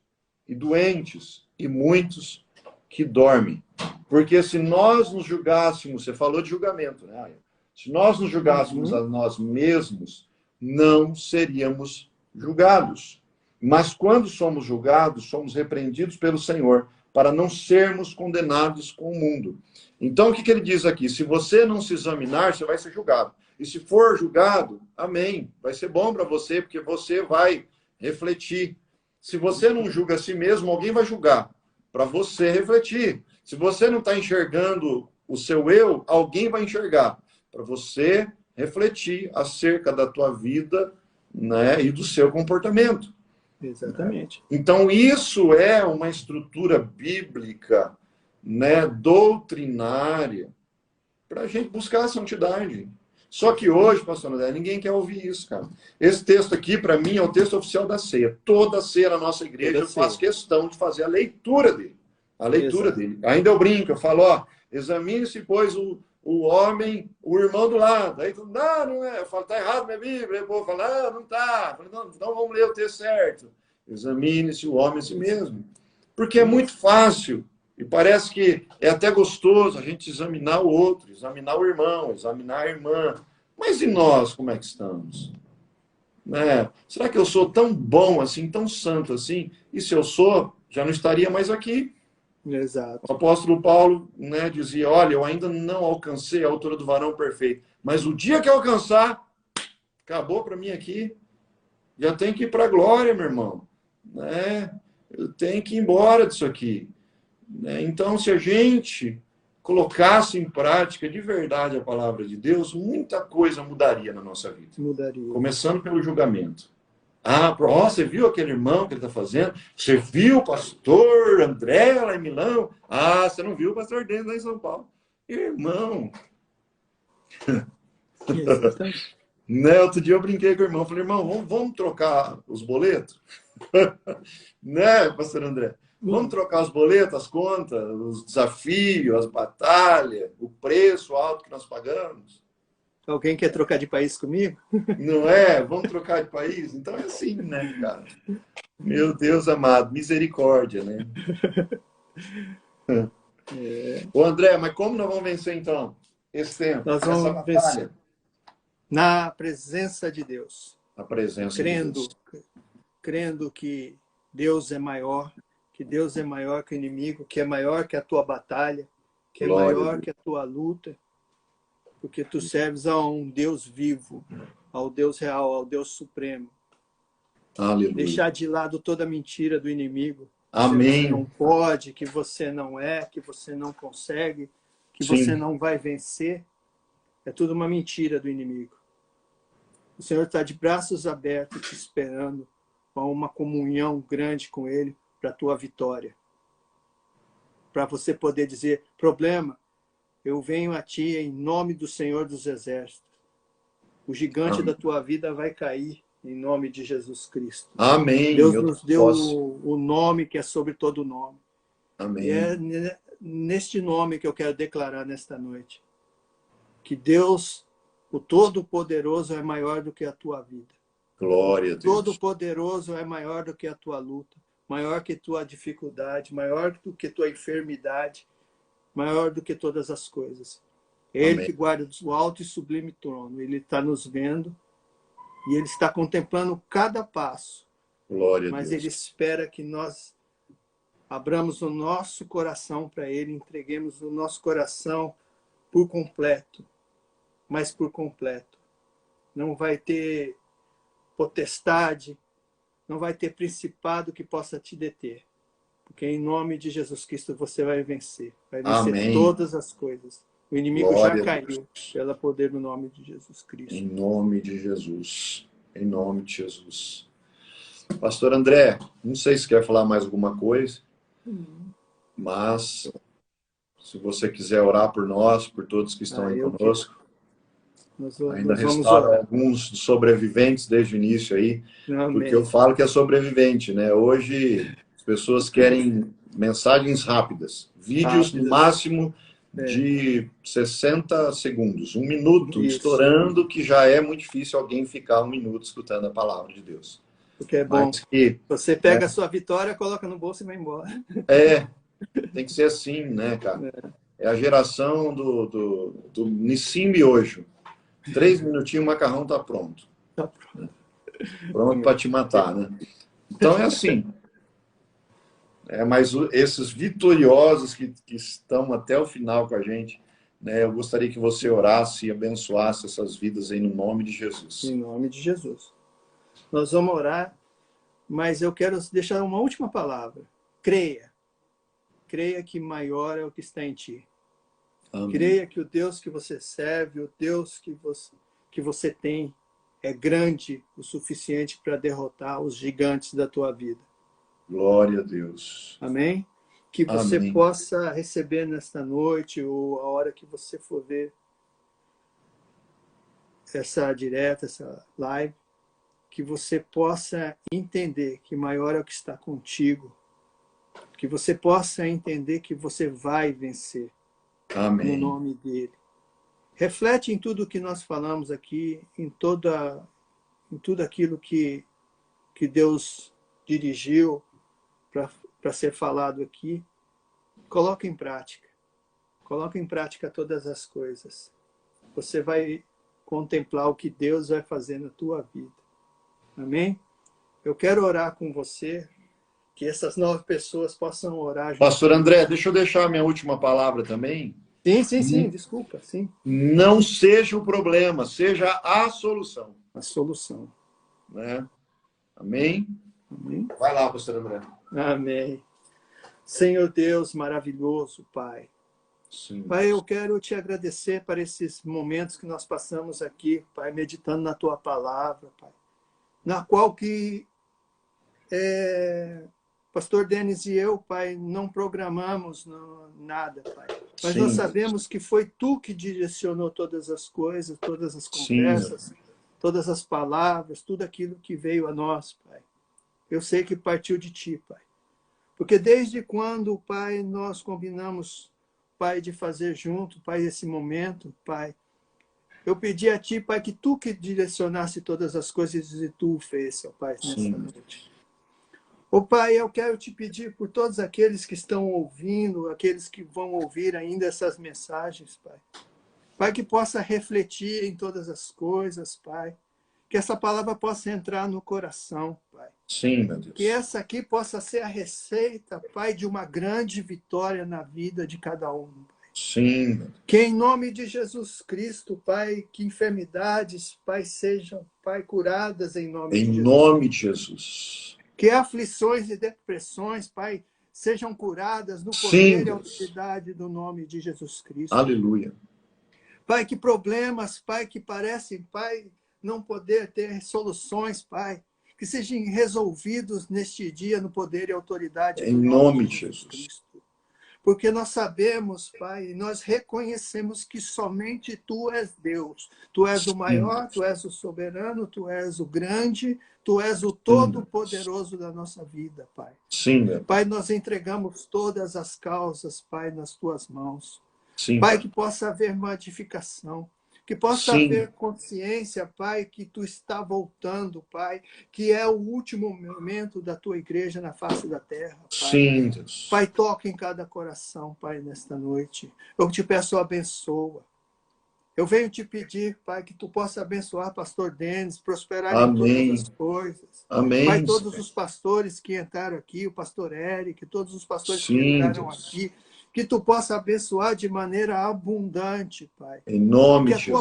Speaker 1: e doentes e muitos que dormem. Porque se nós nos julgássemos, você falou de julgamento, né? Se nós nos julgássemos a nós mesmos, não seríamos julgados. Mas quando somos julgados, somos repreendidos pelo Senhor, para não sermos condenados com o mundo. Então, o que ele diz aqui? Se você não se examinar, você vai ser julgado. E se for julgado, amém. Vai ser bom para você, porque você vai refletir. Se você não julga a si mesmo, alguém vai julgar, para você refletir. Se você não está enxergando o seu eu, alguém vai enxergar, para você refletir acerca da tua vida, né, e do seu comportamento.
Speaker 2: Exatamente.
Speaker 1: Então, isso é uma estrutura bíblica, né, doutrinária, para a gente buscar a santidade. Só que hoje, pastor André, ninguém quer ouvir isso, cara. Esse texto aqui, para mim, é o texto oficial da ceia. Toda ceia na nossa igreja, eu faço questão de fazer a leitura dele. A leitura dele. Ainda eu brinco, eu falo, ó, examine-se, pois, o homem, o irmão do lado. Aí, não é. Eu falo, tá errado minha Bíblia. Aí o povo fala, não tá. Eu falo, não, então vamos ler o texto certo. Examine-se o homem a si mesmo. Porque é muito fácil, e parece que é até gostoso a gente examinar o outro, examinar o irmão, examinar a irmã. Mas e nós, como é que estamos? Né? Será que eu sou tão bom assim, tão santo assim? E se eu sou, já não estaria mais aqui.
Speaker 2: Exato.
Speaker 1: O apóstolo Paulo, né, dizia, olha, eu ainda não alcancei a altura do varão perfeito, mas o dia que eu alcançar, acabou para mim aqui, já tenho que ir para a glória, meu irmão. Né? Eu tenho que ir embora disso aqui. Né? Então, se a gente colocasse em prática de verdade a palavra de Deus, muita coisa mudaria na nossa vida.
Speaker 2: Mudaria.
Speaker 1: Começando pelo julgamento. Você viu aquele irmão que ele está fazendo? Você viu o pastor André lá em Milão? Você não viu o pastor Denis lá em São Paulo? Irmão. Né? Outro dia eu brinquei com o irmão. Falei, irmão, vamos trocar os boletos? Né, pastor André? Vamos trocar os boletos, as contas, os desafios, as batalhas, o preço alto que nós pagamos?
Speaker 2: Alguém quer trocar de país comigo?
Speaker 1: Não é? Vamos trocar de país? Então é assim, né, cara? Meu Deus amado, misericórdia, né? Ô André, mas como nós vamos vencer então esse tempo?
Speaker 2: Nós vamos vencer na presença de Deus.
Speaker 1: Na presença de Deus.
Speaker 2: Crendo que Deus é maior, que Deus é maior que o inimigo, que é maior que a tua batalha, que é maior que a tua luta. Porque tu serves a um Deus vivo, ao Deus real, ao Deus supremo.
Speaker 1: Aleluia.
Speaker 2: Deixar de lado toda a mentira do inimigo.
Speaker 1: Amém.
Speaker 2: Que você não pode, que você não é, que você não consegue, que você não vai vencer. É tudo uma mentira do inimigo. O Senhor está de braços abertos te esperando com uma comunhão grande com Ele para a tua vitória. Para você poder dizer, problema, eu venho a ti em nome do Senhor dos Exércitos. O gigante da tua vida vai cair em nome de Jesus Cristo.
Speaker 1: Amém.
Speaker 2: Deus nos deu o nome que é sobre todo nome.
Speaker 1: Amém.
Speaker 2: E é neste nome que eu quero declarar nesta noite. Que Deus, o Todo-Poderoso, é maior do que a tua vida.
Speaker 1: Glória a Deus.
Speaker 2: Todo-Poderoso é maior do que a tua luta, maior que tua dificuldade, maior do que tua enfermidade, maior do que todas as coisas. Ele
Speaker 1: Amém.
Speaker 2: que guarda o alto e sublime trono. Ele está nos vendo e Ele está contemplando cada passo.
Speaker 1: Glória a
Speaker 2: Mas
Speaker 1: Deus.
Speaker 2: Ele espera que nós abramos o nosso coração para Ele, entreguemos o nosso coração por completo, mas por completo. Não vai ter potestade, não vai ter principado que possa te deter. Porque em nome de Jesus Cristo você vai vencer. Vai vencer
Speaker 1: Amém.
Speaker 2: todas as coisas. O inimigo
Speaker 1: Glória
Speaker 2: já caiu pelo poder do nome de Jesus Cristo.
Speaker 1: Em nome de Jesus. Em nome de Jesus. Pastor André, não sei se quer falar mais alguma coisa, mas se você quiser orar por nós, por todos que estão aí conosco. Ainda restaram alguns sobreviventes desde o início aí,
Speaker 2: Amém.
Speaker 1: porque eu falo que é sobrevivente, né? Hoje, pessoas querem mensagens rápidas. Vídeos no máximo de 60 segundos. 1 minuto,
Speaker 2: Isso.
Speaker 1: estourando, que já é muito difícil alguém ficar 1 minuto escutando a palavra de Deus.
Speaker 2: Porque é bom.
Speaker 1: Mas que,
Speaker 2: você pega a sua vitória, coloca no bolso e vai embora.
Speaker 1: Tem que ser assim, né, cara? É a geração do Nissim Miojo. 3 minutinhos, o macarrão tá pronto.
Speaker 2: Tá pronto.
Speaker 1: Pronto para te matar, né? Então é assim. Mas esses vitoriosos que estão até o final com a gente, né, eu gostaria que você orasse e abençoasse essas vidas aí no nome de Jesus.
Speaker 2: Em nome de Jesus. Nós vamos orar, mas eu quero deixar uma última palavra. Creia. Creia que maior é o que está em ti.
Speaker 1: Amém.
Speaker 2: Creia que o Deus que você serve, o Deus que você tem, é grande o suficiente para derrotar os gigantes da tua vida.
Speaker 1: Glória a Deus.
Speaker 2: Amém? Que você
Speaker 1: Amém.
Speaker 2: possa receber nesta noite, ou a hora que você for ver essa direta, essa live, que você possa entender que maior é o que está contigo, que você possa entender que você vai vencer.
Speaker 1: Amém.
Speaker 2: No nome dele. Reflete em tudo que nós falamos aqui, em tudo aquilo que Deus dirigiu para ser falado aqui. Coloca em prática. Coloca em prática todas as coisas. Você vai contemplar o que Deus vai fazer na tua vida. Amém? Eu quero orar com você, que essas 9 pessoas possam orar junto.
Speaker 1: Pastor André, deixa eu deixar a minha última palavra também.
Speaker 2: Sim, desculpa, sim.
Speaker 1: Não seja o problema, seja a solução.
Speaker 2: A solução.
Speaker 1: Né? Amém?
Speaker 2: Amém.
Speaker 1: Vai lá, pastor André.
Speaker 2: Amém. Senhor Deus maravilhoso, Pai.
Speaker 1: Sim.
Speaker 2: Pai, eu quero te agradecer por esses momentos que nós passamos aqui, Pai, meditando na tua palavra, Pai. Na qual que Pastor Denis e eu, Pai, não programamos nada, Pai. Mas
Speaker 1: Sim.
Speaker 2: nós sabemos que foi tu que direcionou todas as coisas, todas as conversas, todas as palavras, tudo aquilo que veio a nós, Pai. Eu sei que partiu de ti, Pai. Porque desde quando, Pai, nós combinamos, Pai, de fazer junto, Pai, esse momento, Pai, eu pedi a ti, Pai, que tu que direcionasse todas as coisas e tu o fez, ó Pai, nessa noite. Ô Pai, eu quero te pedir por todos aqueles que estão ouvindo, aqueles que vão ouvir ainda essas mensagens, Pai. Pai, que possa refletir em todas as coisas, Pai. Que essa palavra possa entrar no coração, Pai.
Speaker 1: Sim, meu Deus.
Speaker 2: Que essa aqui possa ser a receita, Pai, de uma grande vitória na vida de cada um, Pai.
Speaker 1: Sim, meu Deus.
Speaker 2: Que em nome de Jesus Cristo, Pai, que enfermidades, Pai, sejam, Pai, curadas em nome de Jesus.
Speaker 1: Em nome de Jesus.
Speaker 2: Que aflições e depressões, Pai, sejam curadas no poder e autoridade do nome de Jesus Cristo.
Speaker 1: Aleluia.
Speaker 2: Pai, que problemas, Pai, que parecem, Pai, não poder ter soluções, Pai, que sejam resolvidos neste dia no poder e autoridade do
Speaker 1: nome de Jesus
Speaker 2: Cristo. Porque nós sabemos, Pai, nós reconhecemos que somente Tu és Deus. Tu és o maior, Tu és o soberano, Tu és o grande, Tu és o todo-poderoso da nossa vida, Pai.
Speaker 1: Sim.
Speaker 2: Pai, nós entregamos todas as causas, Pai, nas Tuas mãos.
Speaker 1: Sim.
Speaker 2: Pai, que possa haver modificação. Que possa haver consciência, Pai, que Tu está voltando, Pai, que é o último momento da Tua igreja na face da terra, Pai.
Speaker 1: Sim, Deus.
Speaker 2: Pai, toca em cada coração, Pai, nesta noite. Eu te peço, abençoa. Eu venho te pedir, Pai, que Tu possa abençoar Pastor Denis, prosperar em todas as coisas.
Speaker 1: Amém.
Speaker 2: Pai, todos os pastores que entraram aqui, o pastor Eric, todos os pastores que entraram aqui, que Tu possa abençoar de maneira abundante, Pai.
Speaker 1: Em nome de
Speaker 2: Jesus. Que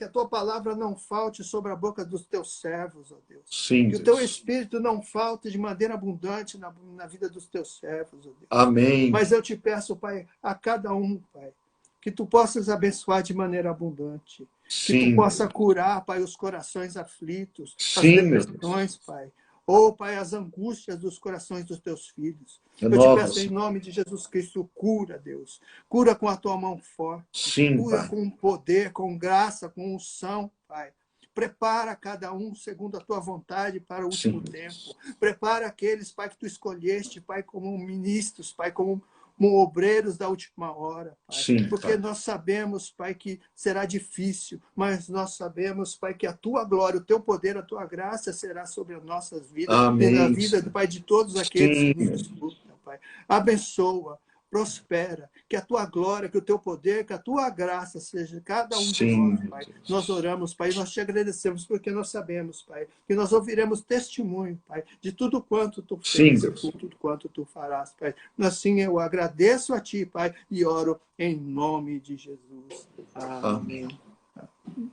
Speaker 2: a Tua palavra não falte sobre a boca dos Teus servos, ó Deus.
Speaker 1: Sim,
Speaker 2: que o Teu Espírito não falte de maneira abundante na vida dos Teus servos, ó Deus.
Speaker 1: Amém.
Speaker 2: Mas eu te peço, Pai, a cada um, Pai, que Tu possas abençoar de maneira abundante. Que Tu possa curar, Pai, os corações aflitos, as depressões, Pai. Ou, Pai, as angústias dos corações dos Teus filhos. Eu te peço em nome de Jesus Cristo, cura, Deus. Cura com a Tua mão forte. Cura com poder, com graça, com unção, Pai. prepara cada um segundo a tua vontade para o último
Speaker 1: Sim.
Speaker 2: tempo. Prepara aqueles, Pai, que tu escolheste, Pai, como ministros, Pai, como obreiros da última hora, Pai.
Speaker 1: Sim,
Speaker 2: Porque
Speaker 1: Pai.
Speaker 2: nós sabemos, Pai, que será difícil, mas nós sabemos, Pai, que a tua glória, o teu poder, a tua graça será sobre as nossas vidas e na
Speaker 1: Amém.
Speaker 2: vida, Pai, de todos aqueles
Speaker 1: Sim.
Speaker 2: que nos escutam, Pai. Abençoa, prospera, que a tua glória, que o teu poder, que a tua graça seja cada um de
Speaker 1: Sim,
Speaker 2: nós, Pai.
Speaker 1: Deus.
Speaker 2: Nós oramos, Pai, e nós te agradecemos, porque nós sabemos, Pai, que nós ouviremos testemunho, Pai, de tudo quanto tu
Speaker 1: Sim,
Speaker 2: fez,
Speaker 1: Deus.
Speaker 2: por tudo quanto tu farás, Pai. Assim eu agradeço a ti, Pai, e oro em nome de Jesus. Amém.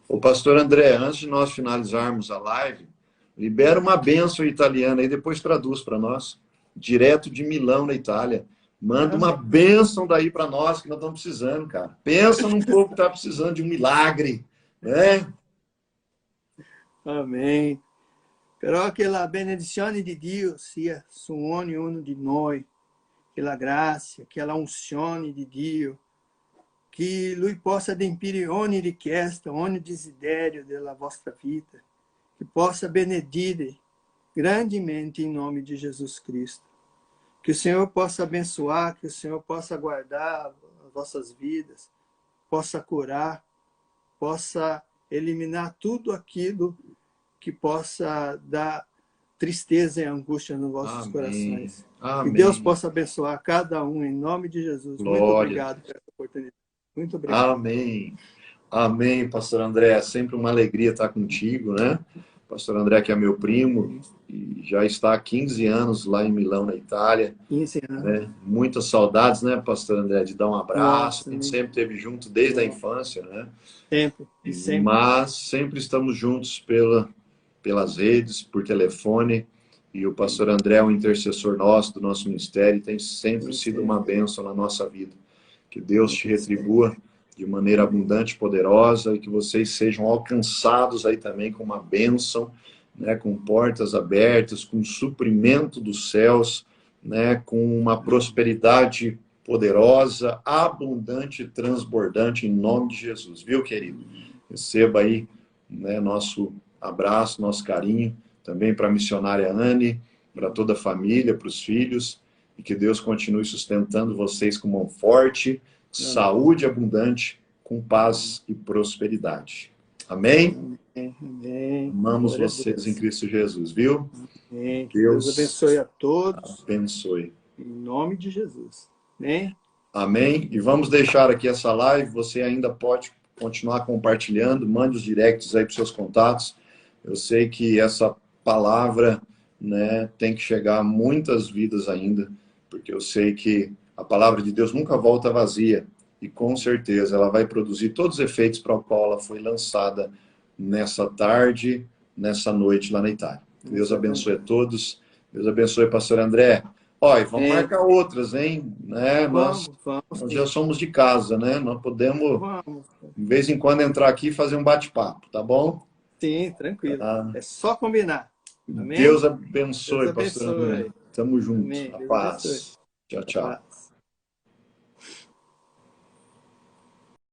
Speaker 1: Ô, pastor André, antes de nós finalizarmos a live, libera uma bênção italiana e depois traduz para nós, direto de Milão, na Itália. Manda uma bênção daí para nós, que nós estamos precisando, cara. Pensa num povo que está precisando de um milagre, né?
Speaker 2: Amém. Però che la benedizione di Dio sia su ognuno di noi, che la grazia, che la unzione di Dio, che Lui possa adempire ogni richiesta, ogni desiderio della vostra vita, che possa benedire grandemente em nome de Jesus Cristo. Que o Senhor possa abençoar, que o Senhor possa guardar as vossas vidas, possa curar, possa eliminar tudo aquilo que possa dar tristeza e angústia nos vossos
Speaker 1: Amém.
Speaker 2: corações.
Speaker 1: Amém.
Speaker 2: Que Deus possa abençoar cada um em nome de Jesus.
Speaker 1: Glória.
Speaker 2: Muito obrigado por essa oportunidade. Muito obrigado.
Speaker 1: Amém. Amém, pastor André. É sempre uma alegria estar contigo, né? Pastor André, que é meu primo, e já está há 15 anos lá em Milão, na Itália.
Speaker 2: 15 anos.
Speaker 1: Né? Muitas saudades, né, pastor André, de dar um abraço.
Speaker 2: Nossa,
Speaker 1: a gente
Speaker 2: né?
Speaker 1: sempre esteve junto desde a infância, né?
Speaker 2: Sempre. E sempre.
Speaker 1: Mas sempre estamos juntos pelas redes, por telefone. E o pastor André é um intercessor nosso, do nosso ministério, e tem sempre sido uma bênção na nossa vida. Que Deus te retribua de maneira abundante, poderosa, e que vocês sejam alcançados aí também com uma bênção, né, com portas abertas, com suprimento dos céus, né, com uma prosperidade poderosa, abundante e transbordante, em nome de Jesus. Viu, querido? Receba aí, né, nosso abraço, nosso carinho, também para a missionária Anne, para toda a família, para os filhos, e que Deus continue sustentando vocês com mão forte, saúde abundante, com paz e prosperidade. Amém?
Speaker 2: Amém.
Speaker 1: Amamos
Speaker 2: Glória a
Speaker 1: vocês
Speaker 2: Deus.
Speaker 1: em Cristo Jesus, viu?
Speaker 2: Amém. Que Deus abençoe a todos.
Speaker 1: Abençoe.
Speaker 2: Em nome de Jesus. Amém?
Speaker 1: Amém. E vamos deixar aqui essa live. Você ainda pode continuar compartilhando. Mande os directs aí para os seus contatos. Eu sei que essa palavra, né, tem que chegar a muitas vidas ainda, porque eu sei que a palavra de Deus nunca volta vazia. E com certeza ela vai produzir todos os efeitos para o qual ela foi lançada nessa tarde, nessa noite lá na Itália. Deus abençoe a todos. Deus abençoe, pastor André. Ó, e vamos marcar outras, hein? Né? Nós já somos de casa, né? Nós podemos, de vez em quando, entrar aqui e fazer um bate-papo, tá bom?
Speaker 2: Sim, tranquilo. É só combinar. Amém?
Speaker 1: Deus abençoe,
Speaker 2: Deus abençoe.
Speaker 1: pastor André. Tamo junto.
Speaker 2: Amém.
Speaker 1: A
Speaker 2: Deus
Speaker 1: paz.
Speaker 2: abençoe.
Speaker 1: Tchau, tchau.